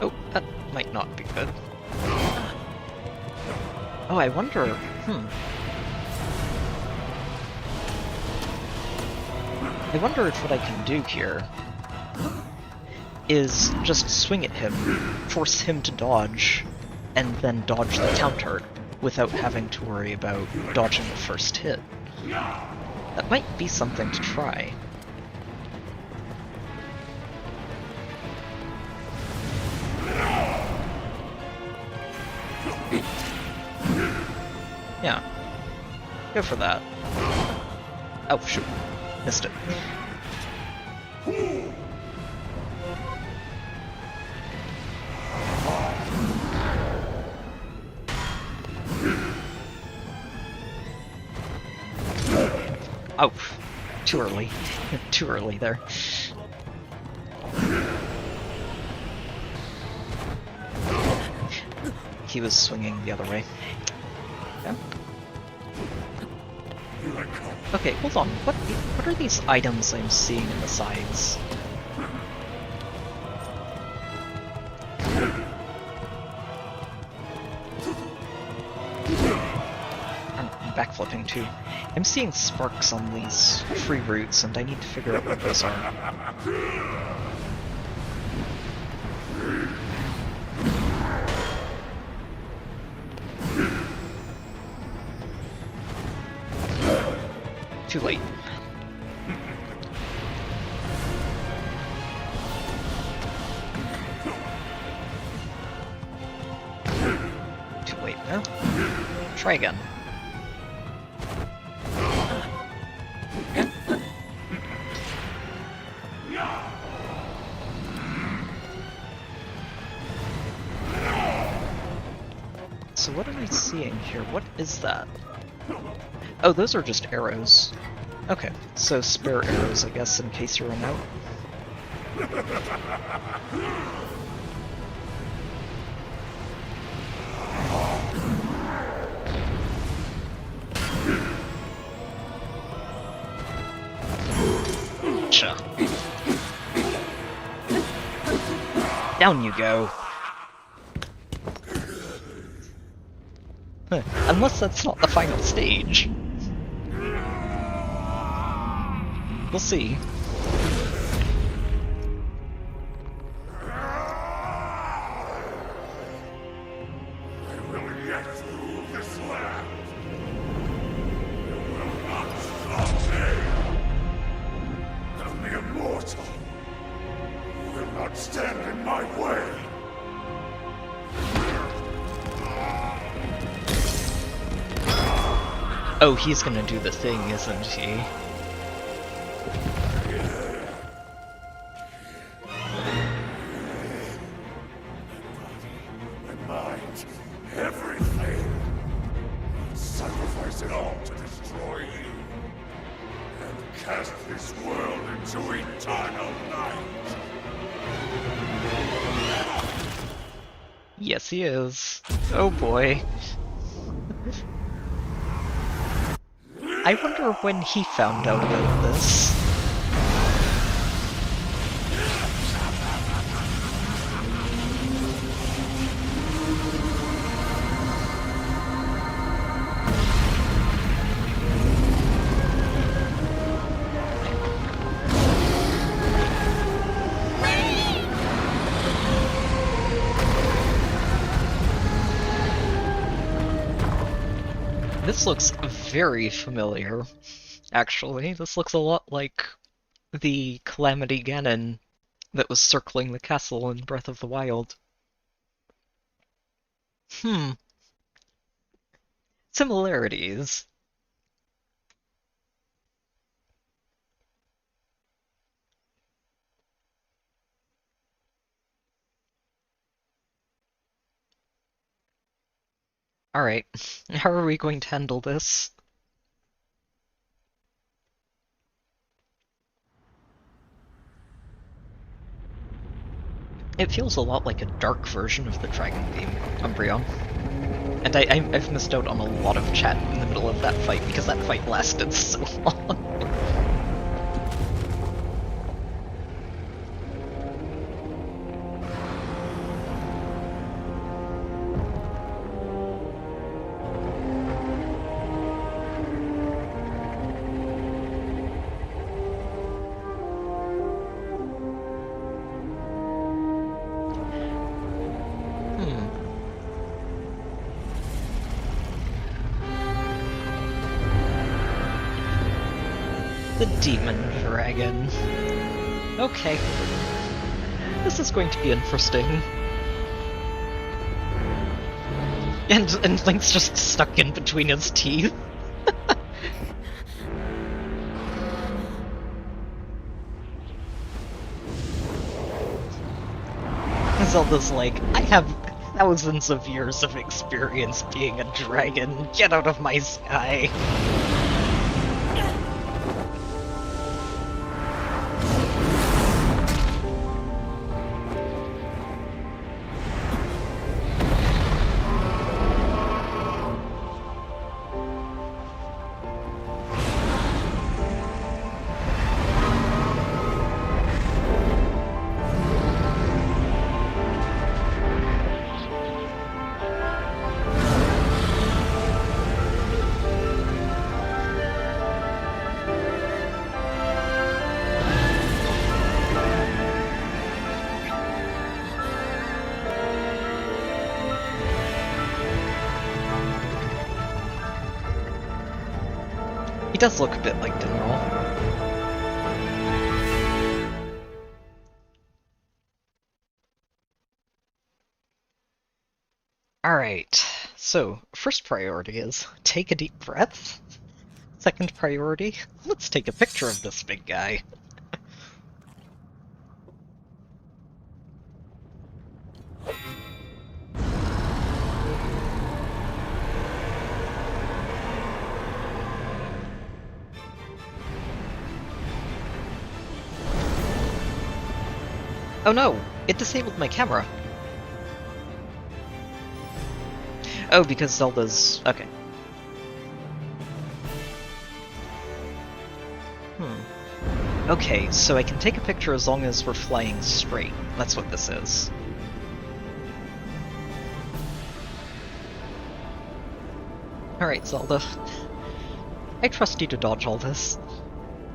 S1: Oh, that might not be good. Oh, I wonder... I wonder if what I can do here is just swing at him, force him to dodge, and then dodge the counter without having to worry about dodging the first hit. That might be something to try. Yeah. Go for that. Oh, shoot. Missed it. Oh, too early. Too early there. He was swinging the other way. Yeah. Okay, hold on. What are these items I'm seeing in the sides? I'm backflipping too. I'm seeing sparks on these free routes, and I need to figure out what those are. Too late. Too late now. Try again. So what am I seeing here? What is that? Oh, those are just arrows. Okay, so spare arrows, I guess, in case you run out. Cha. Down you go. Huh. Unless that's not the final stage. We'll see.
S2: I will yet rule this land. You will not stop me. The immortal will not stand in my way.
S1: Oh, he's gonna do the thing, isn't he?
S2: Everything. Sacrifice it all to destroy you. And cast this world into eternal night.
S1: Yes, he is. Oh boy. I wonder when he found out about this. This looks very familiar, actually. This looks a lot like the Calamity Ganon that was circling the castle in Breath of the Wild. Similarities. Alright, how are we going to handle this? It feels a lot like a dark version of the dragon theme, Umbreon. And I've missed out on a lot of chat in the middle of that fight because that fight lasted so long. The demon dragon. Okay. This is going to be interesting. And Link's just stuck in between his teeth. Zelda's like, I have thousands of years of experience being a dragon. Get out of my sky. He does look a bit like Dinral. Alright, so first priority is take a deep breath. Second priority, let's take a picture of this big guy. Oh no! It disabled my camera! Oh, because Zelda's... okay. Okay, so I can take a picture as long as we're flying straight. That's what this is. Alright, Zelda. I trust you to dodge all this.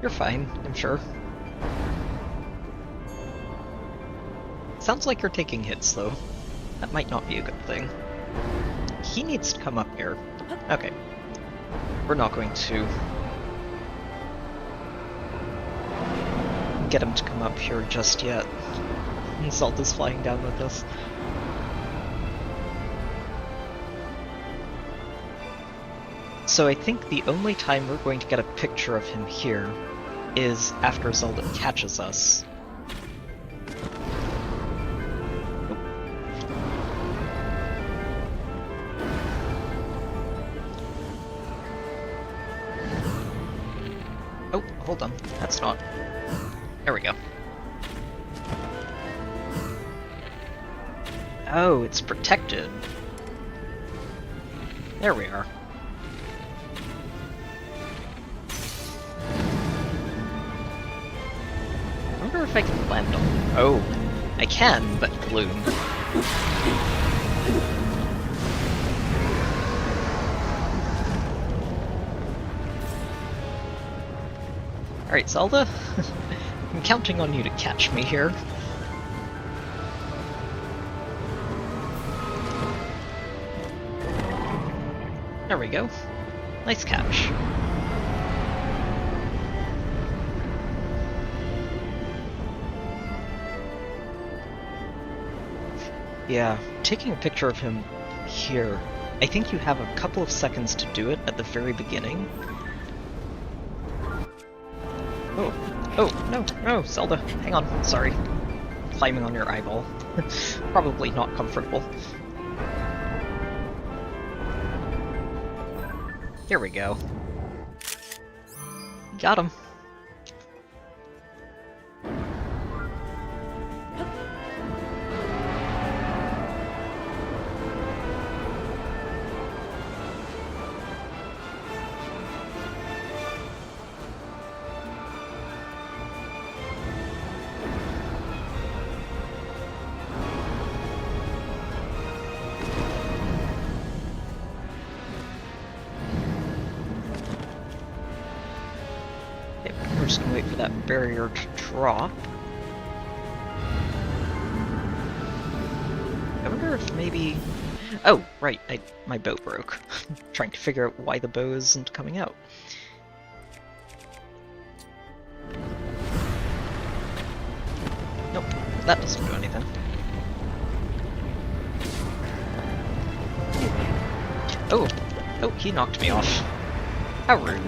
S1: You're fine, I'm sure. Sounds like you're taking hits, though. That might not be a good thing. He needs to come up here. Okay. We're not going to get him to come up here just yet. And Zelda's flying down with us. So I think the only time we're going to get a picture of him here is after Zelda catches us. Oh, hold on. That's not... There we go. Oh, it's protected. There we are. I wonder if I can land on... Oh, I can, but gloom. Alright, Zelda. I'm counting on you to catch me here. There we go. Nice catch. Yeah, taking a picture of him here, I think you have a couple of seconds to do it at the very beginning. Oh, oh, no, no, Zelda, hang on, sorry. Climbing on your eyeball. Probably not comfortable. Here we go. Got him. just gonna wait for that barrier to drop. I wonder if maybe... Oh, right, my bow broke. Trying to figure out why the bow isn't coming out. Nope, that doesn't do anything. Oh, he knocked me off. How rude.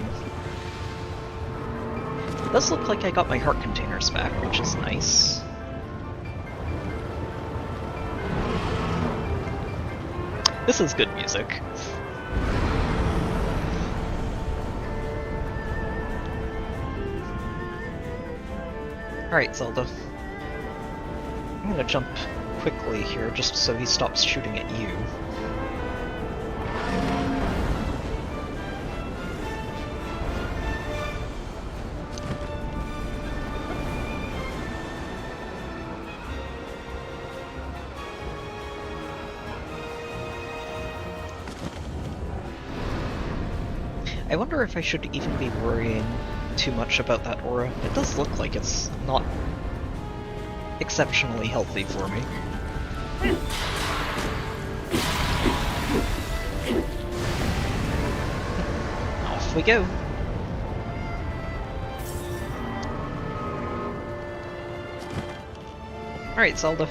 S1: It does look like I got my heart containers back, which is nice. This is good music. Alright, Zelda. I'm gonna jump quickly here, just so he stops shooting at you. I wonder if I should even be worrying too much about that aura. It does look like it's not exceptionally healthy for me. Off we go. Alright, Zelda.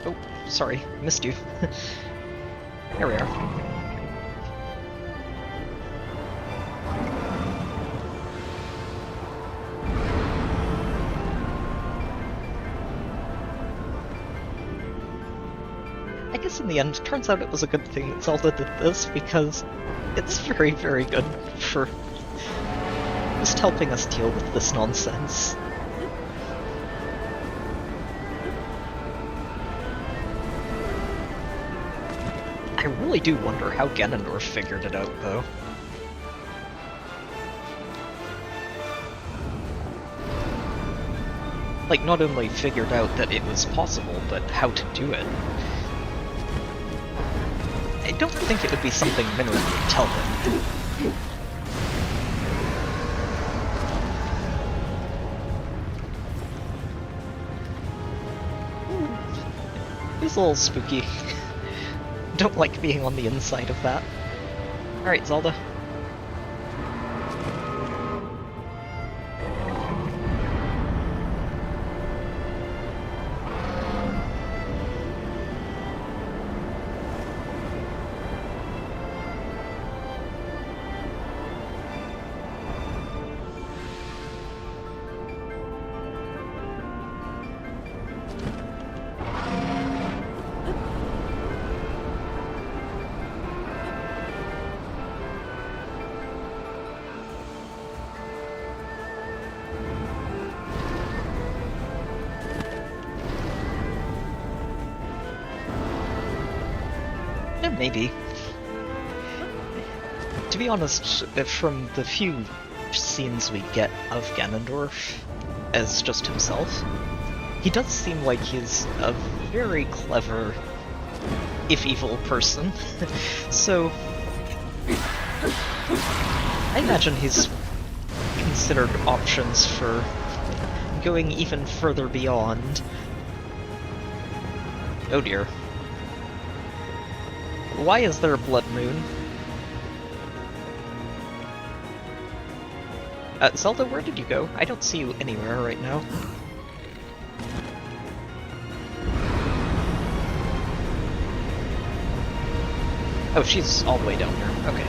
S1: Oh, sorry, missed you. Here we are. I guess in the end, it turns out it was a good thing that Zelda did this, because it's very, very good for just helping us deal with this nonsense. I really do wonder how Ganondorf figured it out, though. Like, not only figured out that it was possible, but how to do it. I don't think it would be something Minna would tell him. He's a little spooky. Don't like being on the inside of that. Alright, Zelda. Yeah, maybe. To be honest, from the few scenes we get of Ganondorf as just himself, he does seem like he's a very clever, if evil, person. So, I imagine he's considered options for going even further beyond. Oh dear. Why is there a blood moon? Zelda, where did you go? I don't see you anywhere right now. Oh, she's all the way down there. Okay.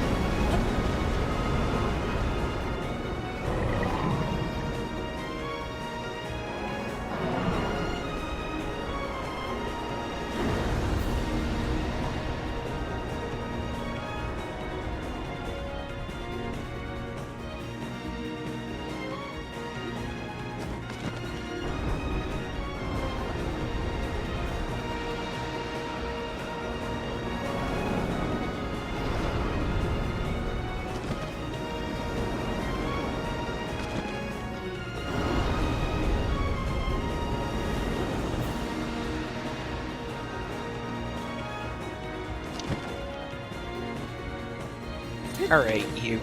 S1: Alright, you.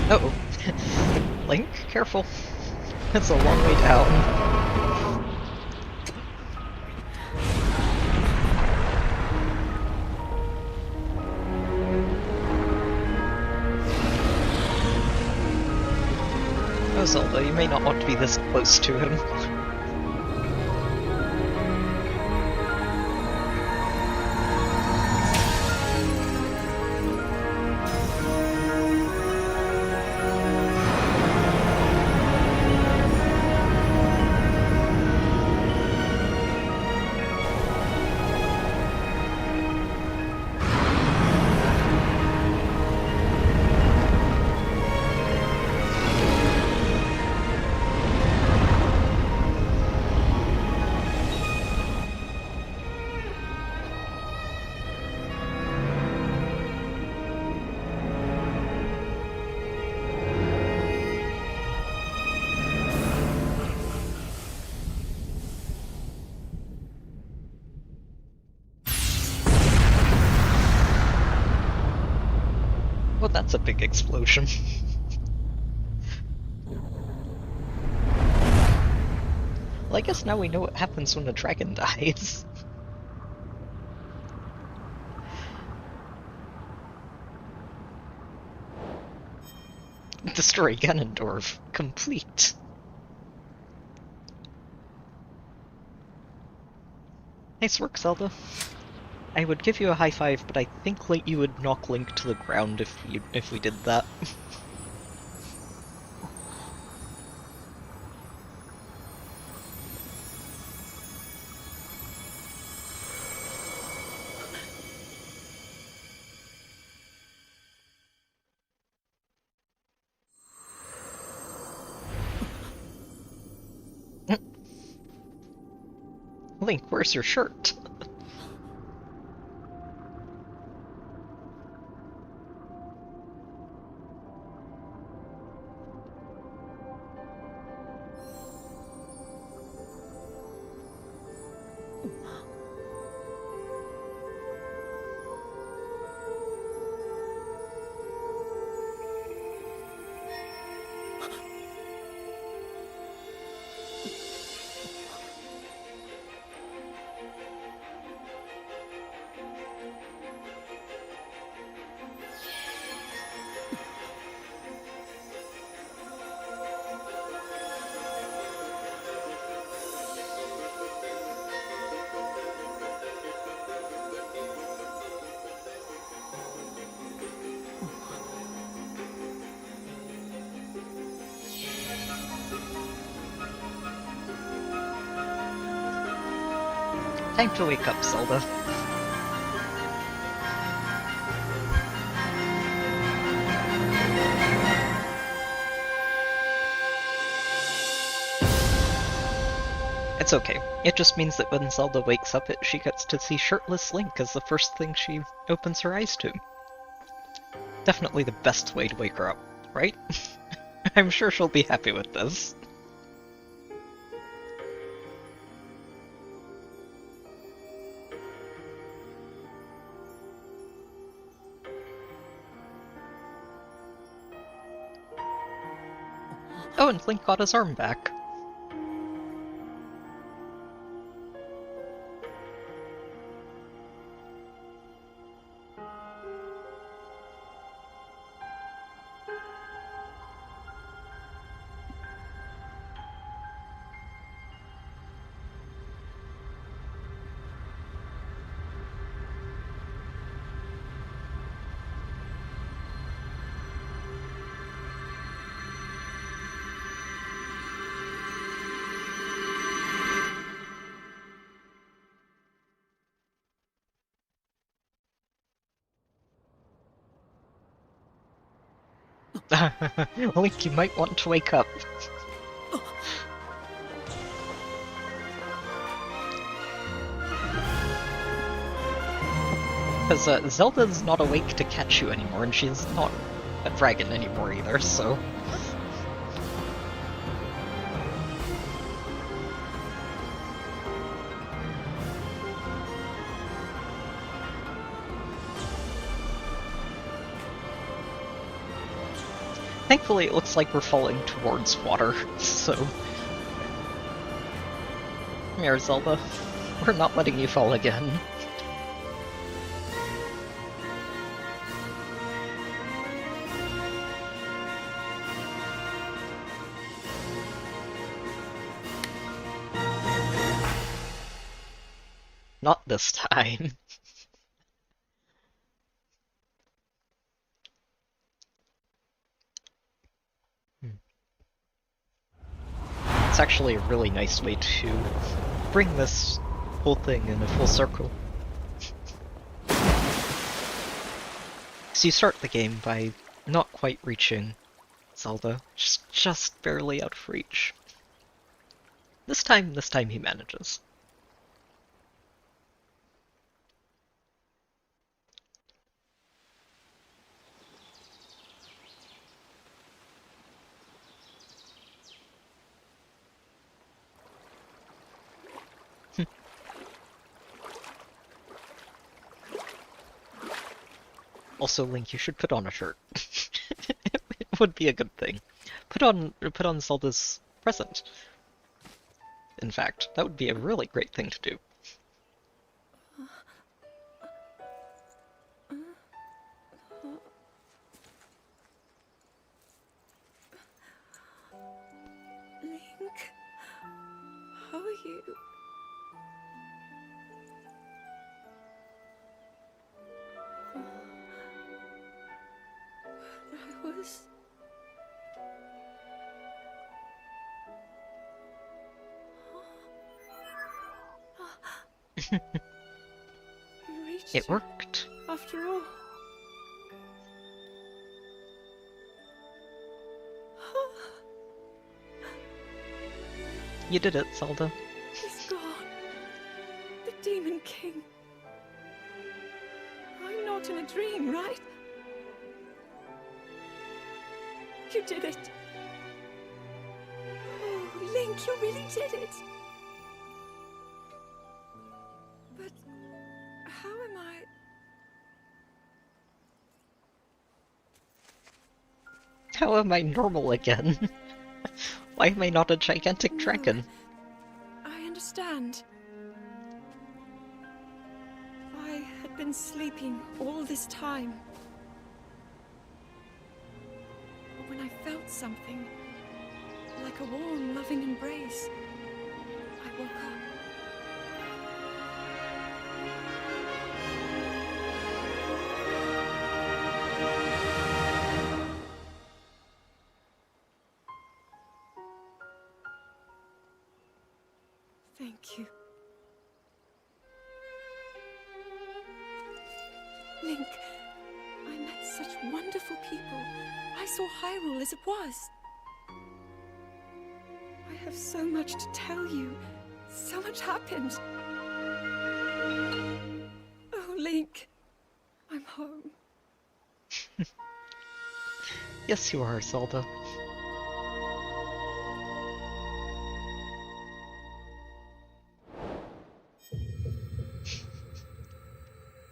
S1: Uh-oh. Link, careful. It's a long way down. Oh, Zelda, you may not want to be this close to him. Well, that's a big explosion. Well, I guess now we know what happens when a dragon dies. Destroy Ganondorf. Complete. Nice work, Zelda. I would give you a high five, but I think you would knock Link to the ground if we did that. Link, where's your shirt? Time to wake up, Zelda. It's okay. It just means that when Zelda wakes up, she gets to see shirtless Link as the first thing she opens her eyes to. Definitely the best way to wake her up, right? I'm sure she'll be happy with this. Oh, and Link got his arm back. Link, you might want to wake up. Because Zelda's not awake to catch you anymore, and she's not a dragon anymore either, so... Thankfully, it looks like we're falling towards water, so... Come here, Zelda. We're not letting you fall again. Not this time. It's actually a really nice way to bring this whole thing in a full circle. So you start the game by not quite reaching Zelda, just barely out of reach. This time he manages. Also, Link, you should put on a shirt. It would be a good thing. Put on Zelda's present. In fact, that would be a really great thing to do.
S3: Link, how are you? I was... You reached
S1: It worked.
S3: after all.
S1: You did it, Zelda.
S3: He's gone. The Demon King. I'm not in a dream, right? You did it. Oh, Link, you really did it. But how am I...
S1: How am I normal again? Why am I not a gigantic dragon?
S3: I understand. I had been sleeping all this time. But when I felt something, like a warm, loving embrace, I woke up. Thank you. Link, I met such wonderful people. I saw Hyrule as it was. I have so much to tell you. So much happened. Oh, Link, I'm home.
S1: Yes, you are, Zelda.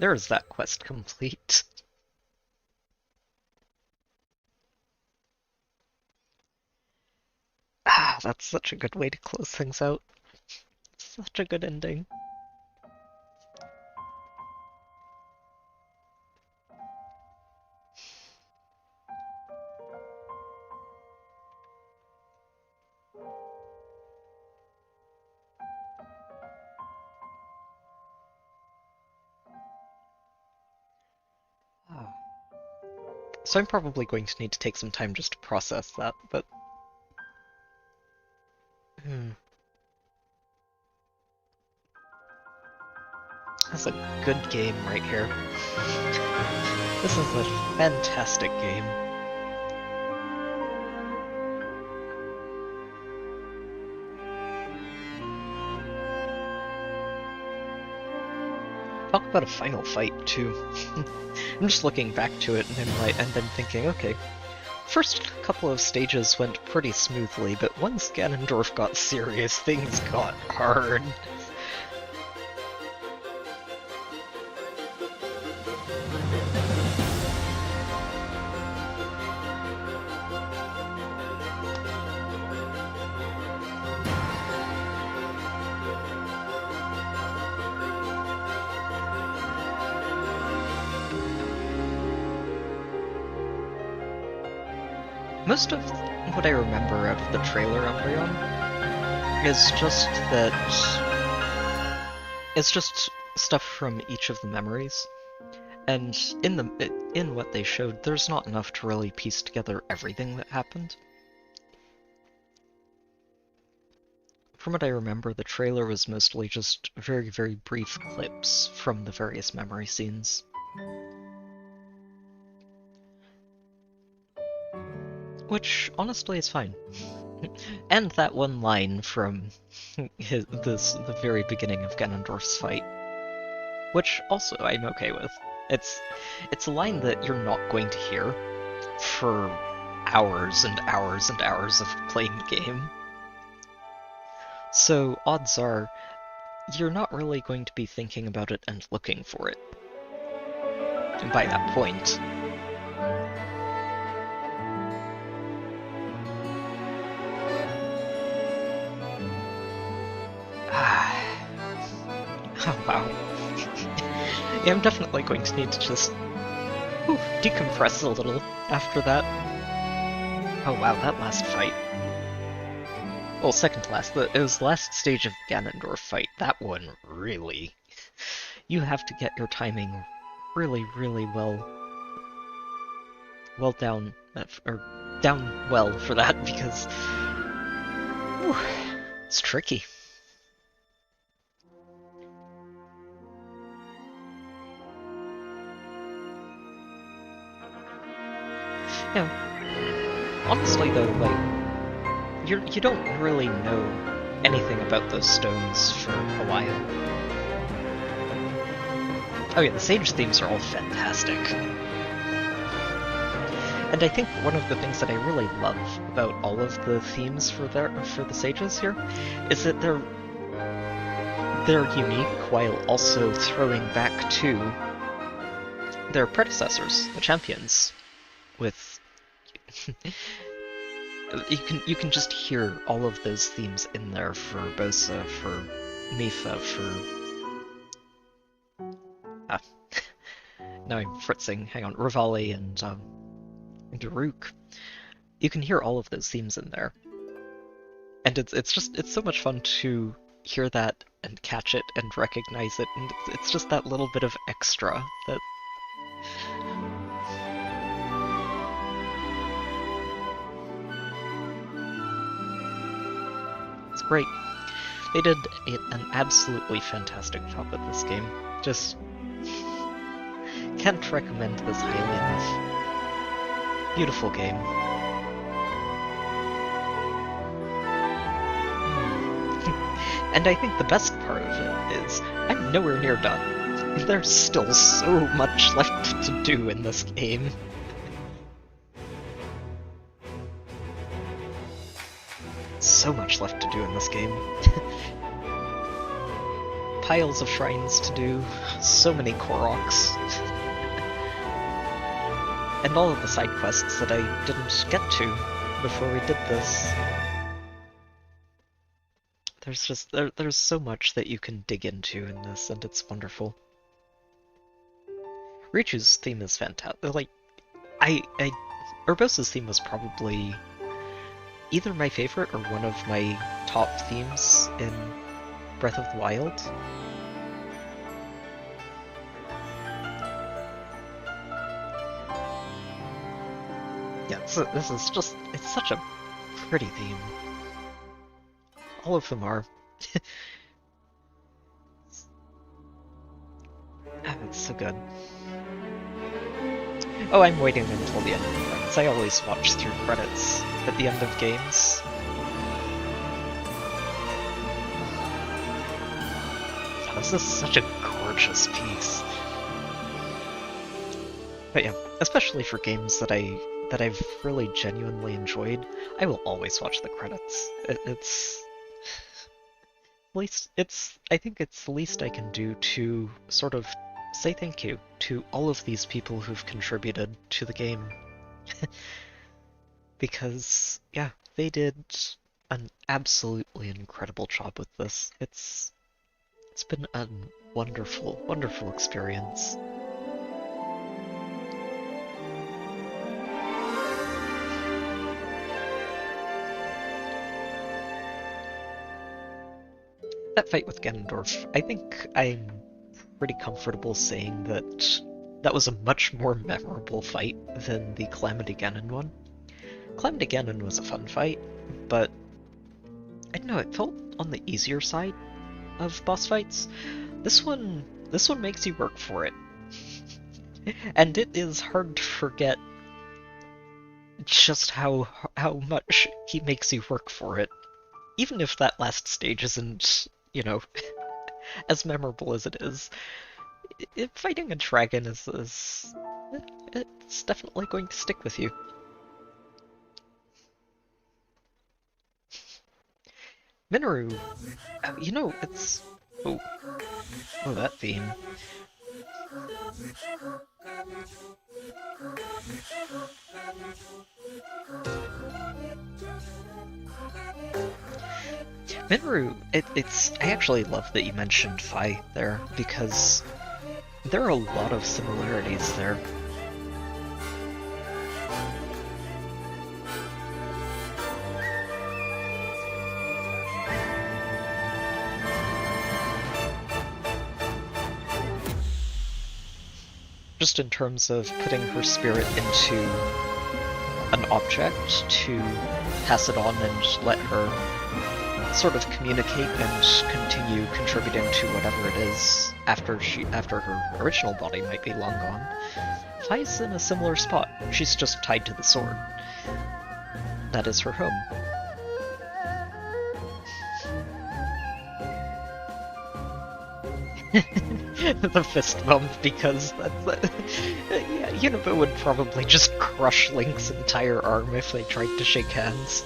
S1: There is that quest complete. Ah, that's such a good way to close things out. Such a good ending. Ah. So I'm probably going to need to take some time just to process that, but... That's a good game right here. This is a fantastic game. about a final fight too. I'm just looking back to it and then thinking, okay, first couple of stages went pretty smoothly, but once Ganondorf got serious, things got hard. Most of what I remember out of the trailer, Umbreon, is just that it's just stuff from each of the memories, and in what they showed, there's not enough to really piece together everything that happened. From what I remember, the trailer was mostly just very, very brief clips from the various memory scenes. Which, honestly, is fine. And that one line from the very beginning of Ganondorf's fight, which also I'm okay with. It's a line that you're not going to hear for hours and hours and hours of playing the game. So, odds are, you're not really going to be thinking about it and looking for it. And by that point, oh wow. Yeah, I'm definitely going to need to just decompress a little after that. Oh wow, that last fight. Well, second to last. It was the last stage of the Ganondorf fight. That one, really. You have to get your timing really, really well down, or down well for that, because it's tricky. Yeah. Honestly though, like, you don't really know anything about those stones for a while. Oh yeah, the sage themes are all fantastic. And I think one of the things that I really love about all of the themes for the sages here is that they're unique while also throwing back to their predecessors, the champions, with you can just hear all of those themes in there for Bosa, for Mipha, for now I'm fritzing. Hang on, Rivali and Daruk. You can hear all of those themes in there, and it's so much fun to hear that and catch it and recognize it, and it's just that little bit of extra that. It's great. They did an absolutely fantastic job at this game. Just can't recommend this highly enough. Beautiful game. And I think the best part of it is I'm nowhere near done. There's still so much left to do in this game. So much left to do in this game. Piles of shrines to do, so many Koroks. And all of the side quests that I didn't get to before we did this. There's so much that you can dig into in this, and it's wonderful. Richu's theme is fantastic. Like, Urbosa's theme was probably either my favorite or one of my top themes in Breath of the Wild. Yeah, this is just, it's such a pretty theme. All of them are. It's so good. Oh, I'm waiting until the end of the credits. I always watch through credits at the end of games. this is such a gorgeous piece. But yeah, especially for games that I've really genuinely enjoyed, I will always watch the credits. I think it's the least I can do to sort of say thank you to all of these people who've contributed to the game. Because, yeah, they did an absolutely incredible job with this. It's been a wonderful, wonderful experience. That fight with Ganondorf, I think I'm pretty comfortable saying that that was a much more memorable fight than the Calamity Ganon one. Calamity Ganon was a fun fight, but I don't know, it felt on the easier side of boss fights. This one makes you work for it. And it is hard to forget just how much he makes you work for it. Even if that last stage isn't, you know, as memorable as it is, fighting a dragon is it's definitely going to stick with you. Minoru, you know, it's... Oh, that theme. Minoru, I actually love that you mentioned Fi there, because there are a lot of similarities there. Just in terms of putting her spirit into an object to pass it on and let her sort of communicate and continue contributing to whatever it is after her original body might be long gone. Fi's in a similar spot. She's just tied to the sword. That is her home. The fist bump, because that's... yeah, Unova would probably just crush Link's entire arm if they tried to shake hands.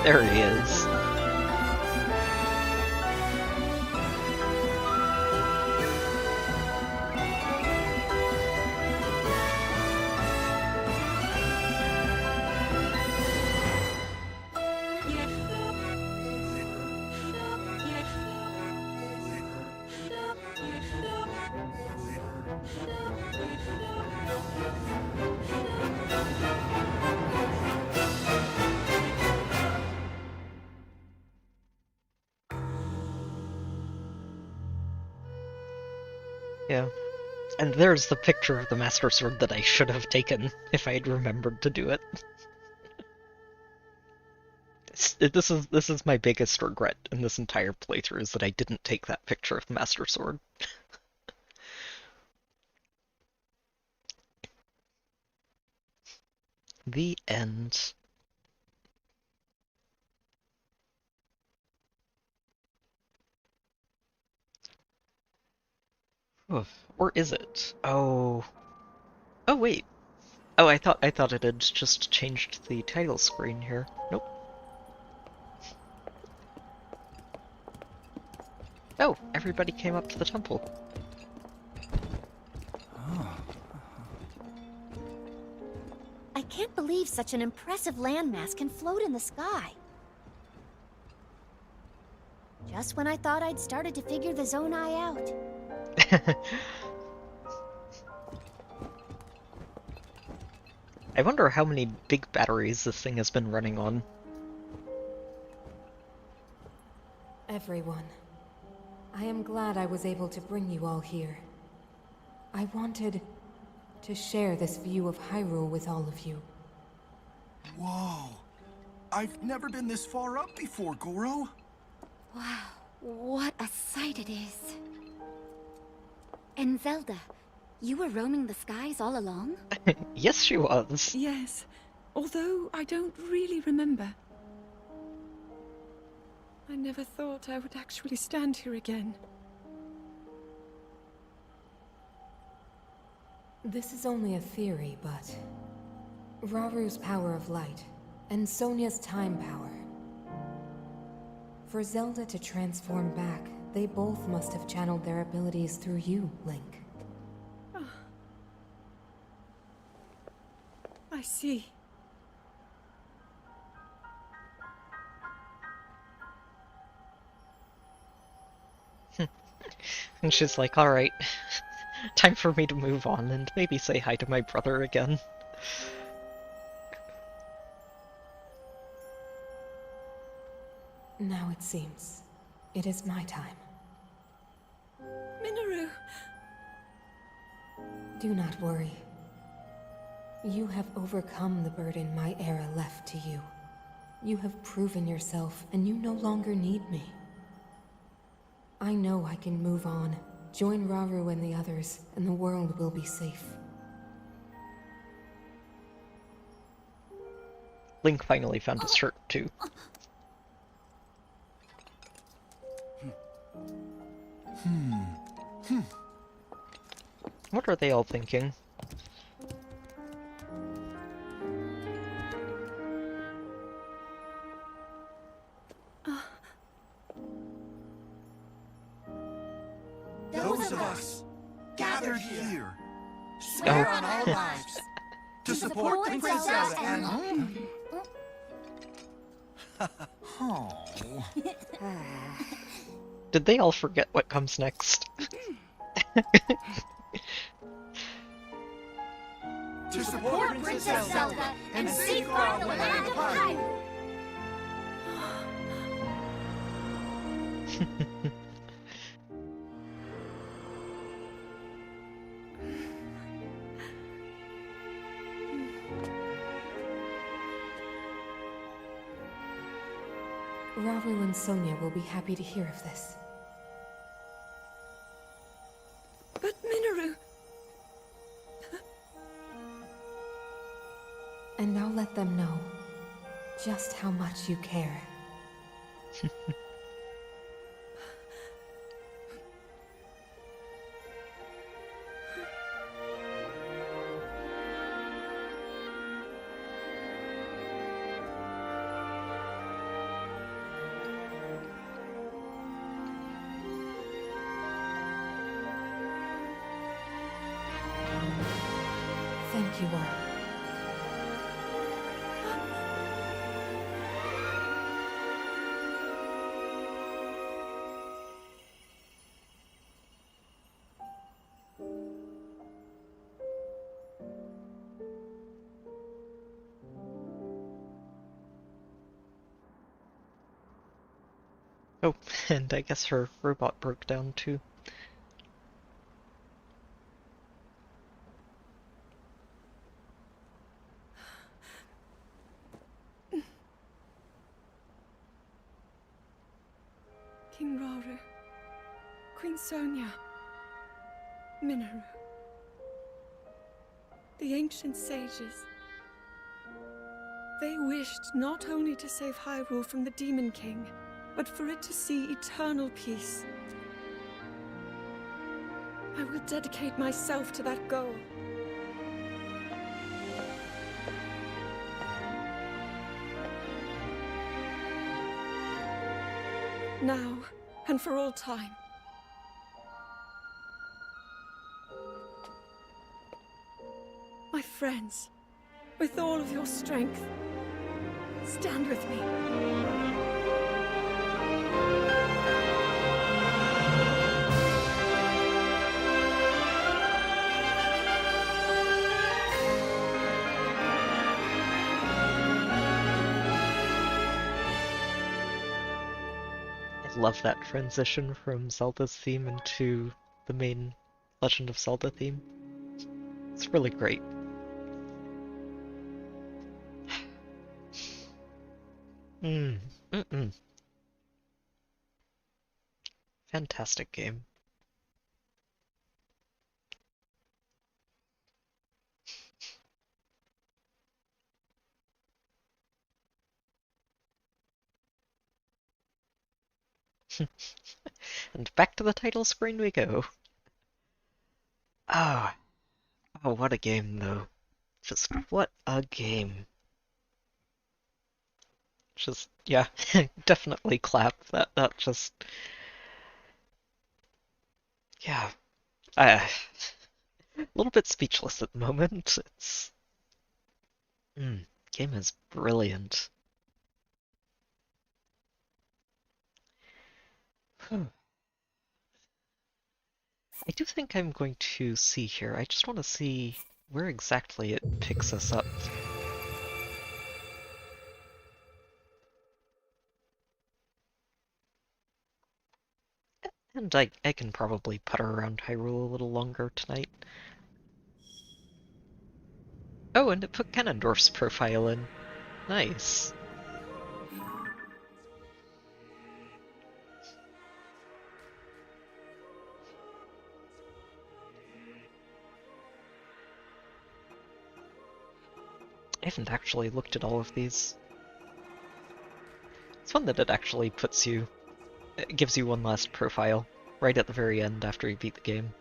S1: There he is. Yeah. And there's the picture of the Master Sword that I should have taken if I had remembered to do it. This is my biggest regret in this entire playthrough, is that I didn't take that picture of the Master Sword. The end. Oof. Or is it? Oh. Oh wait. Oh, I thought it had just changed the title screen here. Nope. Oh, everybody came up to the temple.
S10: I can't believe such an impressive landmass can float in the sky. Just when I thought I'd started to figure the Zonai out.
S1: I wonder how many big batteries this thing has been running on.
S7: Everyone. I am glad I was able to bring you all here. I wanted to share this view of Hyrule with all of you.
S11: Whoa. I've never been this far up before, Goro.
S10: Wow, what a sight it is. And Zelda, you were roaming the skies all along?
S1: Yes, she was.
S3: Yes, although I don't really remember. I never thought I would actually stand here again.
S7: This is only a theory, but Raru's power of light and Sonia's time power. For Zelda to transform back, they both must have channeled their abilities through you, Link.
S3: I see.
S1: And she's like, alright, time for me to move on and maybe say hi to my brother again.
S7: Now it seems it is my time.
S3: Minoru!
S7: Do not worry. You have overcome the burden my era left to you. You have proven yourself, and you no longer need me. I know I can move on, join Raru and the others, and the world will be safe.
S1: Link finally found his shirt, too. What are they all thinking?
S11: Those of us gathered here swear on our lives to support Princess Zelda and... Oh.
S1: Did they all forget what comes next?
S11: To support Princess Zelda and safeguard the land of Hyrule.
S7: Raru and Sonia will be happy to hear of this.
S3: But Minoru!
S7: And I'll let them know just how much you care. Thank you all.
S1: Oh, and I guess her robot broke down, too.
S3: King Raru, Queen Sonia, Minoru. The ancient sages. They wished not only to save Hyrule from the Demon King, but for it to see eternal peace. I will dedicate myself to that goal. Now, and for all time. My friends, with all of your strength, stand with me.
S1: love that transition from Zelda's theme into the main Legend of Zelda theme. It's really great. Fantastic game. And back to the title screen we go. Ah, oh, what a game, though. Just what a game. Just, yeah, definitely clap. That just, yeah. A little bit speechless at the moment. Game is brilliant. I do think I'm going to see here. I just want to see where exactly it picks us up. And I can probably putter around Hyrule a little longer tonight. Oh, and it put Ganondorf's profile in. Nice. I haven't actually looked at all of these. It's fun that it actually it gives you one last profile right at the very end after you beat the game.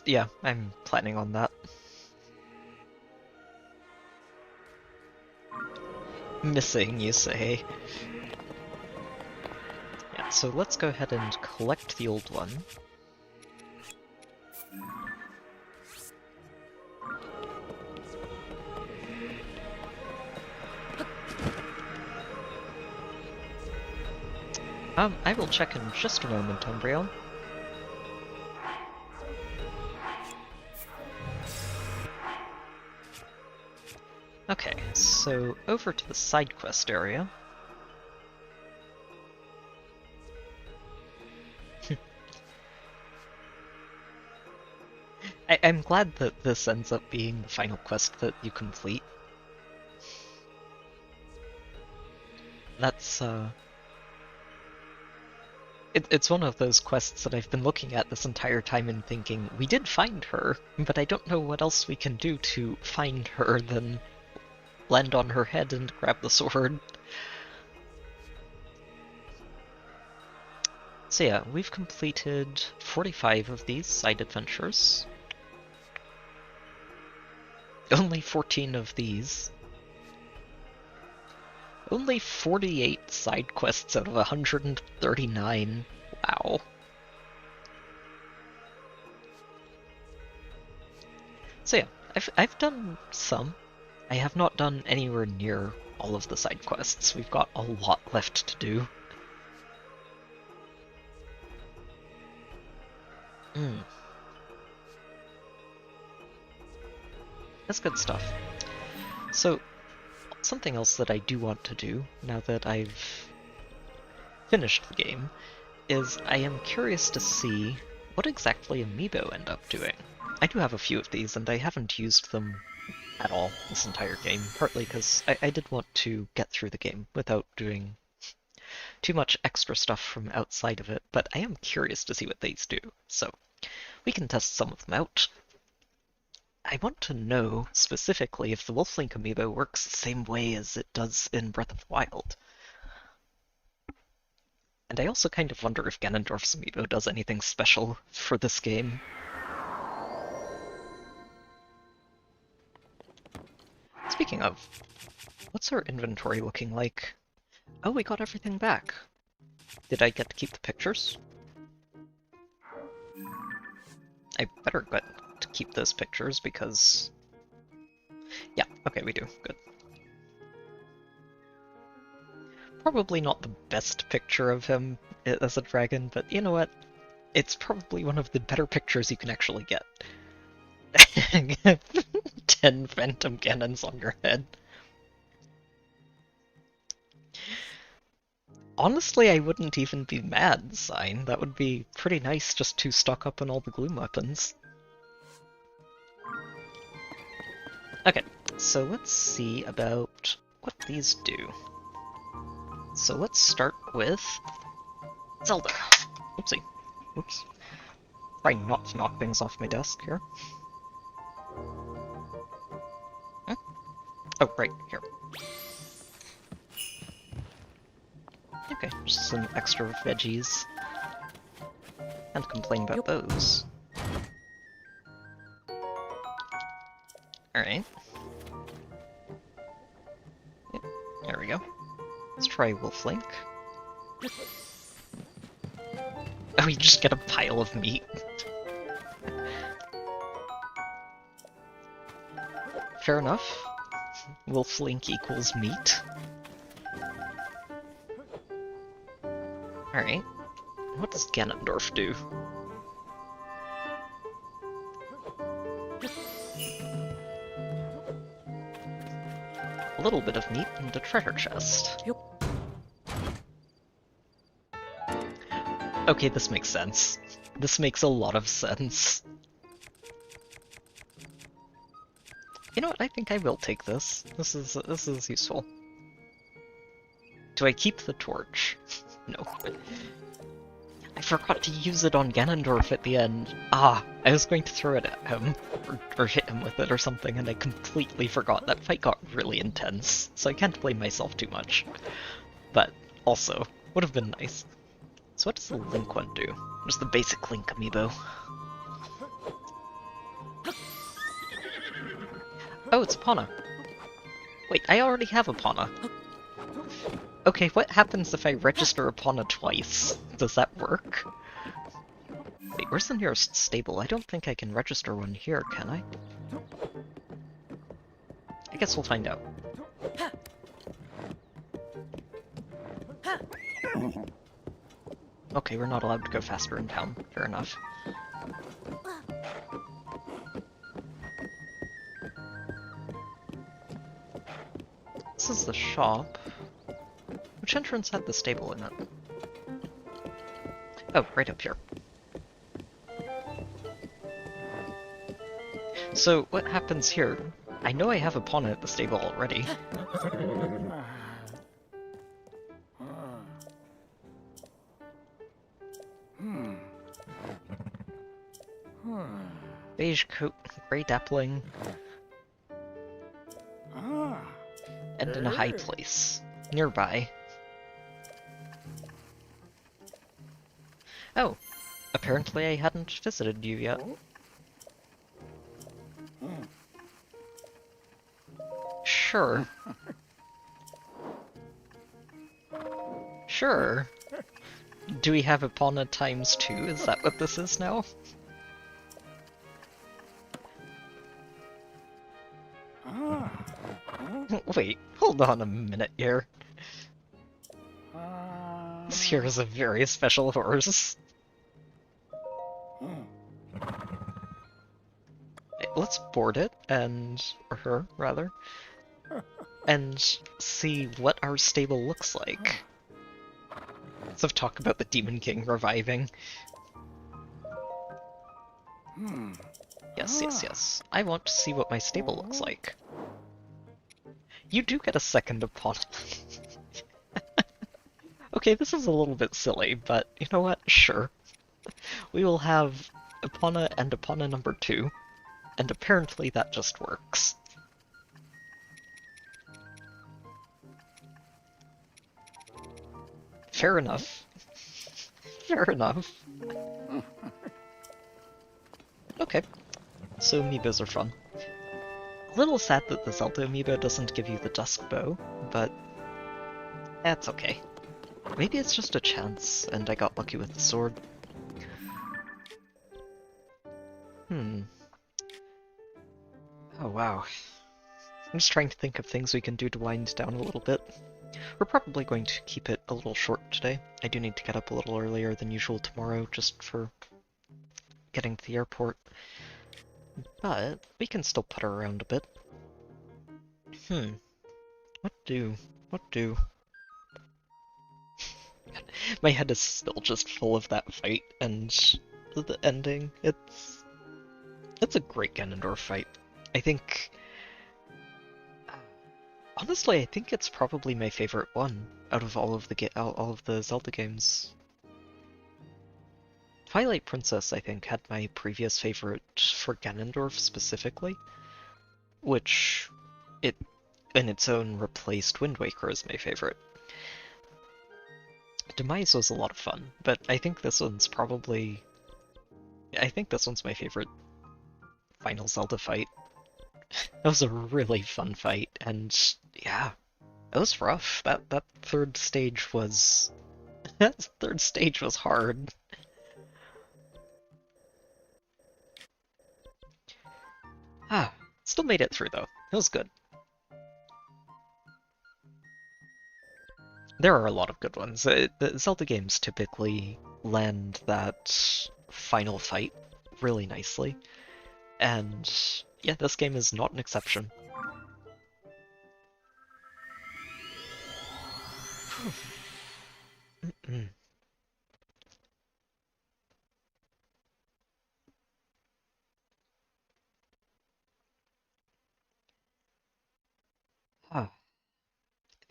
S1: Yeah, I'm planning on that. Missing, you say? Yeah, so let's go ahead and collect the old one. I will check in just a moment, Umbreon. Okay, so over to the side quest area. I'm glad that this ends up being the final quest that you complete. That's, It's one of those quests that I've been looking at this entire time and thinking, we did find her, but I don't know what else we can do to find her than land on her head and grab the sword. So yeah, we've completed 45 of these side adventures. Only 14 of these. Only 48 side quests out of 139. Wow. So yeah, I've done some. I have not done anywhere near all of the side quests. We've got a lot left to do. That's good stuff. So, something else that I do want to do, now that I've finished the game, is I am curious to see what exactly Amiibo end up doing. I do have a few of these, and I haven't used them at all this entire game, partly because I did want to get through the game without doing too much extra stuff from outside of it, but I am curious to see what these do, so we can test some of them out. I want to know specifically if the Wolflink amiibo works the same way as it does in Breath of the Wild. And I also kind of wonder if Ganondorf's amiibo does anything special for this game. Speaking of, what's our inventory looking like? Oh, we got everything back. Did I get to keep the pictures? I better get to keep those pictures because... Yeah, Okay, we do. Good. Probably not the best picture of him as a dragon, but you know what? It's probably one of the better pictures you can actually get. 10 phantom cannons on your head. Honestly, I wouldn't even be mad, Sign. That would be pretty nice just to stock up on all the gloom weapons. Okay, so let's see about what these do. So let's start with Zelda. Oopsie. Oops. Try not to knock things off my desk here. Huh? Oh, right, here. Okay, just some extra veggies. Can't complain about those. Alright. Yep, there we go. Let's try Wolf Link. Oh, you just get a pile of meat. Fair enough. Wolf Link equals meat. Alright. What does Ganondorf do? A little bit of meat in the treasure chest.
S9: Yep.
S1: Okay, this makes sense. This makes a lot of sense. You know what? I think I will take this. This is useful. Do I keep the torch? No. I forgot to use it on Ganondorf at the end. Ah, I was going to throw it at him, or hit him with it or something, and I completely forgot. That fight got really intense, so I can't blame myself too much. But, also, would have been nice. So what does the Link one do? Just the basic Link amiibo. Oh, it's Epona. Wait, I already have Epona. Okay, what happens if I register Epona twice? Does that work? Wait, where's the nearest stable? I don't think I can register one here, can I? I guess we'll find out. Okay, we're not allowed to go faster in town. Fair enough. This is the shop. Which entrance had the stable in it? Oh, right up here. So, what happens here? I know I have Epona at the stable already. Beige coat, grey dappling. And in a high place. Nearby. Oh, apparently I hadn't visited you yet. Sure. Sure. Do we have Epona times 2? Is that what this is now? Wait, hold on a minute here. This here is a very special horse. Let's board it, or her, rather, and see what our stable looks like. Let's talk about the Demon King reviving. Yes, yes, yes. I want to see what my stable looks like. You do get a second Epona. Okay, this is a little bit silly, but you know what? Sure. We will have Epona and Epona number 2, and apparently that just works. Fair enough. Fair enough. Okay, so amiibos are fun. A little sad that the Zelda amiibo doesn't give you the dusk bow, but that's okay. Maybe it's just a chance, and I got lucky with the sword. Oh wow. I'm just trying to think of things we can do to wind down a little bit. We're probably going to keep it a little short today. I do need to get up a little earlier than usual tomorrow just for getting to the airport. But we can still putter around a bit. What do? What do? My head is still just full of that fight and the ending. It's a great Ganondorf fight. I think... Honestly, I think it's probably my favorite one out of all of the Zelda games. Twilight Princess, I think, had my previous favorite for Ganondorf specifically, which it in its own replaced Wind Waker as my favorite. Demise was a lot of fun, but I think this one's my favorite final Zelda fight. That was a really fun fight, and yeah, it was rough. That third stage was hard. Still made it through though. It was good. There are a lot of good ones. The Zelda games typically land that final fight really nicely, and yeah, this game is not an exception.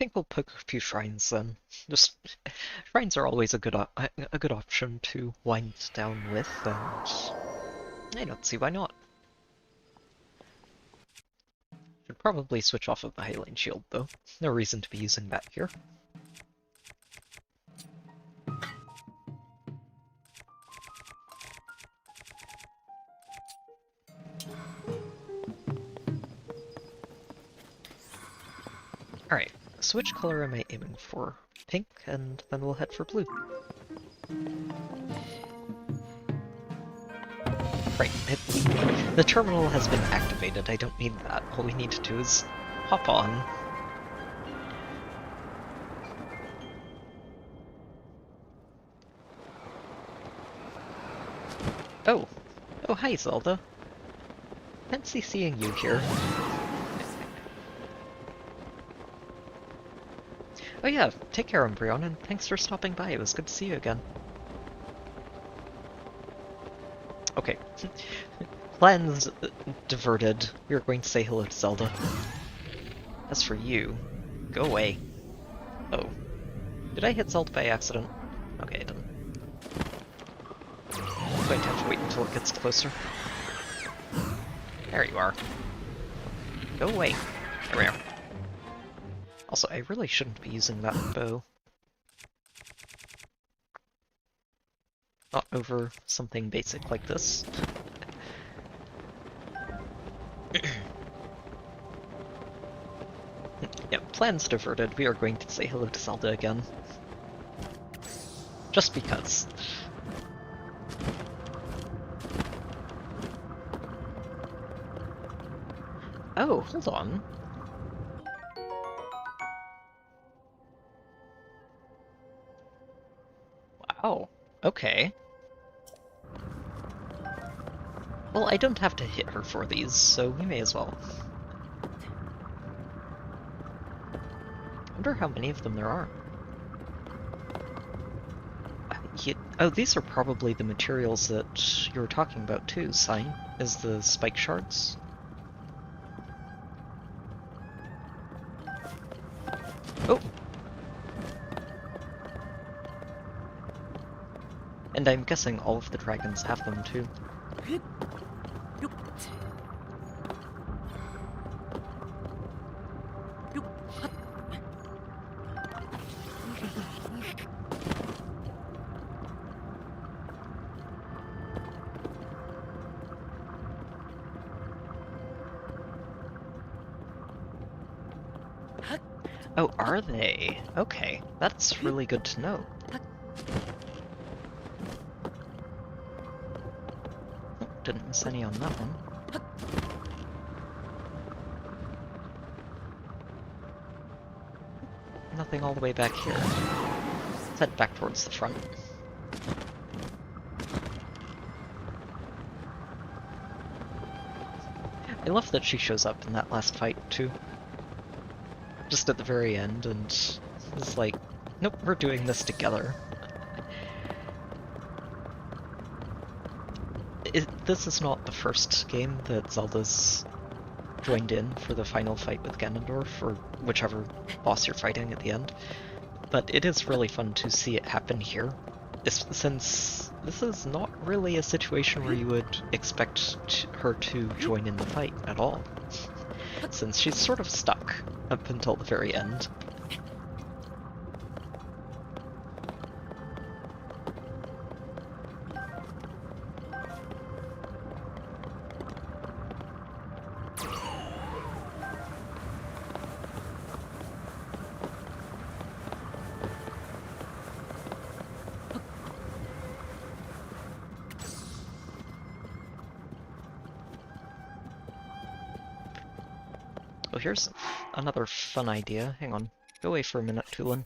S1: I think we'll pick a few shrines then. Just shrines are always a good option to wind down with, and I don't see why not. Should probably switch off of the Highline Shield though. No reason to be using that here. Alright, so which color am I aiming for? Pink, and then we'll head for blue. Right, the terminal has been activated, I don't need that. All we need to do is hop on. Oh! Oh, hi, Zelda. Fancy seeing you here. Oh yeah, take care, Umbreon, and thanks for stopping by. It was good to see you again. Okay. Plans diverted. We are going to say hello to Zelda. As for you, go away. Oh. Did I hit Zelda by accident? Okay, I didn't. I'm going to have to wait until it gets closer. There you are. Go away. There we are. Also, I really shouldn't be using that bow. Not over something basic like this. Yeah, plans diverted. We are going to say hello to Zelda again. Just because. Oh, hold on. Wow, okay. Well, I don't have to hit her for these, so we may as well. I wonder how many of them there are. Oh, these are probably the materials that you were talking about too, Sign, is the spike shards. Oh! And I'm guessing all of the dragons have them too. Oh, are they? Okay, that's really good to know. Oh, didn't miss any on that one. nothing all the way back here. Let's head back towards the front. I love that she shows up in that last fight, too. Just at the very end, and it's like, nope, we're doing this together. This is not the first game that Zelda's joined in for the final fight with Ganondorf, or whichever boss you're fighting at the end. But it is really fun to see it happen here, since this is not really a situation where you would expect her to join in the fight at all, since she's sort of stuck up until the very end. Oh, here's another fun idea. Hang on. Go away for a minute, Tulin.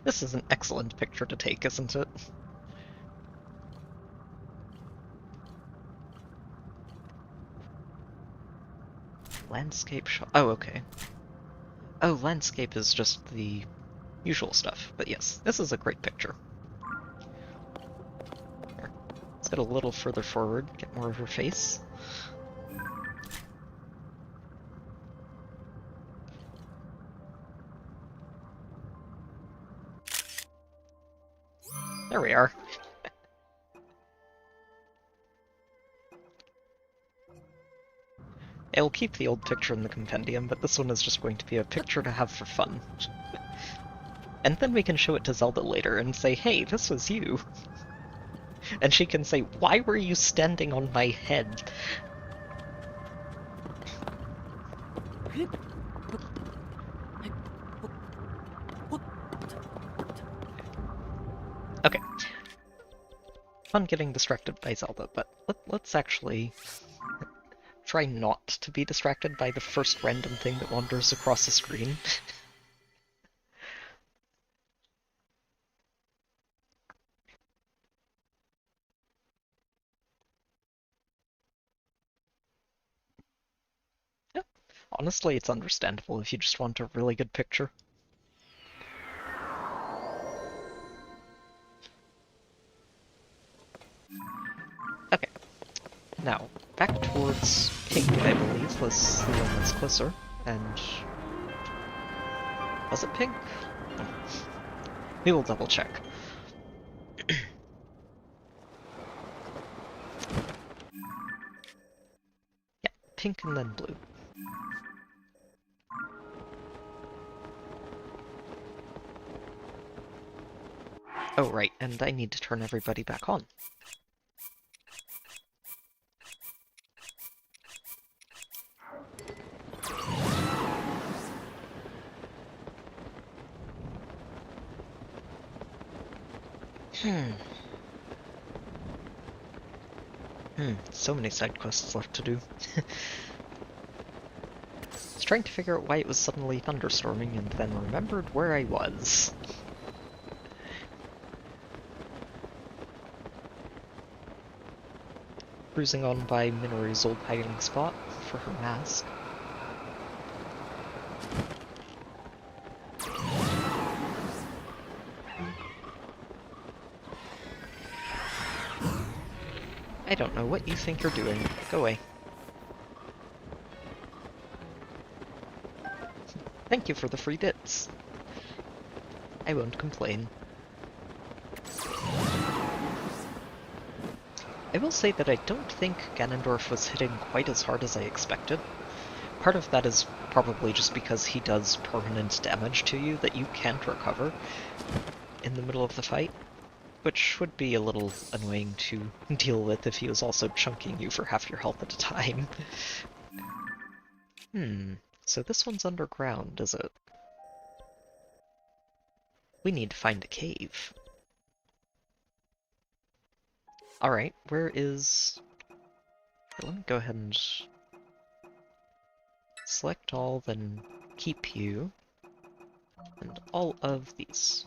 S1: This is an excellent picture to take, isn't it? Landscape shot. Oh, okay. Oh, landscape is just the usual stuff, but yes, this is a great picture. Here. Let's get a little further forward, get more of her face. There we are. I'll keep the old picture in the compendium, but this one is just going to be a picture to have for fun. And then we can show it to Zelda later and say, hey, this was you. And she can say, why were you standing on my head? Okay. Fun getting distracted by Zelda, but let's actually try not to be distracted by the first random thing that wanders across the screen. Yeah. Honestly, it's understandable if you just want a really good picture. Okay. Now, back towards pink, I believe, was the one that's closer, and... was it pink? We will double check. Yeah, pink and then blue. Oh, right, and I need to turn everybody back on. So many side quests left to do. I was trying to figure out why it was suddenly thunderstorming and then remembered where I was. Cruising on by Minori's old hiding spot for her mask. I don't know what you think you're doing. Go away. Thank you for the free bits. I won't complain. I will say that I don't think Ganondorf was hitting quite as hard as I expected. Part of that is probably just because he does permanent damage to you that you can't recover in the middle of the fight, which would be a little annoying to deal with if he was also chunking you for half your health at a time. So this one's underground, is it? We need to find a cave. Alright, where is... Let me go ahead and select all, then keep you, and all of these.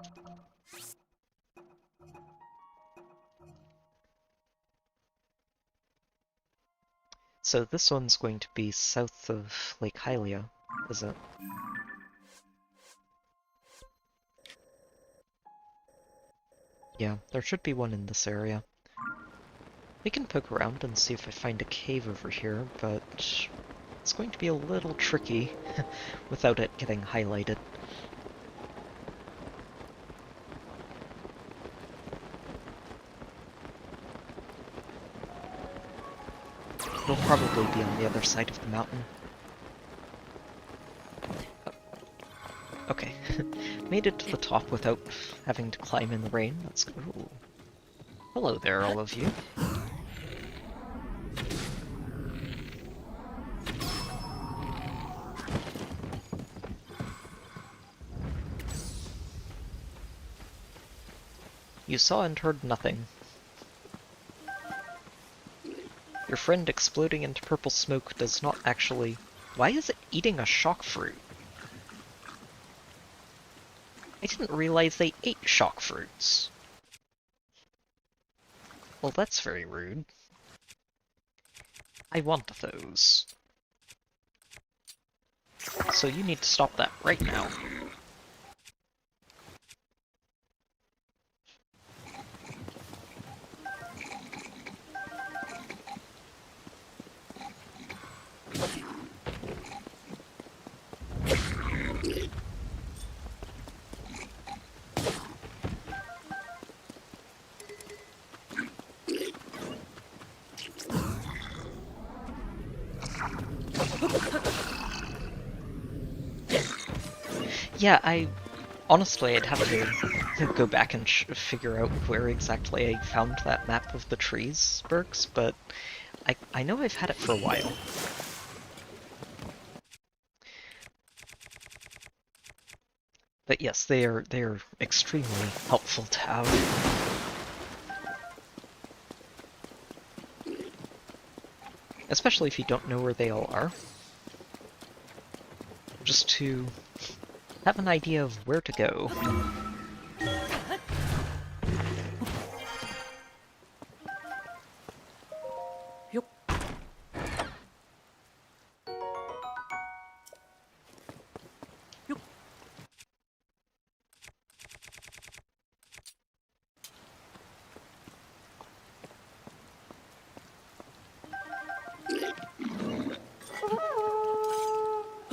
S1: So this one's going to be south of Lake Hylia, is it? Yeah, there should be one in this area. We can poke around and see if I find a cave over here, but it's going to be a little tricky without it getting highlighted. It'll probably be on the other side of the mountain. Okay, made it to the top without having to climb in the rain. That's cool. Hello there, all of you. You saw and heard nothing. Your friend exploding into purple smoke does not actually... Why is it eating a shock fruit? I didn't realize they ate shock fruits. Well, that's very rude. I want those. So you need to stop that right now. Yeah, honestly, I'd have to go back and figure out where exactly I found that map of the trees, Berks, but I know I've had it for a while. But yes, they are extremely helpful to have. Especially if you don't know where they all are. Just to have an idea of where to go.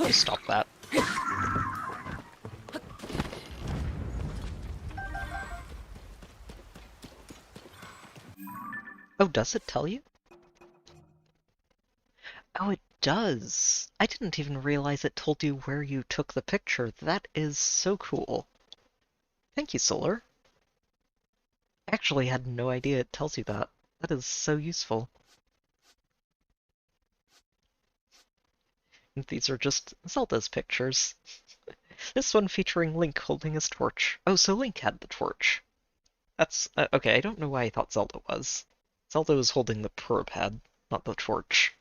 S1: Just stop that. Oh, does it tell you? Oh, it does! I didn't even realize it told you where you took the picture. That is so cool. Thank you, Solar. I actually had no idea it tells you that. That is so useful. These are just Zelda's pictures. This one featuring Link holding his torch. Oh, so Link had the torch. That's... okay, I don't know why I thought Zelda was. Zelda was holding the probe pad, not the torch.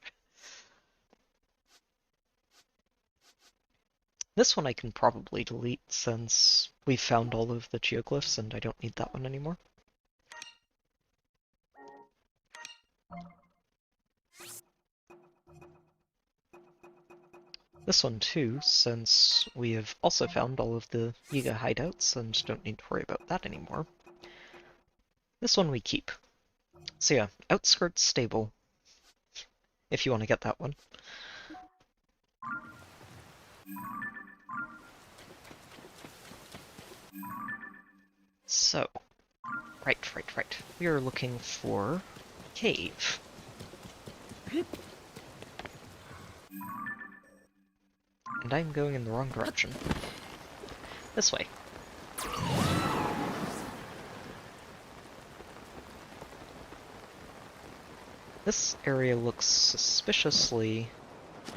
S1: This one I can probably delete since we found all of the geoglyphs and I don't need that one anymore. This one too, since we have also found all of the Yiga hideouts and don't need to worry about that anymore. This one we keep. So yeah, Outskirts Stable, if you want to get that one. So, right. We are looking for cave. And I'm going in the wrong direction. This way. This area looks suspiciously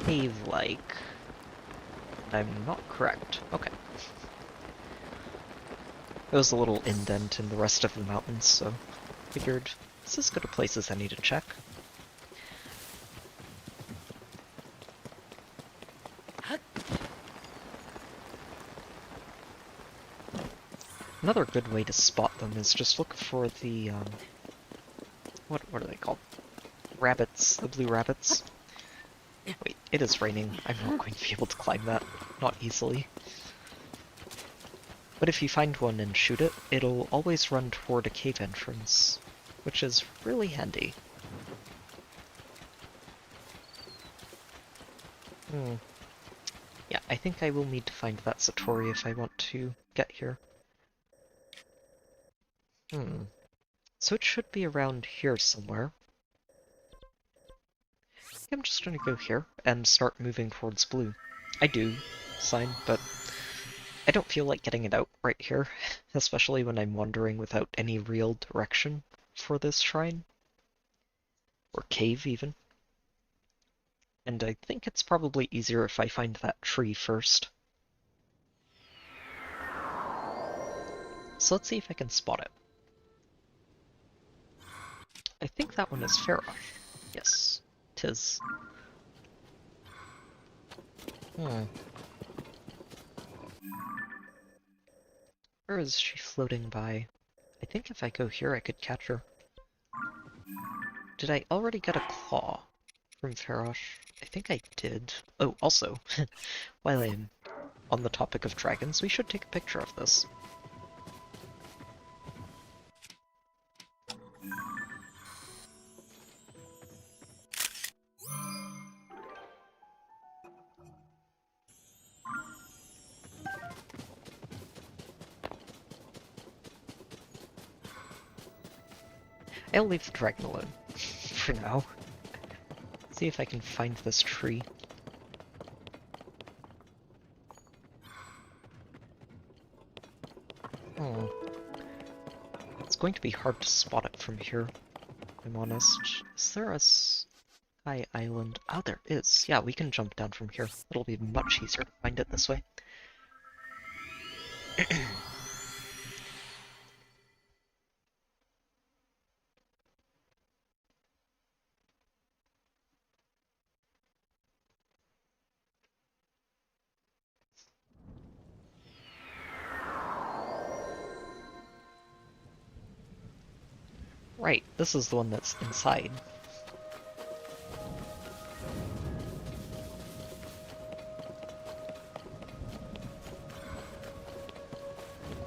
S1: cave-like. I'm not correct. Okay. There was a little indent in the rest of the mountains, so figured This is good a place as any to check. Another good way to spot them is just look for the, what are they called? Rabbits, the blue rabbits. Wait, it is raining. I'm not going to be able to climb that. Not easily. But if you find one and shoot it, it'll always run toward a cave entrance, which is really handy. Yeah, I think I will need to find that Satori if I want to get here. So it should be around here somewhere. I'm just gonna go here and start moving towards blue. I do sign, but I don't feel like getting it out right here, especially when I'm wandering without any real direction for this shrine. Or cave, even. And I think it's probably easier if I find that tree first. So let's see if I can spot it. I think that one is Farah. Yes, 'tis. Where is she floating by? I think if I go here I could catch her. Did I already get a claw from Farosh? I think I did. Oh, also, while I'm on the topic of dragons, we should take a picture of this. I'll leave the dragon alone for now. See if I can find this tree. It's going to be hard to spot it from here, if I'm honest. Is there a sky island? Oh, there is. Yeah, we can jump down from here. It'll be much easier to find it this way. Right, this is the one that's inside.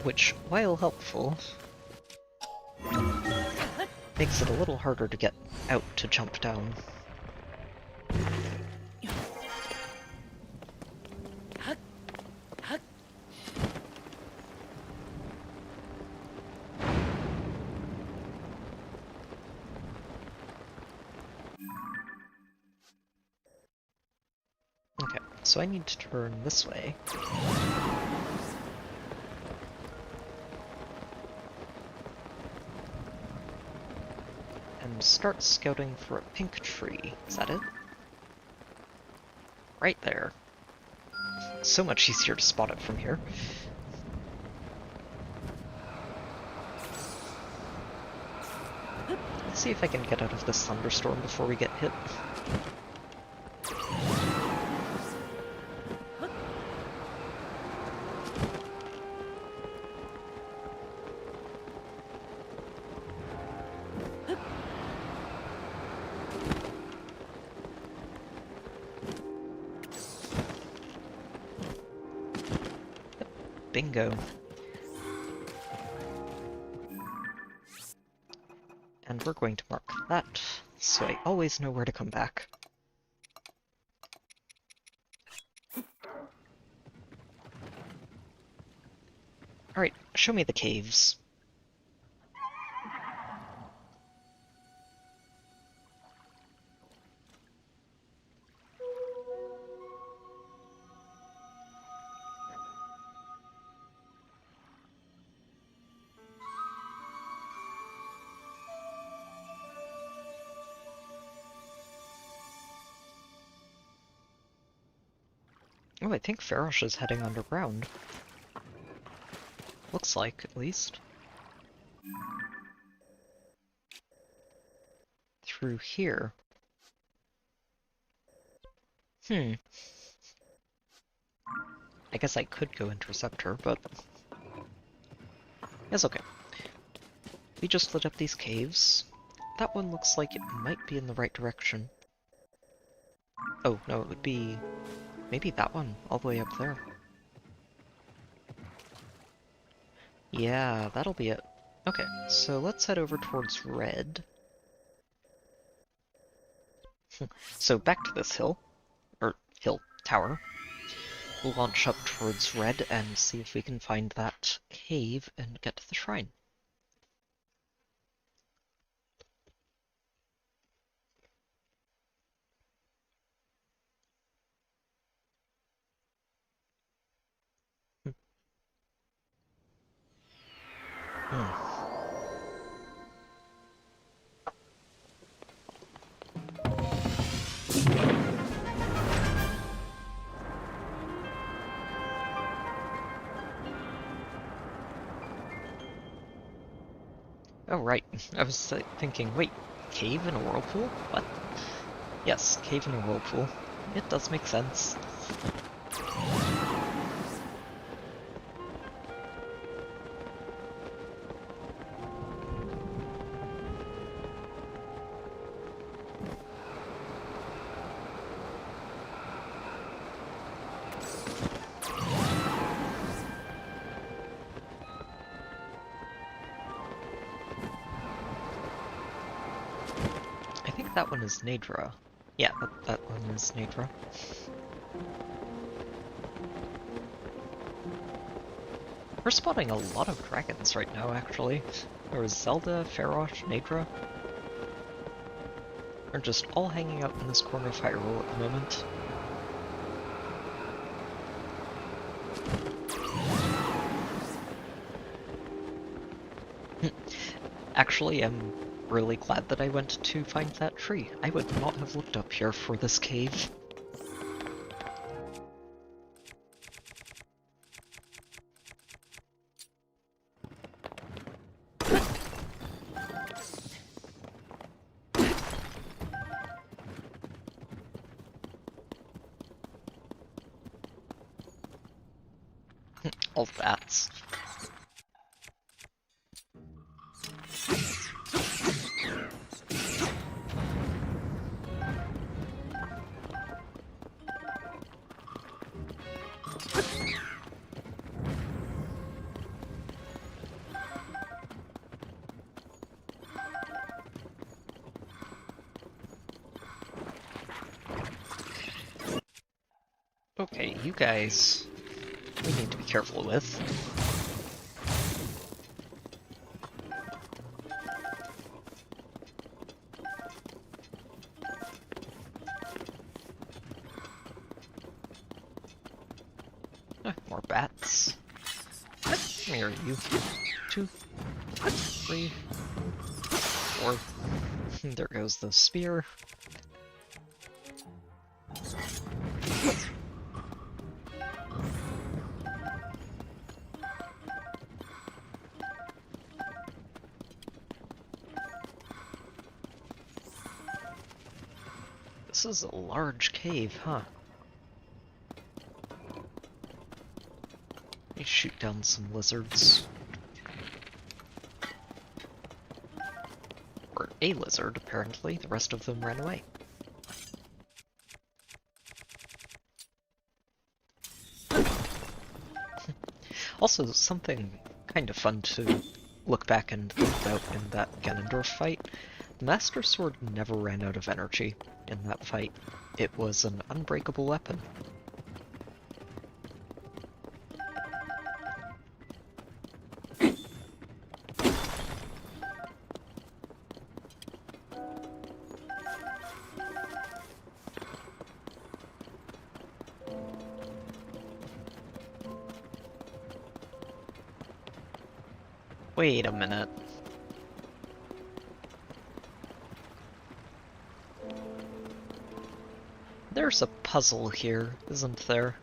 S1: Which, while helpful, makes it a little harder to get out to jump down. Okay, so I need to turn this way. And start scouting for a pink tree. Is that it? Right there. So much easier to spot it from here. Let's see if I can get out of this thunderstorm before we get hit. Bingo. And we're going to mark that, so I always know where to come back. Alright, show me the caves. Oh, I think Farosh is heading underground. Looks like, at least. through here. I guess I could go intercept her, but it's okay. We just lit up these caves. That one looks like it might be in the right direction. Oh, no, it would be maybe that one, all the way up there. Yeah, that'll be it. Okay, so let's head over towards red. So back to this hill, or hill tower. We'll launch up towards red and see if we can find that cave and get to the shrine. Oh, right. I was thinking, wait, cave in a whirlpool? What? Yes, cave in a whirlpool. It does make sense. I think that one is Nadra. Yeah, that one is Nadra. We're spotting a lot of dragons right now, actually. There's Zelda, Ferosh, Nadra. They're just all hanging out in this corner of Hyrule at the moment. Actually, I'm really glad that I went to find that tree. I would not have looked up here for this cave. All bats. Okay, you guys, we need to be careful with. More bats. Where are you? 2, 3, 4. There goes the spear. This is a large cave, huh? Let me shoot down some lizards. Or a lizard, apparently. The rest of them ran away. Also, something kind of fun to look back and think about in that Ganondorf fight. The Master Sword never ran out of energy in that fight. It was an unbreakable weapon. Wait a minute. There's a puzzle here, isn't there?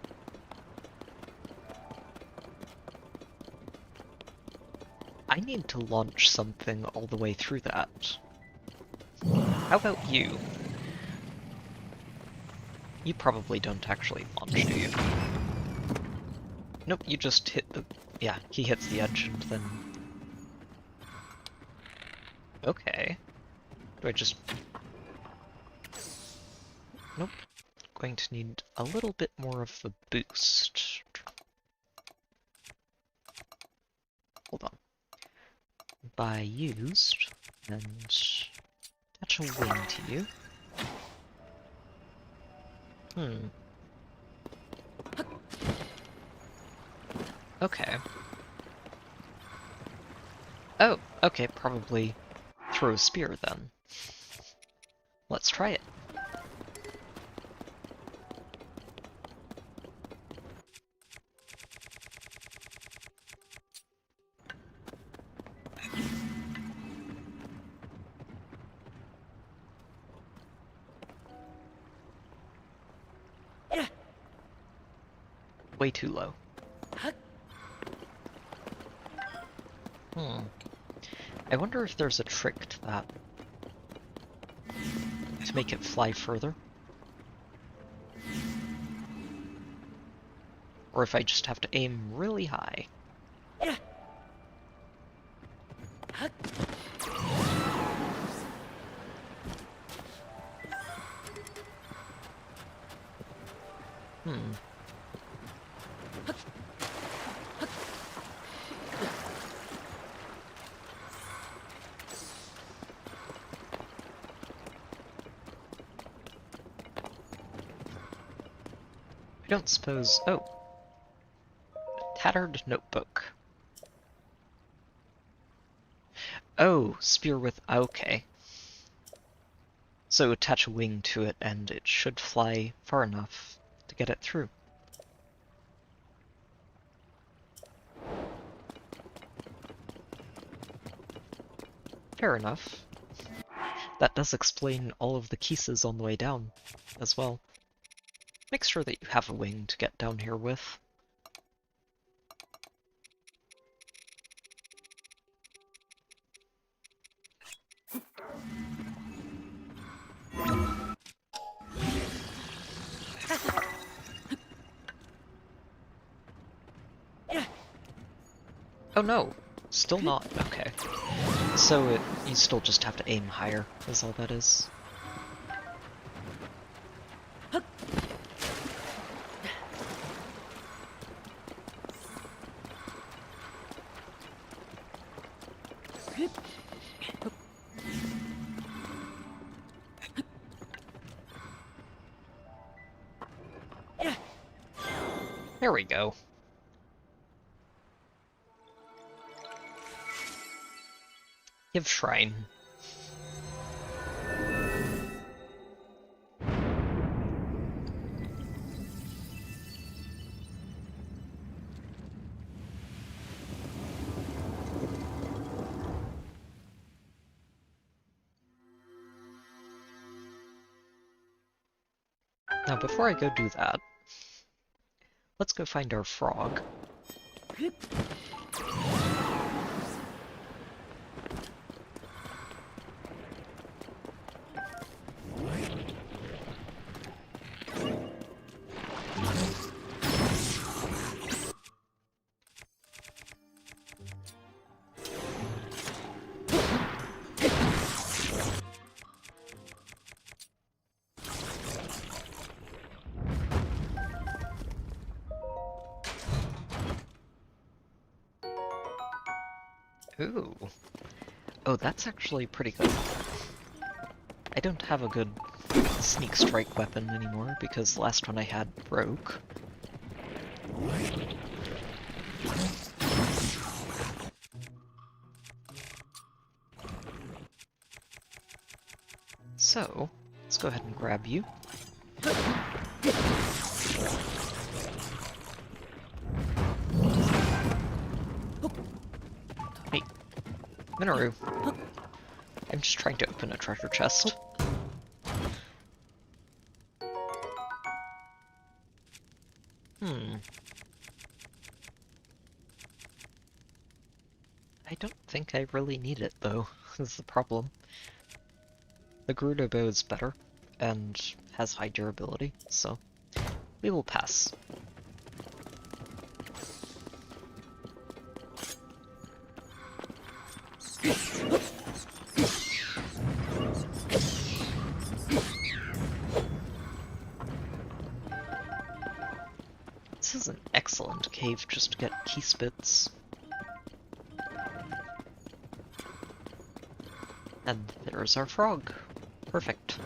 S1: I need to launch something all the way through that. How about you? You probably don't actually launch, do you? Nope, you just hit the... Yeah, he hits the edge and then... Okay. Do I just... Nope. Going to need a little bit more of a boost. Hold on. By used, and attach a wing to you. Okay. Oh, okay, probably throw a spear then. Let's try it. Way too low. I wonder if there's a trick to that. To make it fly further. Or if I just have to aim really high. I don't suppose... Oh. Tattered notebook. Oh, spear with... Okay. So attach a wing to it and it should fly far enough to get it through. Fair enough. That does explain all of the kisses on the way down as well. Make sure that you have a wing to get down here with. Oh no, still not. Okay. So you still just have to aim higher, is all that is. There we go. Give Shrine. Now, before I go do that, let's go find our frog. Ooh. Oh, that's actually pretty good. I don't have a good sneak strike weapon anymore because the last one I had broke. So, let's go ahead and grab you. Hey, Minoru. I'm just trying to open a treasure chest. I don't think I really need it, though, is the problem. The Gerudo bow is better and has high durability, so we will pass. This is an excellent cave just to get key spits. And there's our frog. Perfect.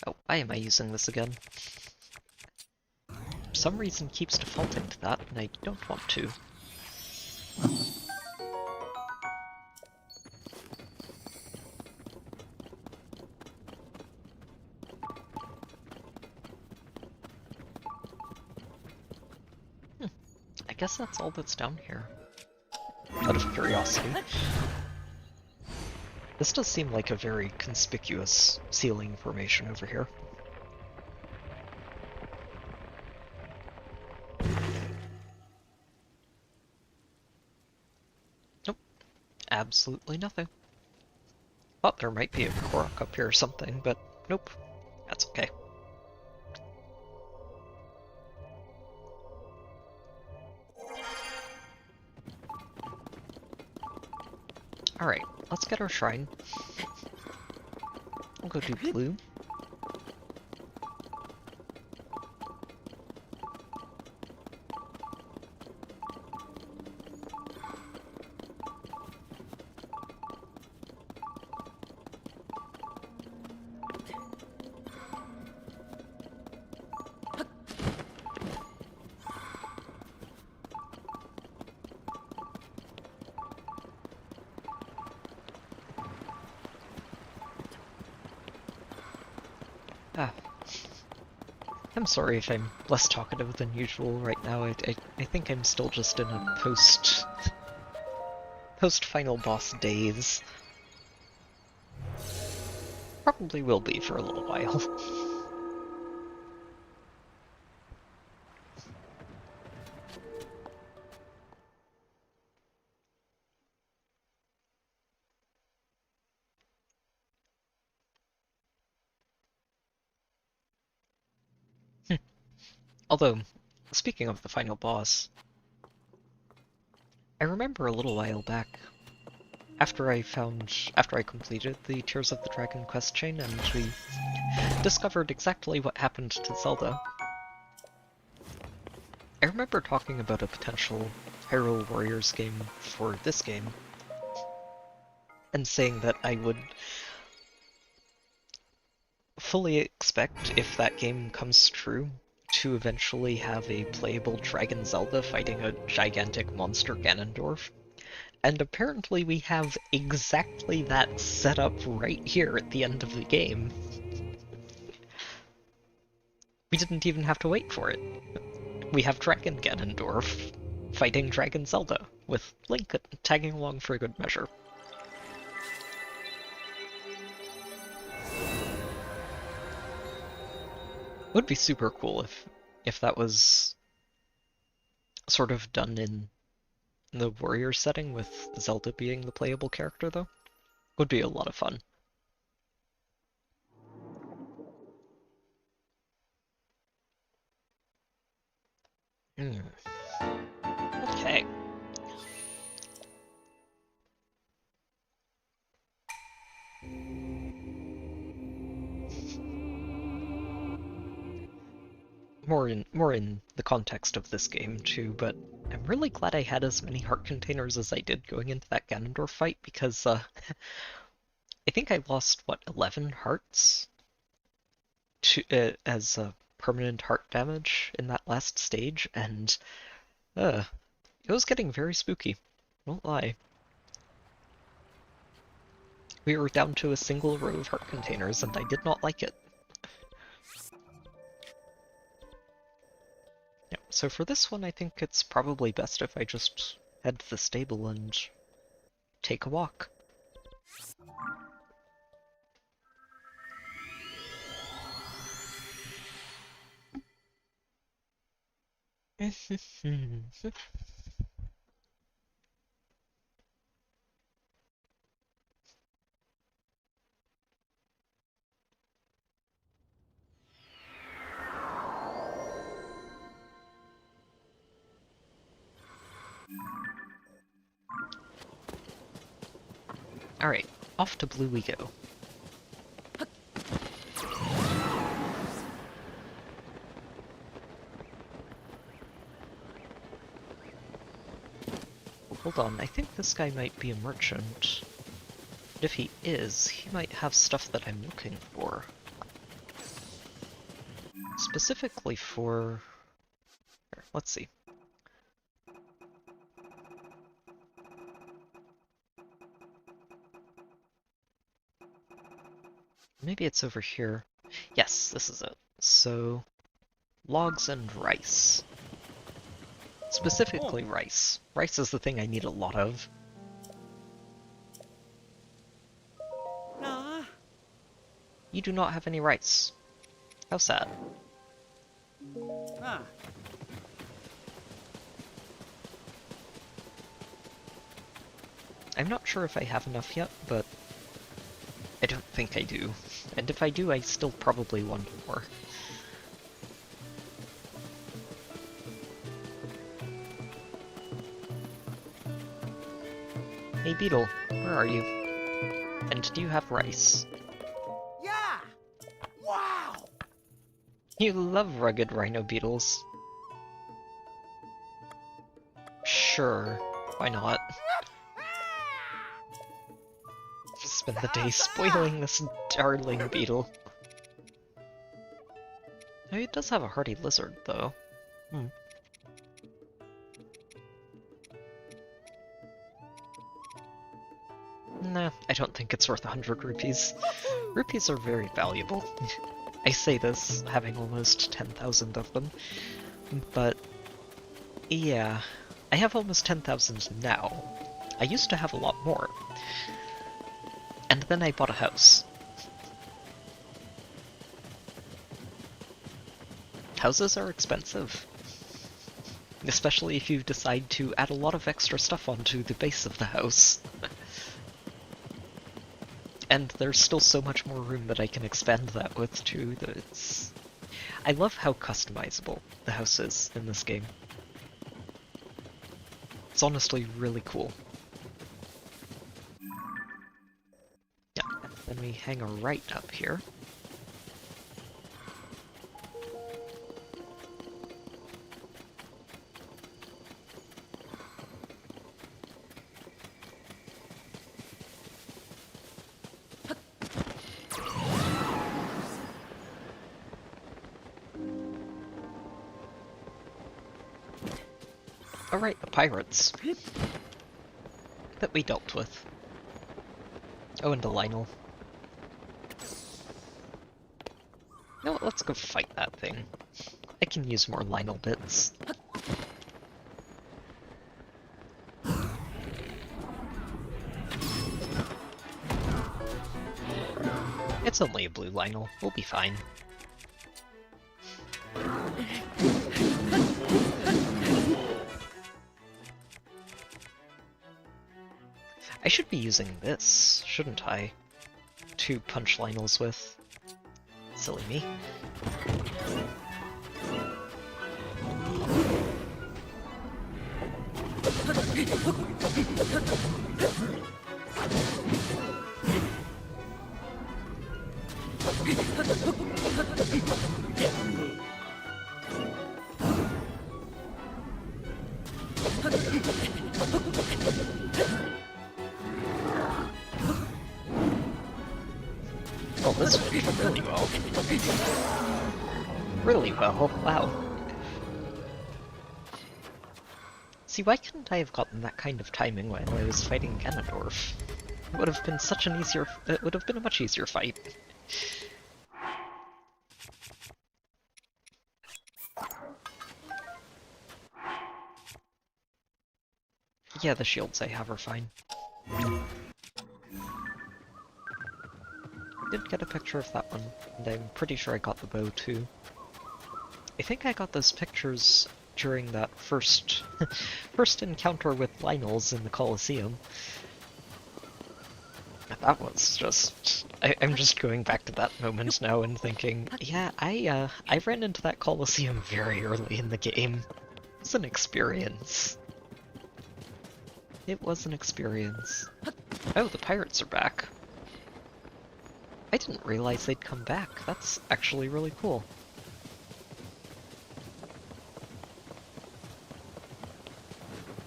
S1: Oh, why am I using this again? For some reason keeps defaulting to that, and I don't want to. I guess that's all that's down here. Out of curiosity. This does seem like a very conspicuous ceiling formation over here. Nope. Absolutely nothing. Thought there might be a Korok up here or something, but nope. That's okay. Alright, let's get our shrine. We'll go do blue. Ah. I'm sorry if I'm less talkative than usual right now. I think I'm still just in a post-final boss daze. Probably will be for a little while. Although, speaking of the final boss, I remember a little while back, after I completed the Tears of the Dragon quest chain and we discovered exactly what happened to Zelda, I remember talking about a potential Hyrule Warriors game for this game, and saying that I would fully expect, if that game comes true, to eventually have a playable Dragon Zelda fighting a gigantic monster Ganondorf. And apparently we have exactly that set up right here at the end of the game. We didn't even have to wait for it. We have Dragon Ganondorf fighting Dragon Zelda, with Link tagging along for a good measure. It would be super cool if that was sort of done in the warrior setting with Zelda being the playable character, though. Would be a lot of fun. Okay. More in the context of this game too, but I'm really glad I had as many heart containers as I did going into that Ganondorf fight, because I think I lost, what, 11 hearts as permanent heart damage in that last stage, and it was getting very spooky, won't lie. We were down to a single row of heart containers, and I did not like it. Yeah, so for this one, I think it's probably best if I just head to the stable and take a walk. Alright, off to Blue we go. Hold on, I think this guy might be a merchant. But if he is, he might have stuff that I'm looking for. Specifically for... Here, let's see. Maybe it's over here. Yes, this is it. So, logs and rice. Specifically rice. Rice is the thing I need a lot of.
S9: Nah.
S1: You do not have any rice. How sad.
S9: Ah.
S1: I'm not sure if I have enough yet, but I don't think I do. And if I do, I still probably want more. Hey Beetle, where are you? And do you have rice?
S11: Yeah! Wow!
S1: You love rugged rhino beetles. Sure, why not? Spend the day spoiling this darling beetle. Oh, it does have a hardy lizard, though. Nah, I don't think it's worth 100 rupees. Rupees are very valuable. I say this, having almost 10,000 of them. But, yeah, I have almost 10,000 now. I used to have a lot more. And then I bought a house. Houses are expensive. Especially if you decide to add a lot of extra stuff onto the base of the house. And there's still so much more room that I can expand that with, too, that it's... I love how customizable the house is in this game. It's honestly really cool. Yeah, then we hang a right up here. Alright, the pirates. That we dealt with. Oh, and the Lionel. No, let's go fight that thing. I can use more Lionel bits. It's only a blue Lionel, we'll be fine. I should be using this, shouldn't I? To punch Lionels with. Silly me. Oh, this worked really well. Really well, wow. See, why couldn't I have gotten that kind of timing when I was fighting Ganondorf? It would have been such an easier... It would have been a much easier fight. Yeah, the shields I have are fine. Did get a picture of that one, and I'm pretty sure I got the bow too. I think I got those pictures during that first encounter with Lionels in the Colosseum. That was just... I'm just going back to that moment now and thinking, yeah, I ran into that Colosseum very early in the game. It was an experience. It was an experience. Oh, the pirates are back. I didn't realize they'd come back. That's actually really cool.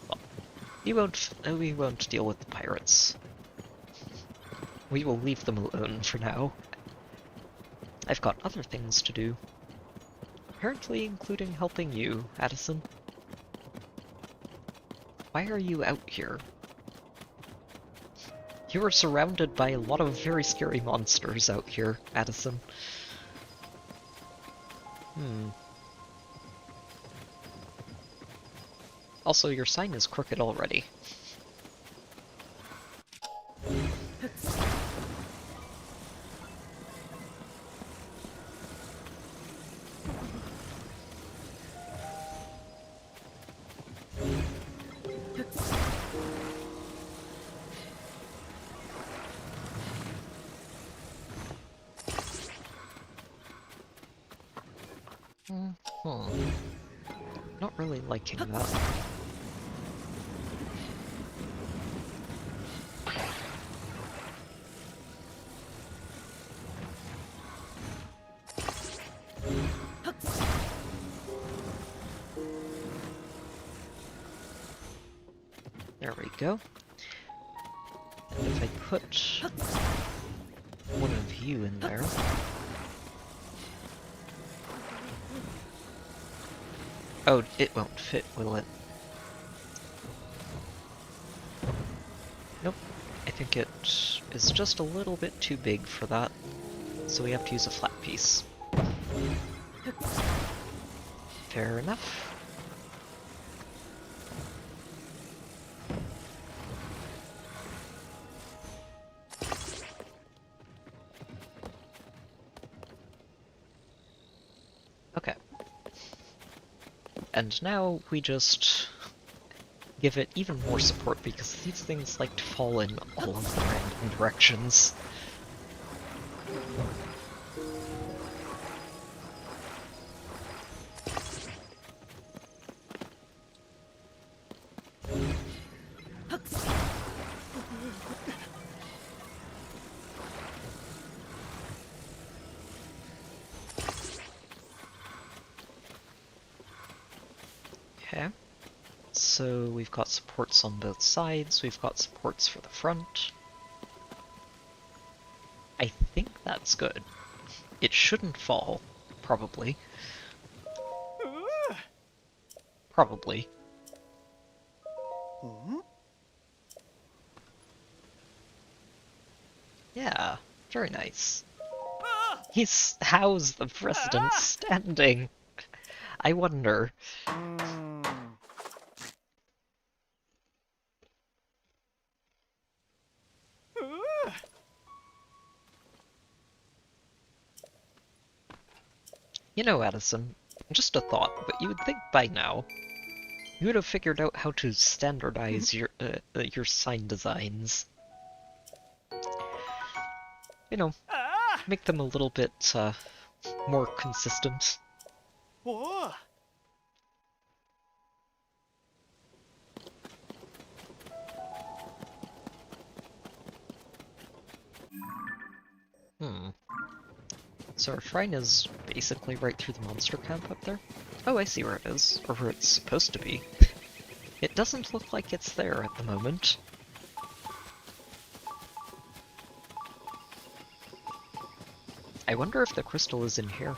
S1: Well, we won't deal with the pirates. We will leave them alone for now. I've got other things to do. Apparently including helping you, Addison. Why are you out here? You are surrounded by a lot of very scary monsters out here, Addison. Also, your sign is crooked already. Not really liking that. There we go. And if I put one of you in there... Oh, it won't fit, will it? Nope. I think it is just a little bit too big for that, so we have to use a flat piece. Fair enough. Okay. And now we just give it even more support because these things like to fall in all of the random directions. Okay, so we've got supports on both sides, we've got supports for the front. I think that's good. It shouldn't fall, probably. Probably. Yeah, very nice. How's the president standing? I wonder. You know, Addison, just a thought, but you would think by now you would have figured out how to standardize your sign designs. You know, make them a little bit more consistent. So our shrine is basically right through the monster camp up there? Oh, I see where it is, or where it's supposed to be. It doesn't look like it's there at the moment. I wonder if the crystal is in here.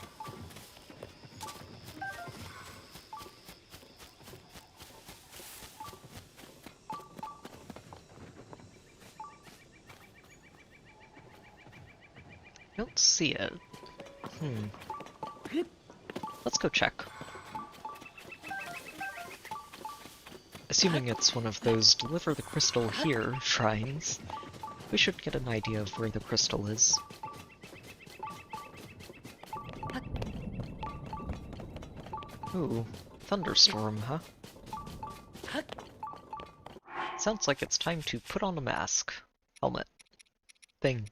S1: Don't see it. Let's go check. Assuming it's one of those deliver the crystal here shrines, we should get an idea of where the crystal is. Ooh, thunderstorm, huh? Sounds like it's time to put on a mask. Helmet. Thing.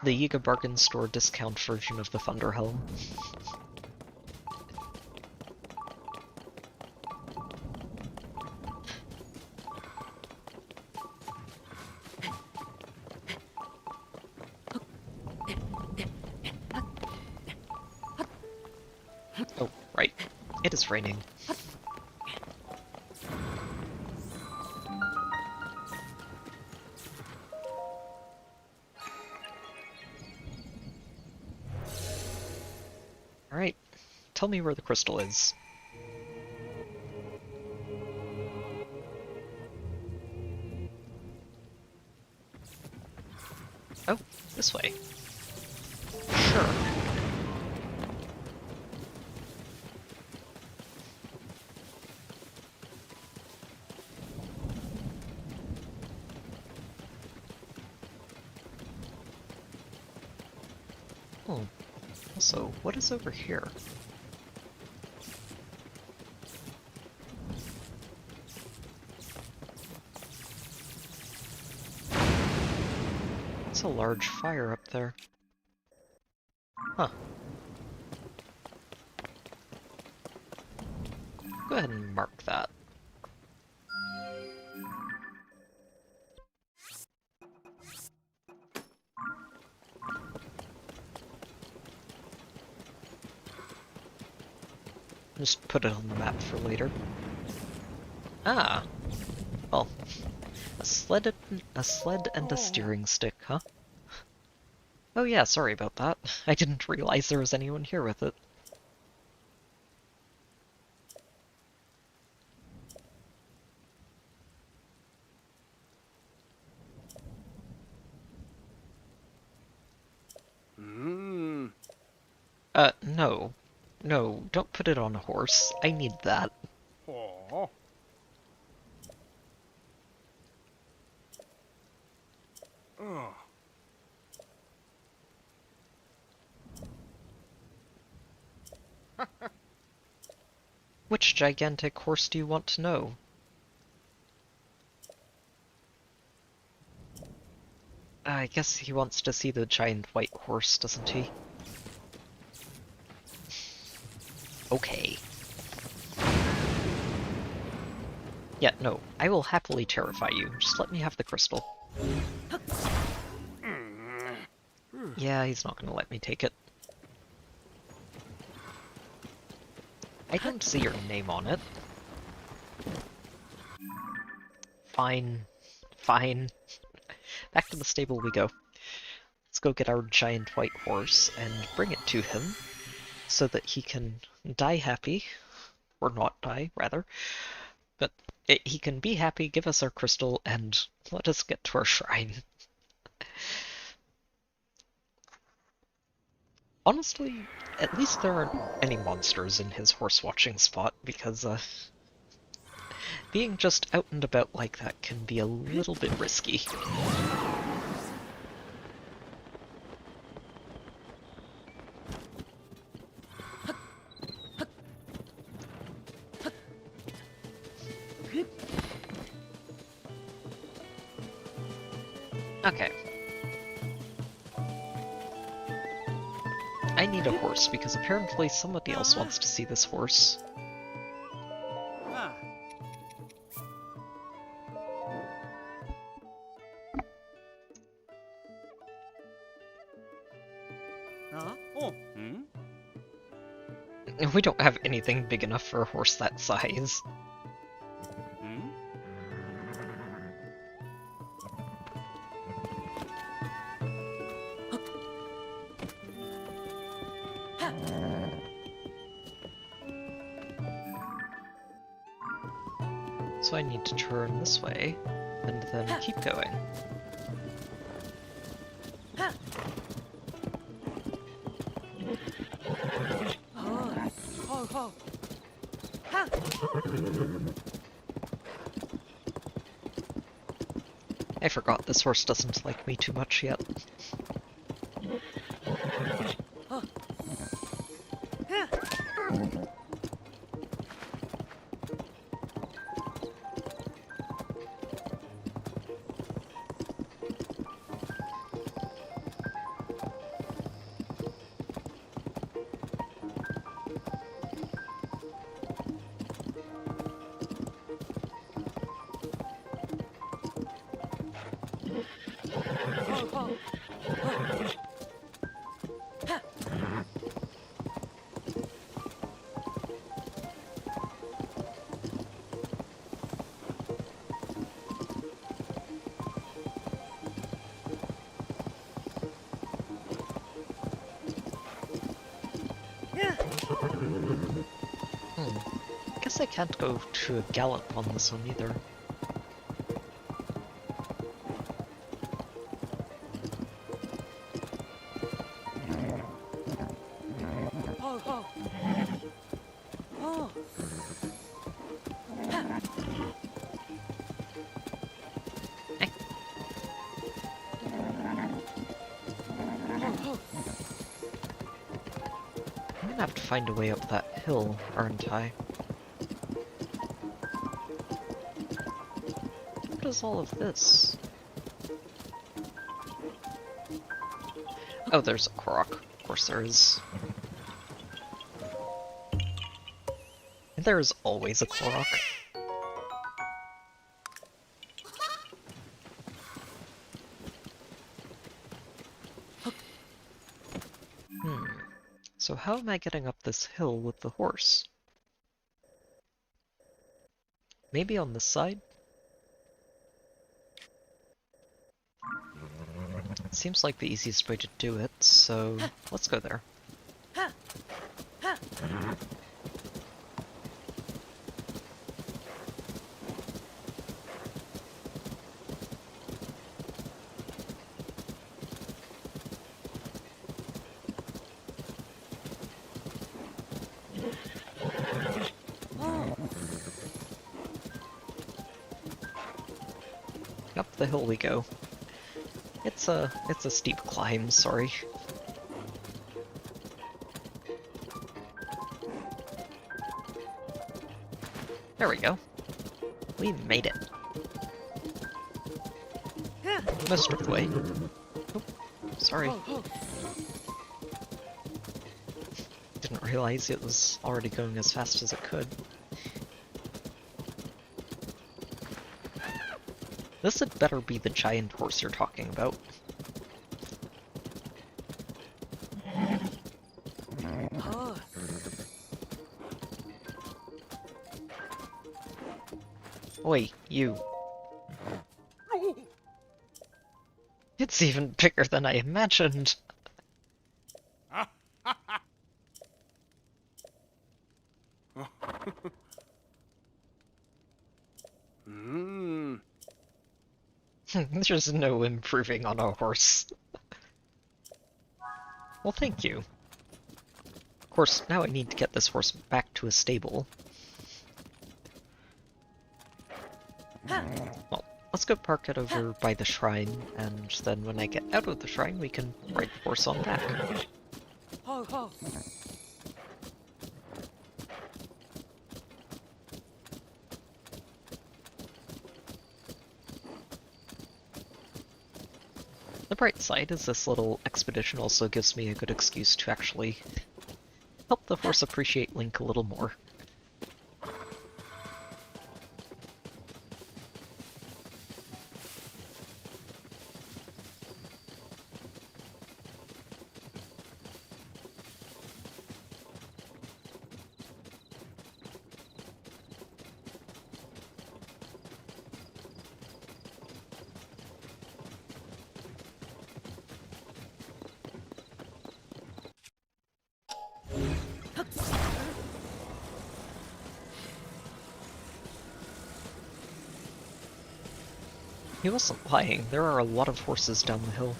S1: The Yiga Bargain Store discount version of the Thunder Helm. Right. It is raining. Alright. Tell me where the crystal is. Oh, this way. Sure. Oh. Also, what is over here? It's a large fire up there. Huh. Go ahead and mark that. Just put it on the map for later. Ah! Well, a sled and a steering stick, huh? Oh yeah, sorry about that. I didn't realize there was anyone here with it. No. No, don't put it on a horse. I need that.
S6: Aww. Oh.
S1: Which gigantic horse do you want to know? I guess he wants to see the giant white horse, doesn't he? Okay. Yeah, no, I will happily terrify you. Just let me have the crystal. Yeah, he's not gonna let me take it. I don't see your name on it. Fine. Fine. Back to the stable we go. Let's go get our giant white horse and bring it to him so that he can die happy. Or not die, rather. But he can be happy, give us our crystal, and let us get to our shrine. Honestly, at least there aren't any monsters in his horse-watching spot, because, being just out and about like that can be a little bit risky. Okay. I need a horse, because apparently somebody else wants to see this horse.
S9: Ah. Huh? Oh. Hmm?
S1: We don't have anything big enough for a horse that size.
S9: Hmm?
S1: So I need to turn this way, and then keep going.
S9: Oh, oh.
S1: I forgot this horse doesn't like me too much yet. guess I can't go to a gallop on this one either.
S9: Oh, oh. Oh.
S1: I'm gonna have to find a way up that hill, aren't I? What is all of this? Oh, there's a Korok. Of course there is. And there is always a Korok. So how am I getting up this hill with the horse? Maybe on this side? Seems like the easiest way to do it, so let's go there. Up the hill we go. It's a steep climb, sorry. There we go. We made it. Most of the way. Oh, sorry. Didn't realize it was already going as fast as it could. This had better be the giant horse you're talking about. Wait, you. It's even bigger than I imagined. There's no improving on a horse. Well, thank you. Of course, now I need to get this horse back to a stable. Well, let's go park it over by the shrine, and then when I get out of the shrine, we can ride the horse on back.
S9: Oh, oh.
S1: The bright side is this little expedition also gives me a good excuse to actually help the horse appreciate Link a little more. He wasn't lying, there are a lot of horses down the hill.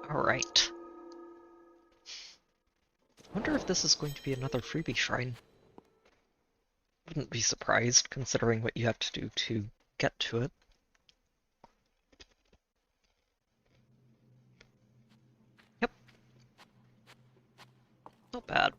S1: Alright. Wonder if this is going to be another freebie shrine. Wouldn't be surprised, considering what you have to do to get to it. Yep. Not bad.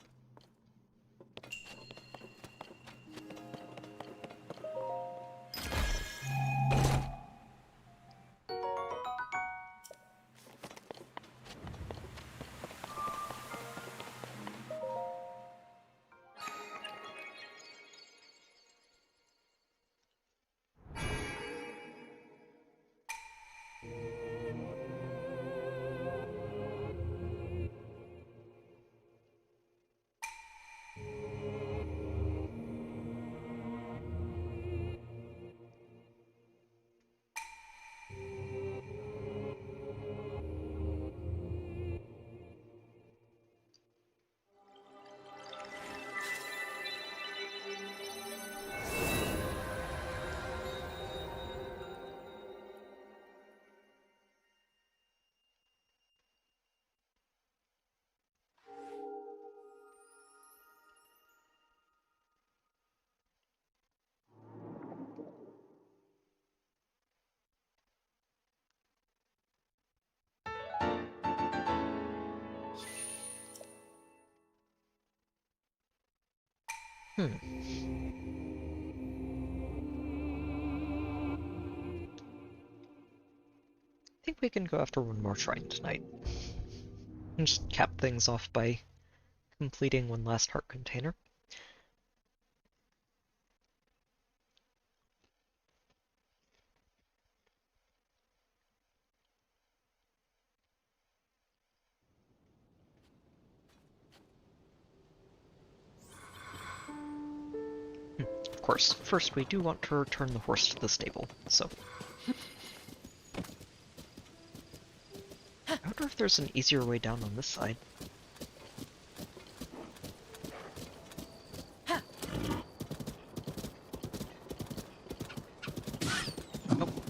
S1: I think we can go after one more shrine tonight. And just cap things off by completing one last heart container. Of course, first we do want to return the horse to the stable, so... I wonder if there's an easier way down on this side. Oh,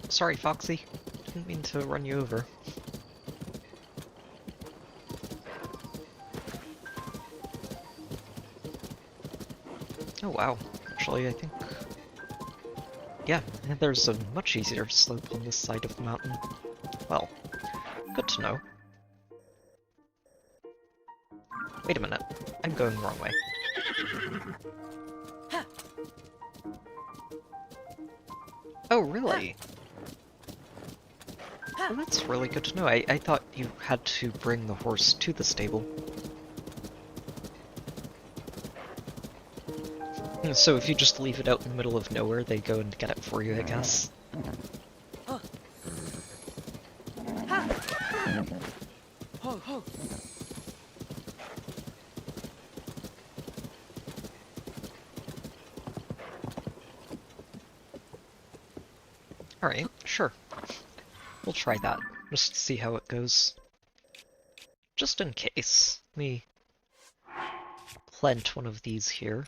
S1: sorry Foxy. Didn't mean to run you over. Oh wow, actually I think... Yeah, there's a much easier slope on this side of the mountain. Well, good to know. Wait a minute, I'm going the wrong way. Oh really? Well, that's really good to know. I thought you had to bring the horse to the stable. So if you just leave it out in the middle of nowhere, they go and get it for you, I guess. Alright, sure. We'll try that, just to see how it goes. Just in case. Let me plant one of these here.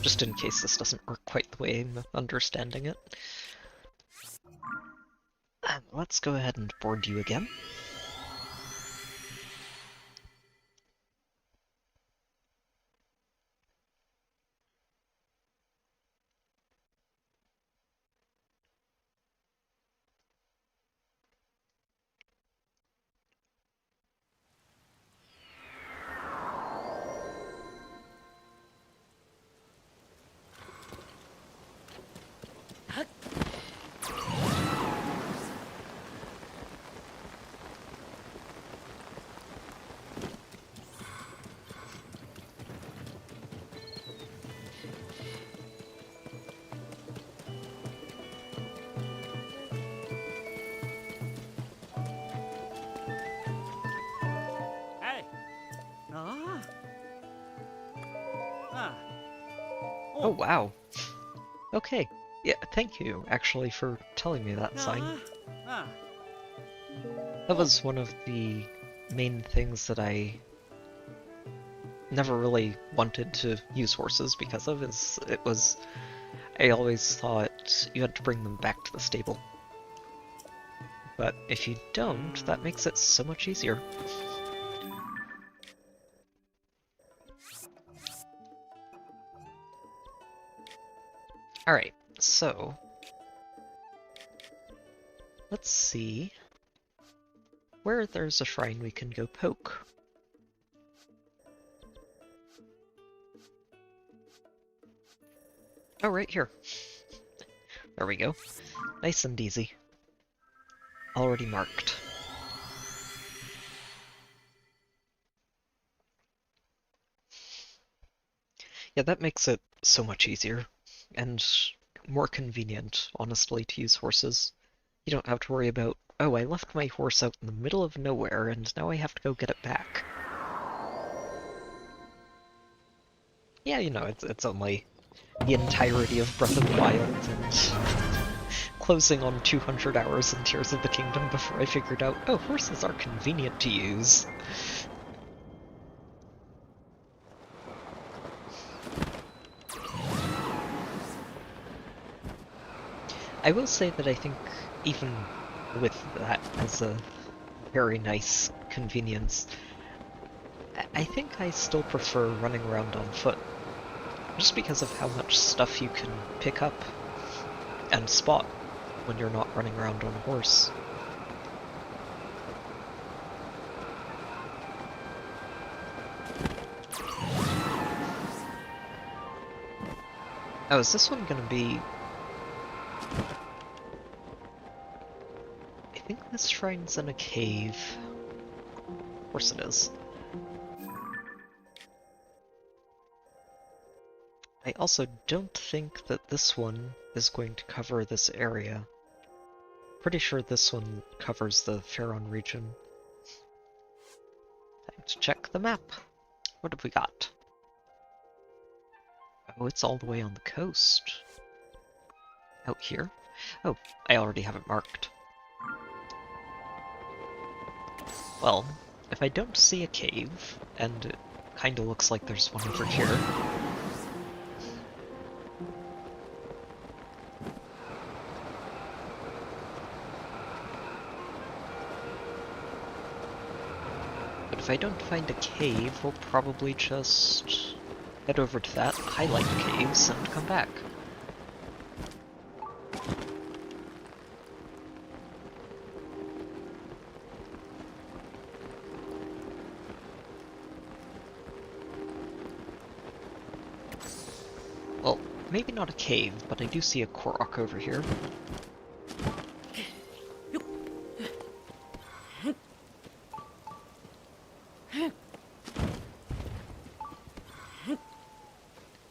S1: Just in case this doesn't work quite the way I'm understanding it. And let's go ahead and board you again. Oh wow. Okay. Yeah, thank you, actually, for telling me that sign. That was one of the main things that I never really wanted to use horses because of, is it was... I always thought you had to bring them back to the stable. But if you don't, that makes it so much easier. Alright, so... let's see where there's a shrine we can go poke. Oh, right here. There we go. Nice and easy. Already marked. Yeah, that makes it so much easier. And more convenient, honestly, to use horses. You don't have to worry about, oh, I left my horse out in the middle of nowhere, and now I have to go get it back. Yeah, you know, it's only the entirety of Breath of the Wild, and closing on 200 hours in Tears of the Kingdom before I figured out, oh, horses are convenient to use. I will say that I think even with that as a very nice convenience, I think I still prefer running around on foot. Just because of how much stuff you can pick up and spot when you're not running around on a horse. Oh, is this one gonna be... I think this shrine's in a cave. Of course it is. I also don't think that this one is going to cover this area. Pretty sure this one covers the Faron region. Time to check the map. What have we got? Oh, it's all the way on the coast. Out here? Oh, I already have it marked. Well, if I don't see a cave, and it kinda looks like there's one over here, if I don't find a cave, we'll probably just head over to that, highlight the caves, and come back. Well, maybe not a cave, but I do see a Korok over here.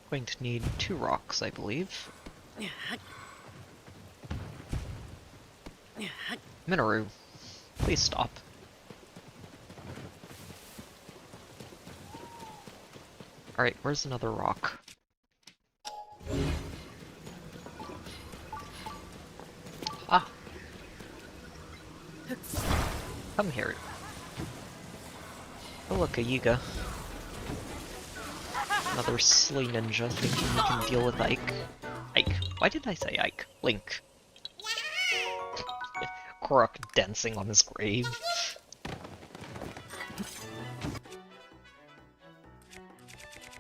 S1: Going to need 2 rocks, I believe. Minoru, please stop. Alright, where's another rock? Ah! Come here. Oh look, a Yiga. Another Slee Ninja thinking he can deal with Ike. Ike. Why did I say Ike? Link. Korok dancing on his grave.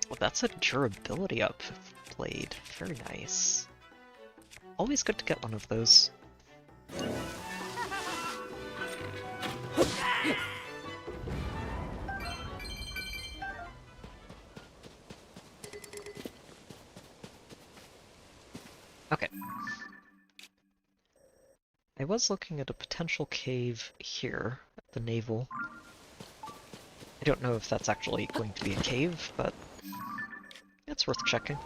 S1: Well, that's a durability up blade. Very nice. Always good to get one of those. Okay. I was looking at a potential cave here, at the navel. I don't know if that's actually going to be a cave, but it's worth checking.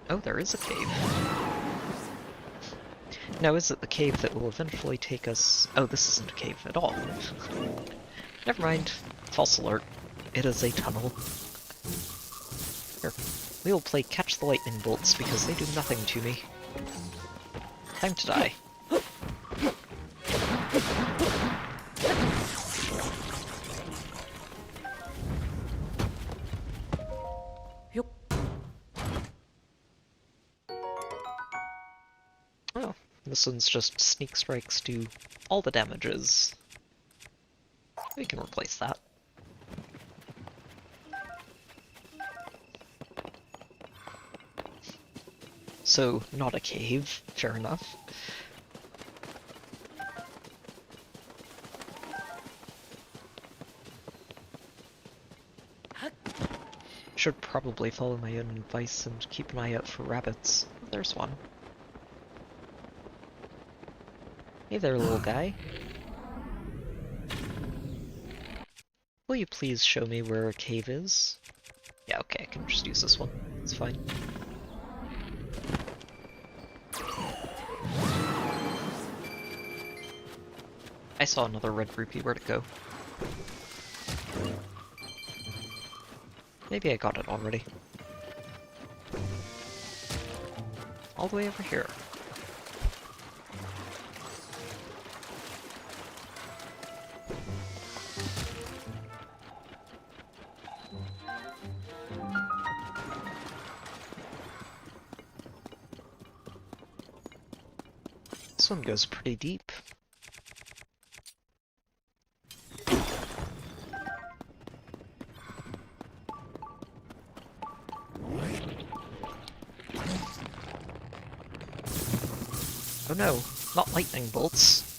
S1: Oh, there is a cave. Now, is it the cave that will eventually take us... Oh, this isn't a cave at all. Never mind. False alert. It is a tunnel. Here. We will play Catch the Lightning Bolts because they do nothing to me. Time to die. This one's just sneak strikes do all the damages. We can replace that. So, not a cave, fair enough. Should probably follow my own advice and keep an eye out for rabbits. Oh, there's one. Hey there, little guy. Will you please show me where a cave is? Yeah, okay, I can just use this one. It's fine. I saw another red rupee. Where'd it go? Maybe I got it already. All the way over here. This one goes pretty deep. Oh no, not lightning bolts.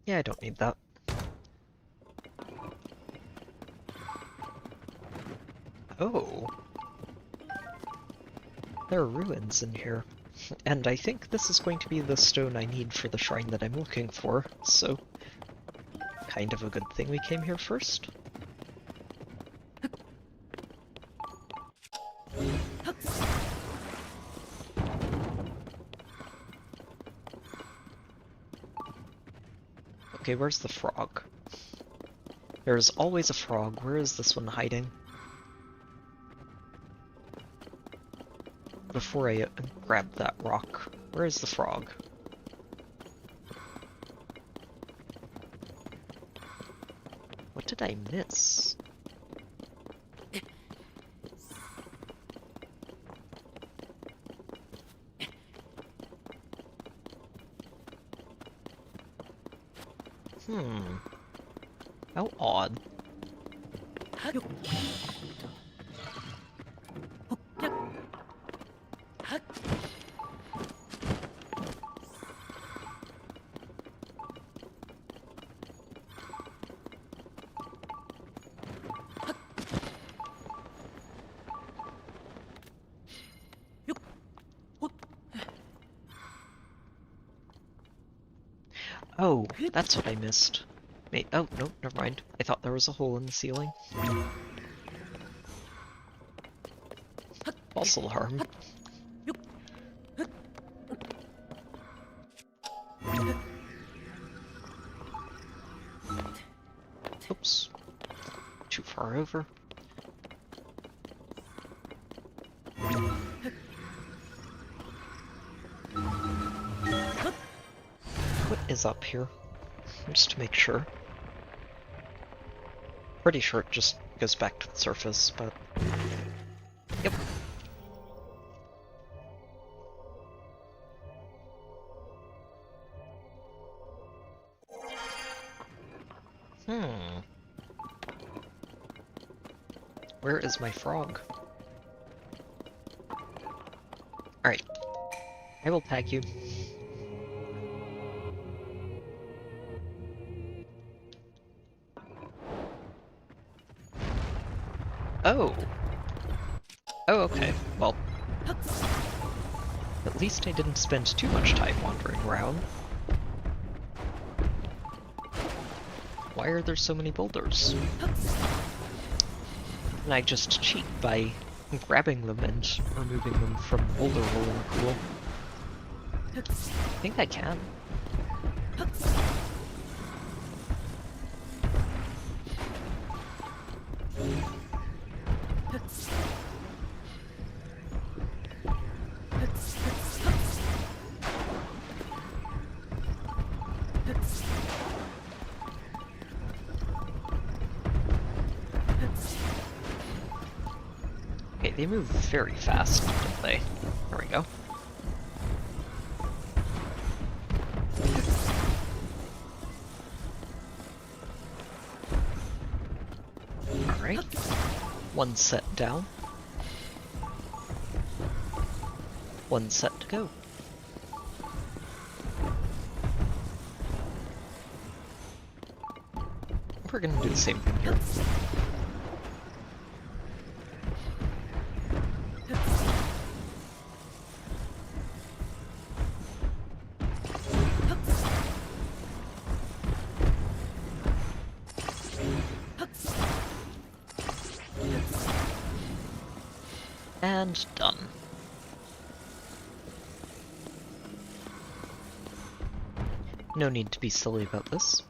S1: Yeah, I don't need that. Oh. There are ruins in here. And I think this is going to be the stone I need for the shrine that I'm looking for, so... kind of a good thing we came here first. Okay, where's the frog? There's always a frog. Where is this one hiding? Before I grab that rock, where is the frog? What did I miss? How odd. Oh, that's what I missed. Wait, oh, no, never mind. I thought there was a hole in the ceiling. False alarm. Oops. Too far over. What is up here? Just to make sure. Pretty sure it just goes back to the surface, but... Yep. Where is my frog? Alright. I will tag you. Oh. Oh, okay. Well, at least I didn't spend too much time wandering around. Why are there so many boulders? And I just cheat by grabbing them and removing them from boulder rolling pool. I think I can. Alright, they move very fast, don't they? There we go. Alright. One set down. One set to go. We're gonna do the same thing here. And done. No need to be silly about this.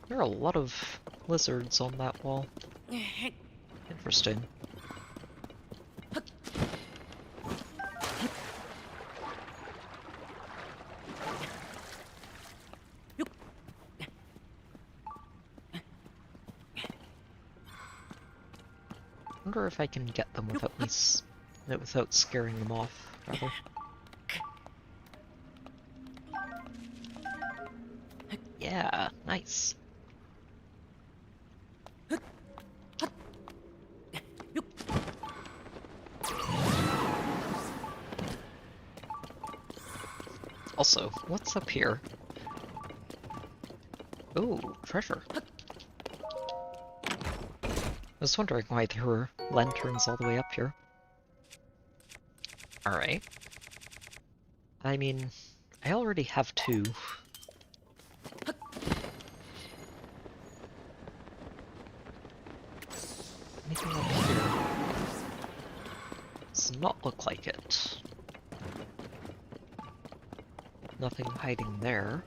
S1: There are a lot of lizards on that wall. Interesting. Wonder if I can get them without without scaring them off, rather. Yeah, nice. Also, what's up here? Ooh, treasure. I was wondering why there were lanterns all the way up here. Alright. I mean, I already have two. Anything up here? Does not look like it. Nothing hiding there.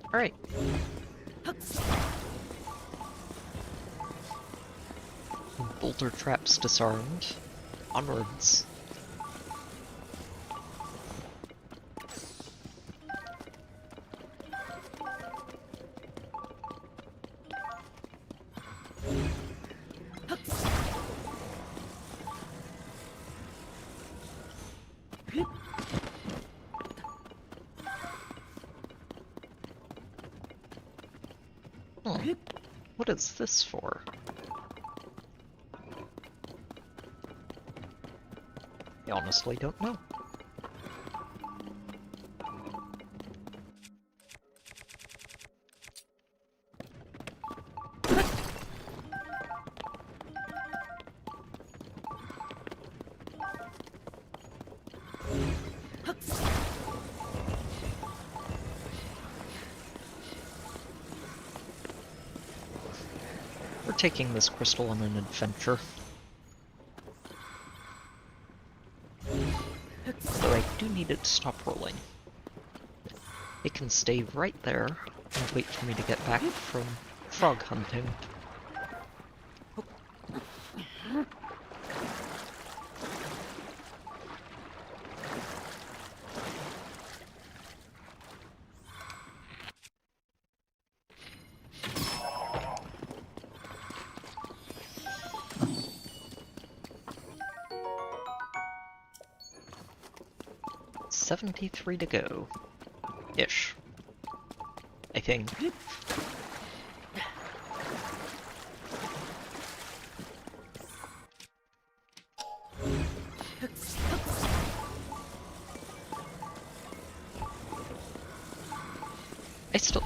S1: Alright. Boulder traps disarmed. Onwards. What is this for? I honestly don't know. We're taking this crystal on an adventure. Although I do need it to stop rolling. It can stay right there and wait for me to get back from frog hunting. $73 to go. Ish. I think.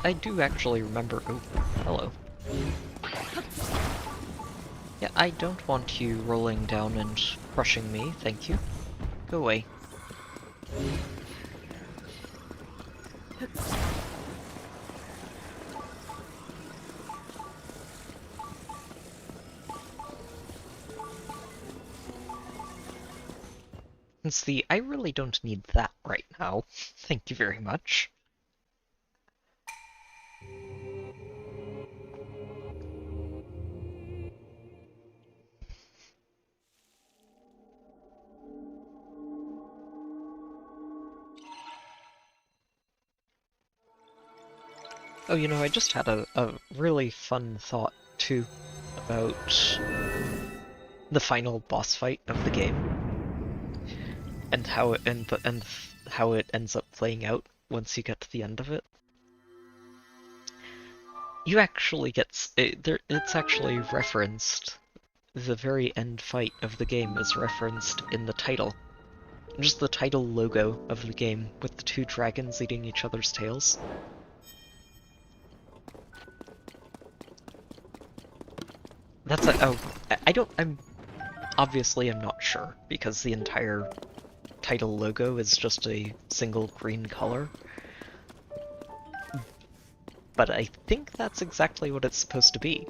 S1: I do actually remember. Oh, hello. Yeah, I don't want you rolling down and crushing me, thank you. Go away. It's the, I really don't need that right now. Thank you very much. Oh, you know, I just had a really fun thought, too. about the final boss fight of the game and how it ends up playing out once you get to the end of it. You actually it's actually referenced. The very end fight of the game is referenced in the title. Just the title logo of the game with the two dragons eating each other's tails. That's I'm not sure because the entire title logo is just a single green color. But I think that's exactly what it's supposed to be.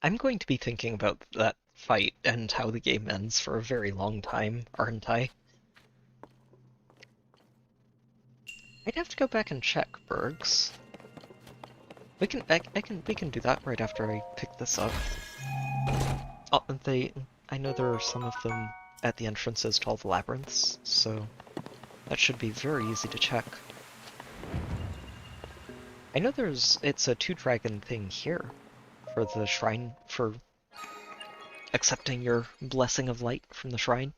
S1: I'm going to be thinking about that fight and how the game ends for a very long time, aren't I? I'd have to go back and check, Bergs. We can do that right after I pick this up. Oh, I know there are some of them at the entrances to all the labyrinths, so that should be very easy to check. I know it's a two-dragon thing here for the shrine, for accepting your blessing of light from the shrine.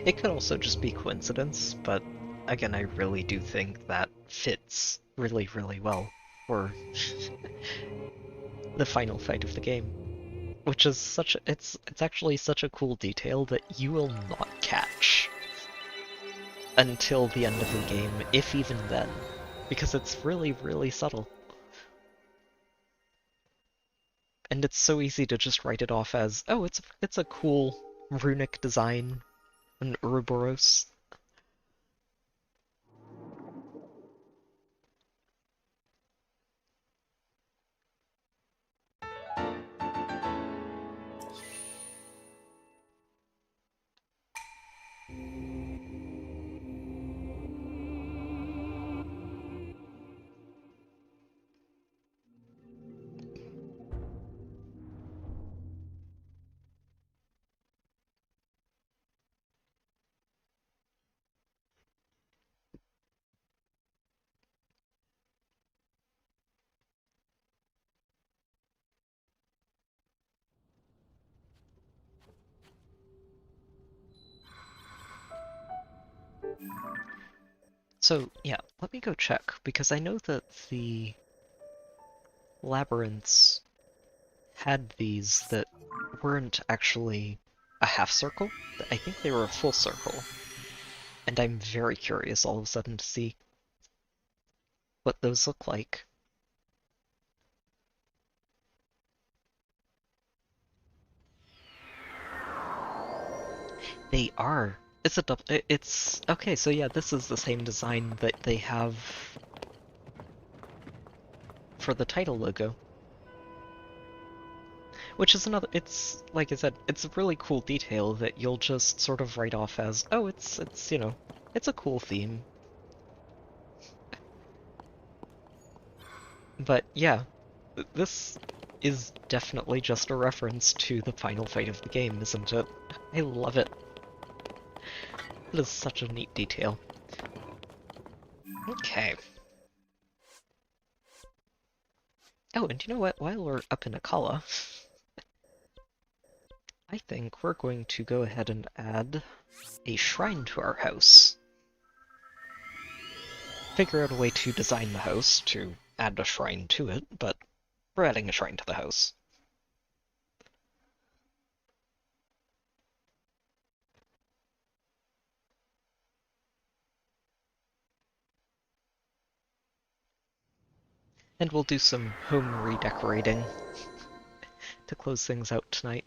S1: It could also just be coincidence, but again, I really do think that fits really, really well for the final fight of the game. Which is it's actually such a cool detail that you will not catch until the end of the game, if even then, because it's really, really subtle. And it's so easy to just write it off as, oh, it's a cool runic design, an Ouroboros. So, yeah, let me go check, because I know that the labyrinths had these that weren't actually a half circle. I think they were a full circle. And I'm very curious all of a sudden to see what those look like. They are. It's okay, so yeah, this is the same design that they have for the title logo. Which is it's, like I said, it's a really cool detail that you'll just sort of write off as, oh, it's you know, it's a cool theme. But yeah, this is definitely just a reference to the final fight of the game, isn't it? I love it. It is such a neat detail. Okay. Oh, and you know what? While we're up in Akala, I think we're going to go ahead and add a shrine to our house. Figure out a way to design the house to add a shrine to it, but we're adding a shrine to the house. And we'll do some home redecorating to close things out tonight.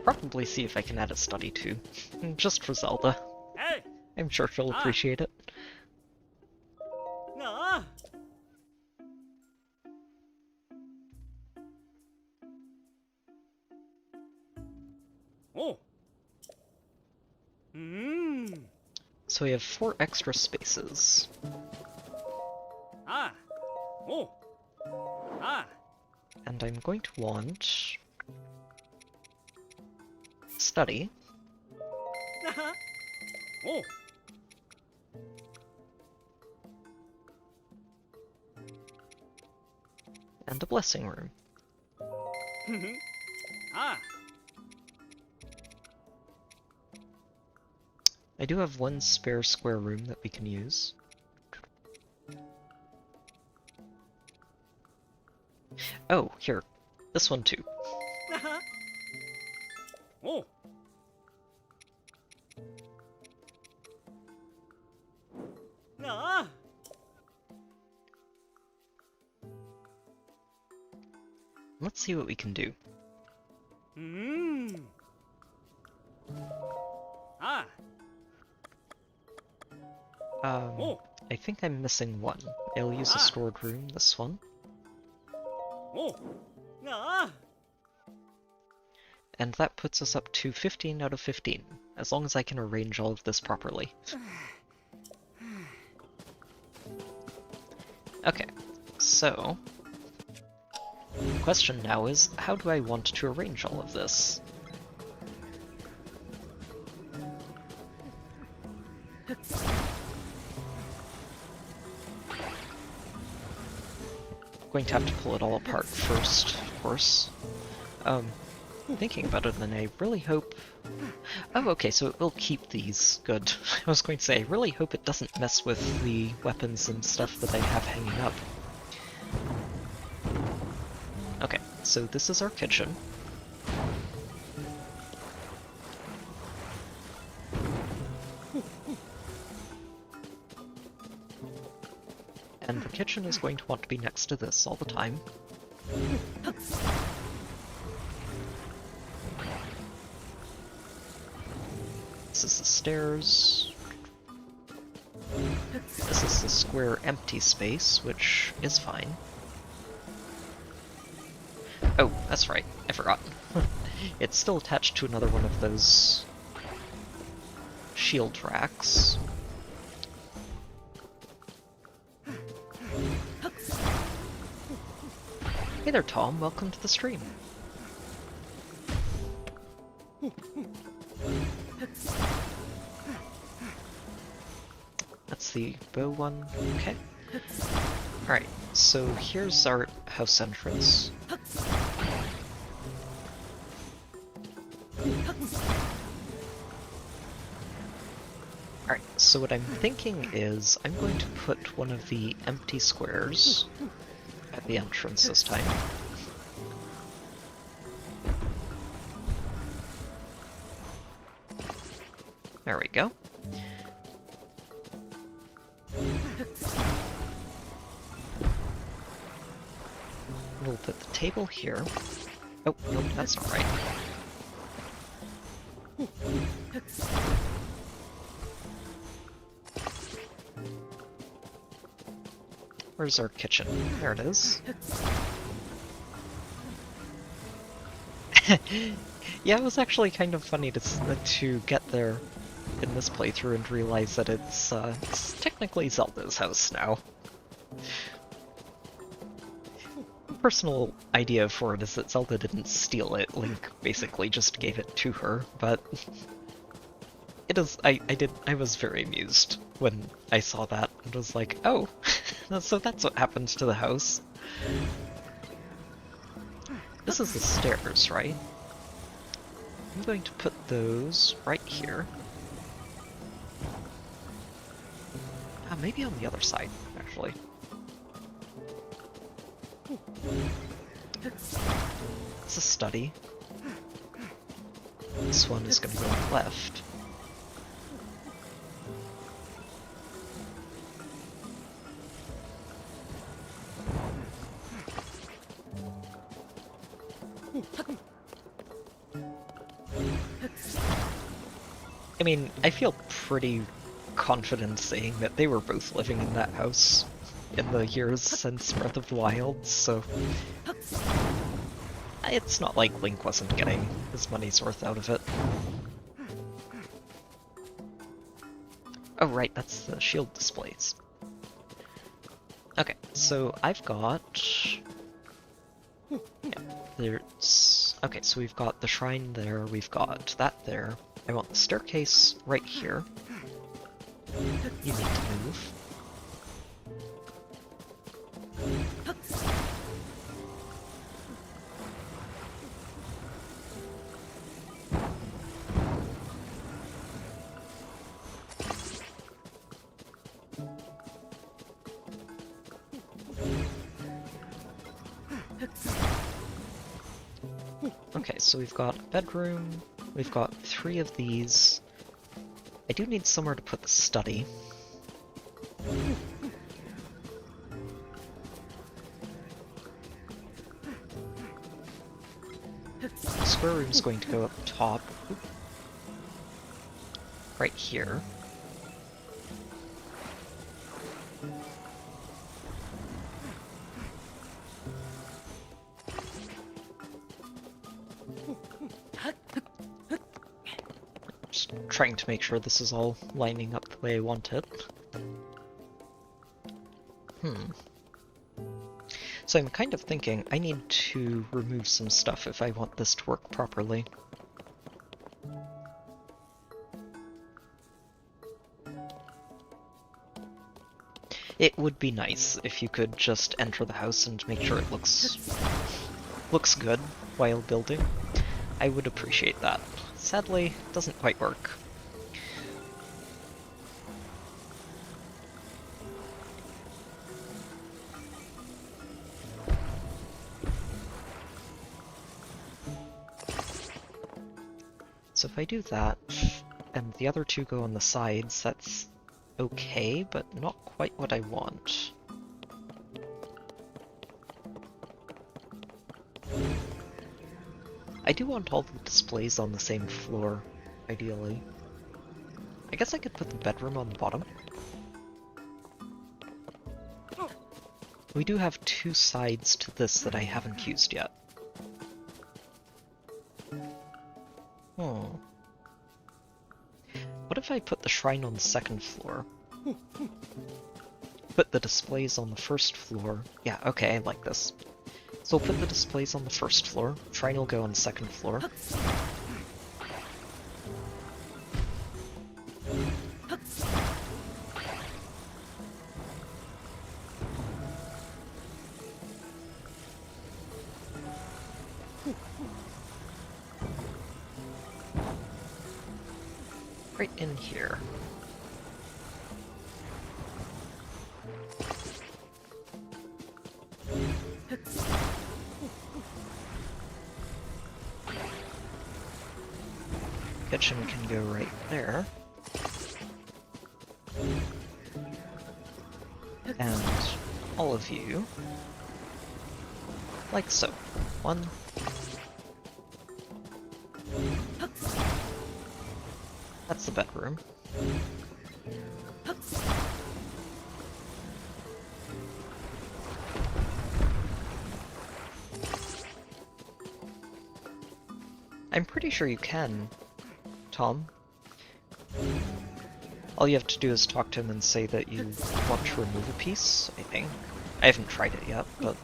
S1: probably see if I can add a study too, just for Zelda.
S9: Hey!
S1: I'm sure she'll appreciate it.
S9: Nah. Oh. Mmm.
S1: So we have 4 extra spaces.
S9: Ah. Oh. Ah.
S1: And I'm going to want... study.
S9: Oh.
S1: And a blessing room.
S9: Ah.
S1: I do have 1 spare square room that we can use. Oh, here. This one too.
S9: Oh. Nah.
S1: Let's see what we can do.
S9: Mmm. Ah. Oh.
S1: I think I'm missing 1. I'll use a stored room, this one.
S9: Oh. Nah.
S1: And that puts us up to 15 out of 15, as long as I can arrange all of this properly. Okay, so... the question now is, how do I want to arrange all of this? Going to have to pull it all apart first, of course. Thinking about it, then I really hope... oh, okay, so it will keep these. Good. I was going to say, I really hope it doesn't mess with the weapons and stuff that I have hanging up. Okay, so this is our kitchen. And the kitchen is going to want to be next to this all the time. This is the stairs. This is the square empty space, which is fine. Oh, that's right, I forgot. It's still attached to another one of those shield racks. Hey there, Tom. Welcome to the stream. That's the bow one. Okay. Alright, so here's our house entrance. Alright, so what I'm thinking is I'm going to put one of the empty squares at the entrance this time. There we go. We'll put the table here. Oh, nope, that's not right. Where's our kitchen? There it is. Yeah, it was actually kind of funny to get there in this playthrough and realize that it's technically Zelda's house now. Personal idea for it is that Zelda didn't steal it, Link basically just gave it to her, but it is, I was very amused when I saw that and was like, oh, so that's what happened to the house. This is the stairs, right? I'm going to put those right here. Maybe on the other side, actually. It's a study. This one is going to go on the left. I mean, I feel pretty confident saying that they were both living in that house in the years since Breath of the Wild, so it's not like Link wasn't getting his money's worth out of it. Oh right, that's the shield displays. Okay, so I've got... Yeah, there's... Okay, so we've got the shrine there, we've got that there. I want the staircase right here. You need to move. Okay, so we've got a bedroom, we've got 3 of these. I do need somewhere to put the study. The square room's going to go up top. Right here. Just trying to make sure this is all lining up the way I want it. So I'm kind of thinking I need to remove some stuff if I want this to work properly. It would be nice if you could just enter the house and make sure it looks good while building. I would appreciate that. Sadly, it doesn't quite work. So if I do that, and the other 2 go on the sides, that's okay, but not quite what I want. I do want all the displays on the same floor, ideally. I guess I could put the bedroom on the bottom. We do have 2 sides to this that I haven't used yet. What if I put the shrine on the 2nd floor? Put the displays on the 1st floor. Yeah, okay, I like this. So we'll put the displays on the 1st floor, shrine will go on the 2nd floor. Right in here. Kitchen can go right there. And all of you, like so. 1. That's the bedroom. I'm pretty sure you can, Tom. All you have to do is talk to him and say that you want to remove a piece, I think. I haven't tried it yet, but...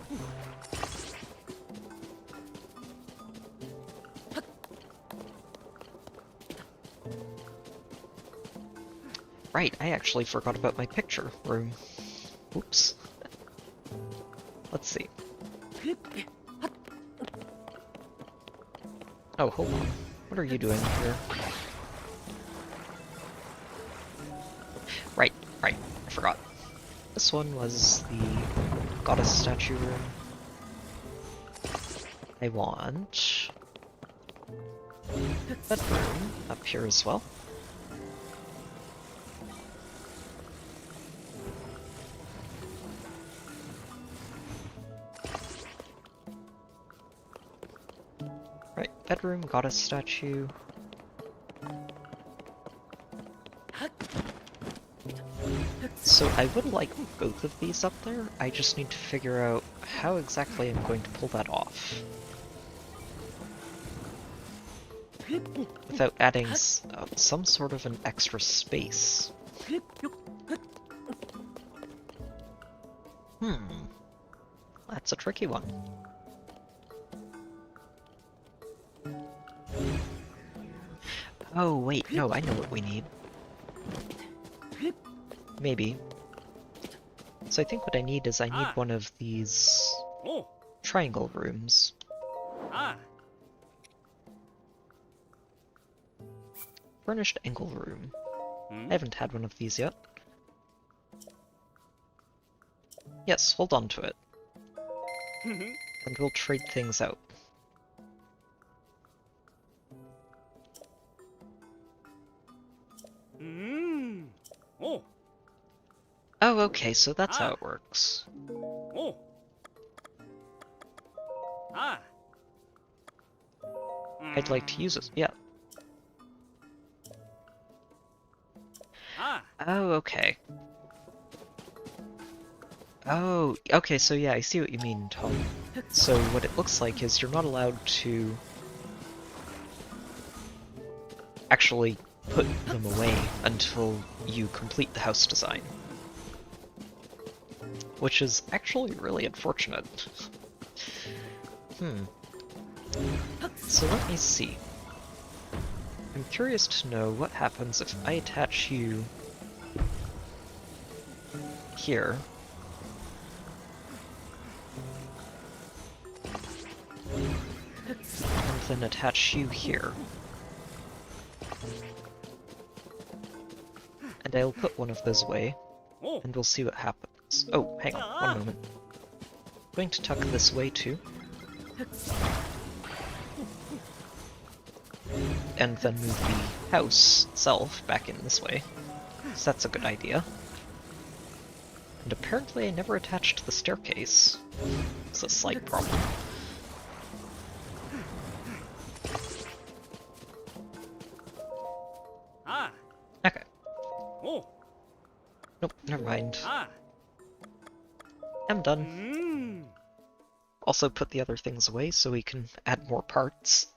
S1: Right, I actually forgot about my picture room. Oops. Let's see. Oh, hold on. What are you doing here? Right, I forgot. This one was the goddess statue room. I want... bedroom up here as well. Right, bedroom, goddess statue. So I would like both of these up there, I just need to figure out how exactly I'm going to pull that off. Without adding some sort of an extra space. That's a tricky one. Oh wait, no, I know what we need. Maybe. So I think what I need is I need one of these triangle rooms. Furnished angle room. I haven't had one of these yet. Yes, hold on to it. And we'll trade things out. Oh, okay, so that's how it works. I'd like to use it, yeah. Oh, okay. Oh, okay, so yeah, I see what you mean, Tom. So what it looks like is you're not allowed to actually put them away until you complete the house design. Which is actually really unfortunate. So let me see. I'm curious to know what happens if I attach you here. And then attach you here. And I'll put one of those away, and we'll see what happens. Oh, hang on, one moment. I'm going to tuck this away too. And then move the house itself back in this way. So that's a good idea. And apparently I never attached the staircase. It's a slight problem. Okay. Nope, never mind. I'm done. Also put the other things away so we can add more parts.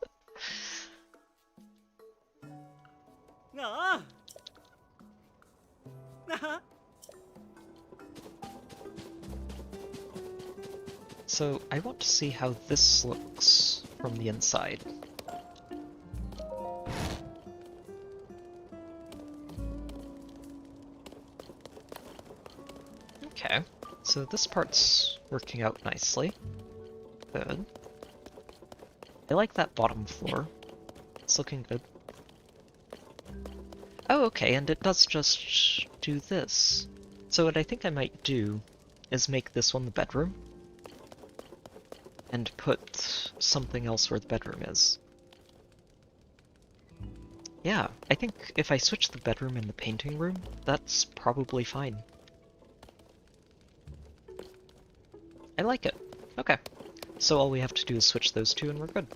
S1: So I want to see how this looks from the inside. Okay, so this part's working out nicely. Good. I like that bottom floor. It's looking good. Oh, okay, and it does just do this. So what I think I might do is make this one the bedroom. And put something else where the bedroom is. Yeah, I think if I switch the bedroom and the painting room, that's probably fine. I like it. Okay. So all we have to do is switch those two and we're good.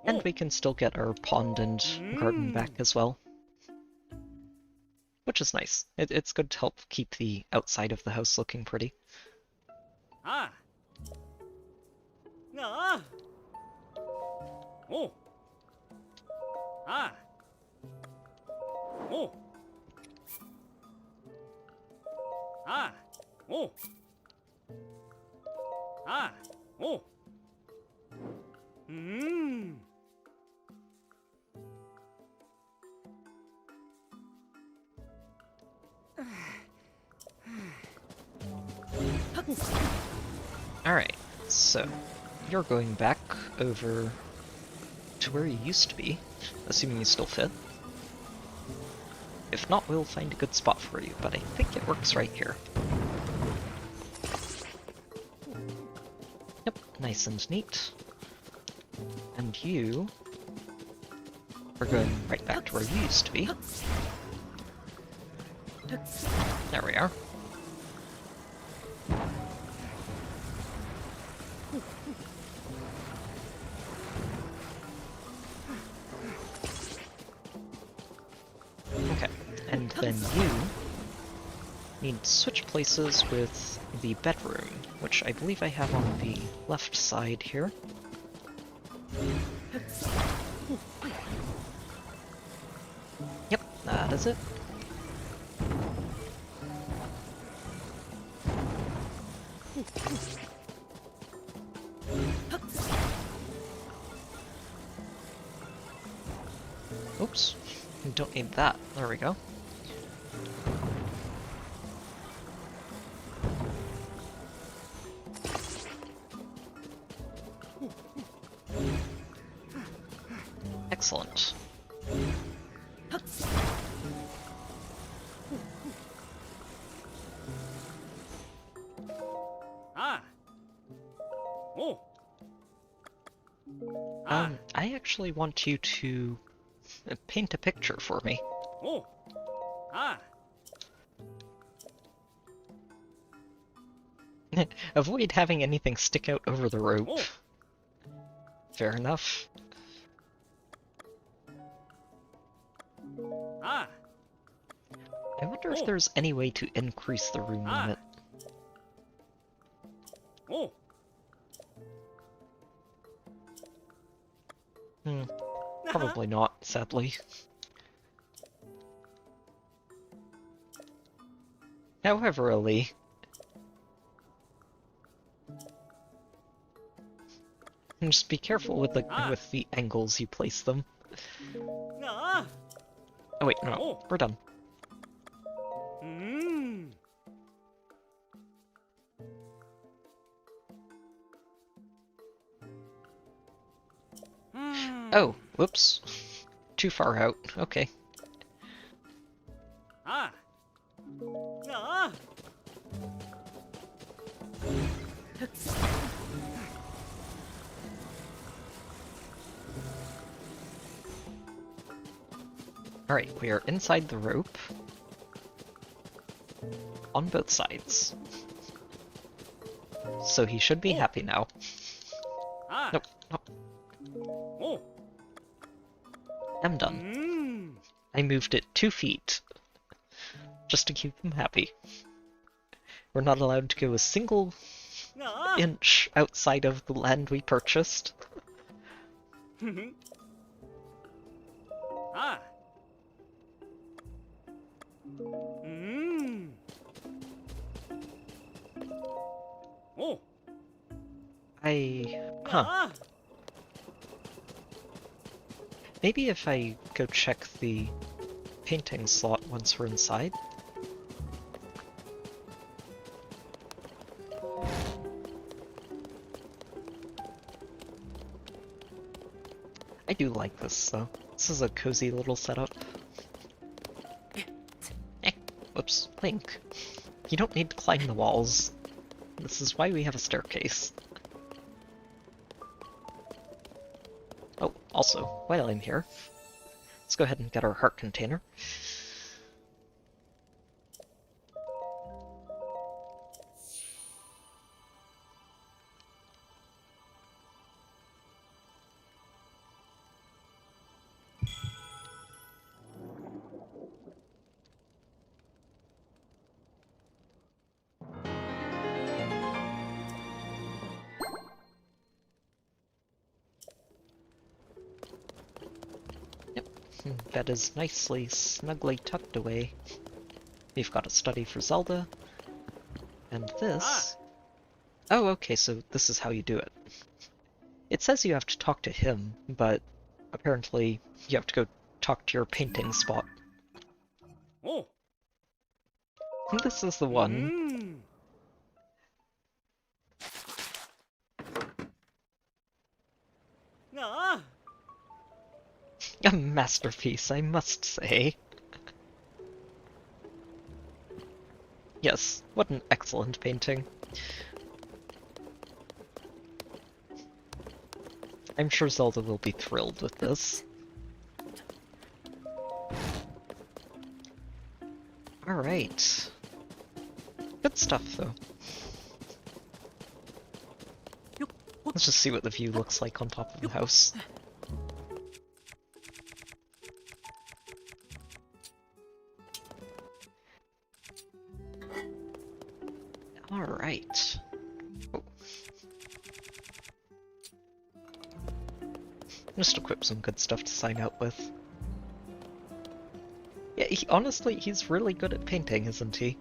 S1: And we can still get our pond and garden back as well. Which is nice. It's good to help keep the outside of the house looking pretty. Alright, so you're going back over to where you used to be, assuming you still fit. If not, we'll find a good spot for you, but I think it works right here. Yep, nice and neat. And you are going right back to where you used to be. There we are. And then you need to switch places with the bedroom, which I believe I have on the left side here. Yep, that is it. Oops, don't need that. There we go. Excellent. I actually want you to paint a picture for me. Avoid having anything stick out over the rope. Fair enough. I wonder if there's any way to increase the room limit. Probably not, sadly. However, Ali, just be careful with the angles you place them. Oh wait, no, we're done. Oh, whoops. Too far out. Okay. Alright, we are inside the rope. On both sides. So he should be happy now. Nope, nope. I'm done. I moved it 2 feet. Just to keep him happy. We're not allowed to go a single inch outside of the land we purchased. Huh. Maybe if I go check the painting slot once we're inside. I do like this, though. This is a cozy little setup. Whoops, Link. You don't need to climb the walls. This is why we have a staircase. Oh, also, while I'm here, let's go ahead and get our heart container. Bed is nicely, snugly tucked away. We've got a study for Zelda. And this... Oh, okay, so this is how you do it. It says you have to talk to him, but apparently you have to go talk to your painting spot. And this is the one. A masterpiece, I must say. Yes, what an excellent painting. I'm sure Zelda will be thrilled with this. Alright. Good stuff, though. Let's just see what the view looks like on top of the house. Alright. Oh. Just equip some good stuff to sign out with. Yeah, honestly, he's really good at painting, isn't he?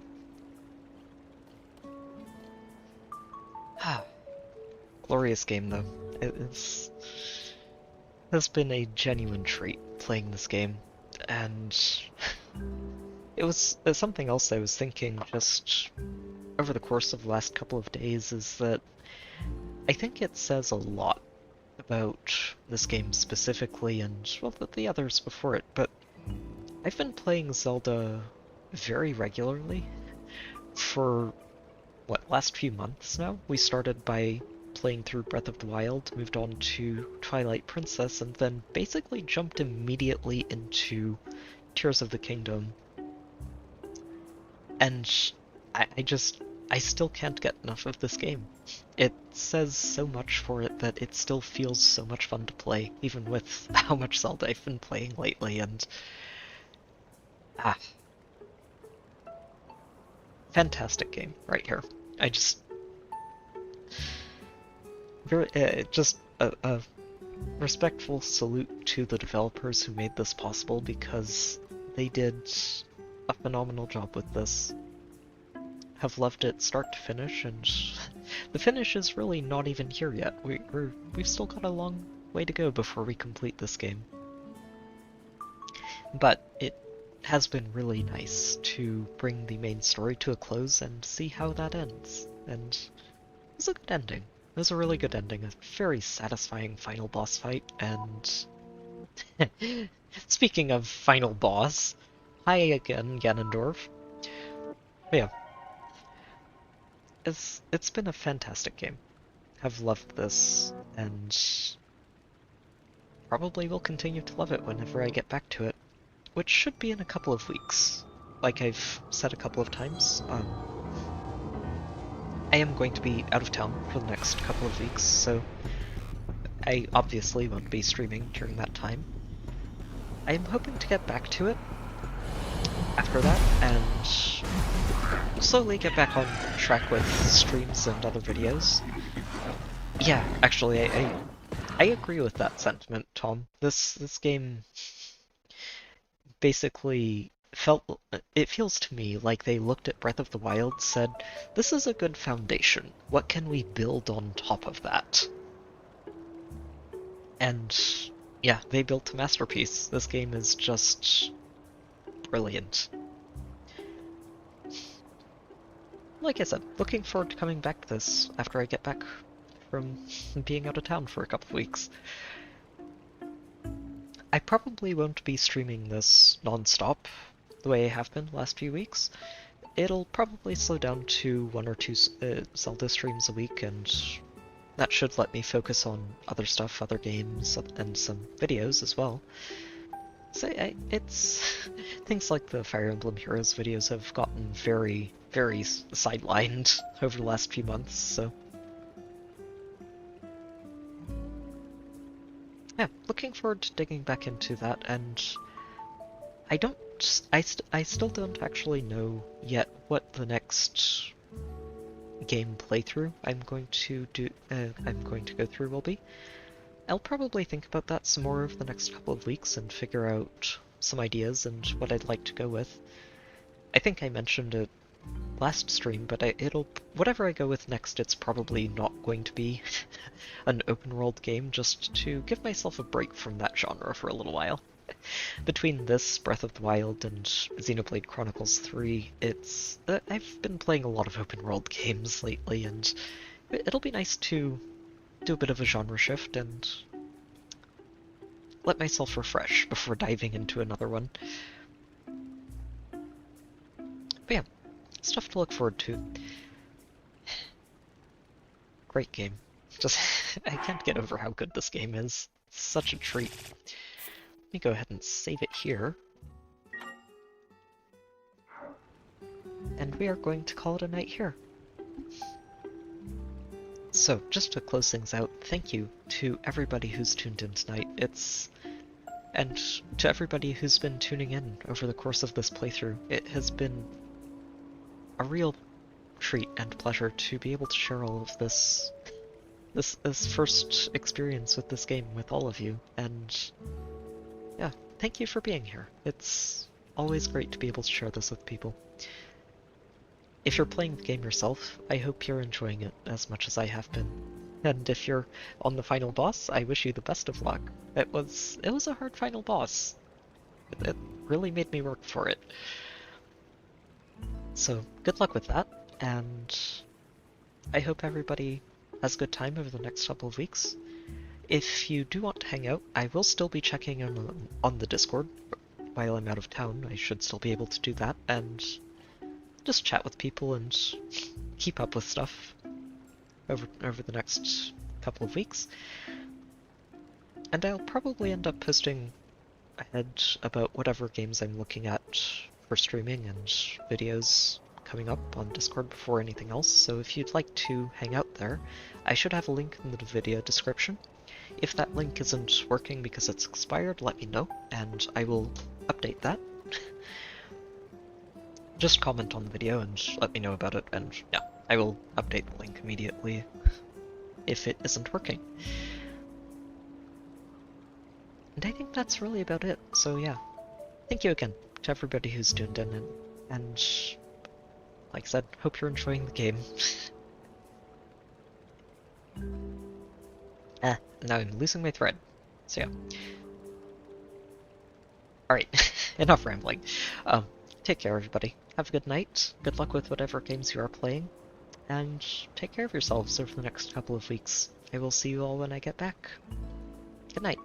S1: Glorious game, though. Has been a genuine treat playing this game, and there's something else I was thinking just over the course of the last couple of days is that I think it says a lot about this game specifically, and well, the others before it, but I've been playing Zelda very regularly for, what, last few months now? We started by playing through Breath of the Wild, moved on to Twilight Princess, and then basically jumped immediately into Tears of the Kingdom. And I still can't get enough of this game. It says so much for it that it still feels so much fun to play, even with how much Zelda I've been playing lately, and fantastic game right here. I just a respectful salute to the developers who made this possible, because they did a phenomenal job with this. Have loved it start to finish, and the finish is really not even here yet. We've still got a long way to go before we complete this game. But it has been really nice to bring the main story to a close and see how that ends. And it was a good ending. It was a really good ending. A very satisfying final boss fight, and speaking of final boss, hi again, Ganondorf. But yeah. It's been a fantastic game. I've loved this, and probably will continue to love it whenever I get back to it, which should be in a couple of weeks. Like I've said a couple of times, I am going to be out of town for the next couple of weeks, so I obviously won't be streaming during that time. I am hoping to get back to it after that, and slowly get back on track with streams and other videos. Yeah, actually, I agree with that sentiment, Tom. This game basically feels to me like they looked at Breath of the Wild, said, this is a good foundation. What can we build on top of that? And yeah, they built a masterpiece. This game is just brilliant. Like I said, looking forward to coming back to this after I get back from being out of town for a couple of weeks. I probably won't be streaming this non-stop the way I have been the last few weeks. It'll probably slow down to 1 or 2 Zelda streams a week, and that should let me focus on other stuff, other games, and some videos as well. So it's things like the Fire Emblem Heroes videos have gotten very, very sidelined over the last few months, so yeah, looking forward to digging back into that. And I still don't actually know yet what the next game playthrough I'm going to go through will be. I'll probably think about that some more over the next couple of weeks and figure out some ideas and what I'd like to go with. I think I mentioned it last stream, but whatever I go with next, it's probably not going to be an open world game, just to give myself a break from that genre for a little while. Between this, Breath of the Wild, and Xenoblade Chronicles 3, I've been playing a lot of open world games lately, and it'll be nice to do a bit of a genre shift and let myself refresh before diving into another one. But yeah, stuff to look forward to. Great game. Just, I can't get over how good this game is. It's such a treat. Let me go ahead and save it here. And we are going to call it a night here. So, just to close things out, thank you to everybody who's tuned in tonight. And to everybody who's been tuning in over the course of this playthrough. It has been a real treat and pleasure to be able to share all of this first experience with this game with all of you, and yeah, thank you for being here. It's always great to be able to share this with people. If you're playing the game yourself, I hope you're enjoying it as much as I have been. And if you're on the final boss, I wish you the best of luck. It was a hard final boss. It really made me work for it. So good luck with that, and I hope everybody has a good time over the next couple of weeks. If you do want to hang out, I will still be checking in on the Discord while I'm out of town. I should still be able to do that, and just chat with people and keep up with stuff over the next couple of weeks. And I'll probably end up posting ahead about whatever games I'm looking at for streaming and videos coming up on Discord before anything else, so if you'd like to hang out there, I should have a link in the video description. If that link isn't working because it's expired, let me know, and I will update that. Just comment on the video and let me know about it, and yeah, I will update the link immediately if it isn't working. And I think that's really about it, so yeah. Thank you again to everybody who's tuned in, and like I said, hope you're enjoying the game. Now I'm losing my thread, so yeah. Alright, enough rambling. Take care everybody, have a good night, good luck with whatever games you are playing, and take care of yourselves over the next couple of weeks. I will see you all when I get back. Good night.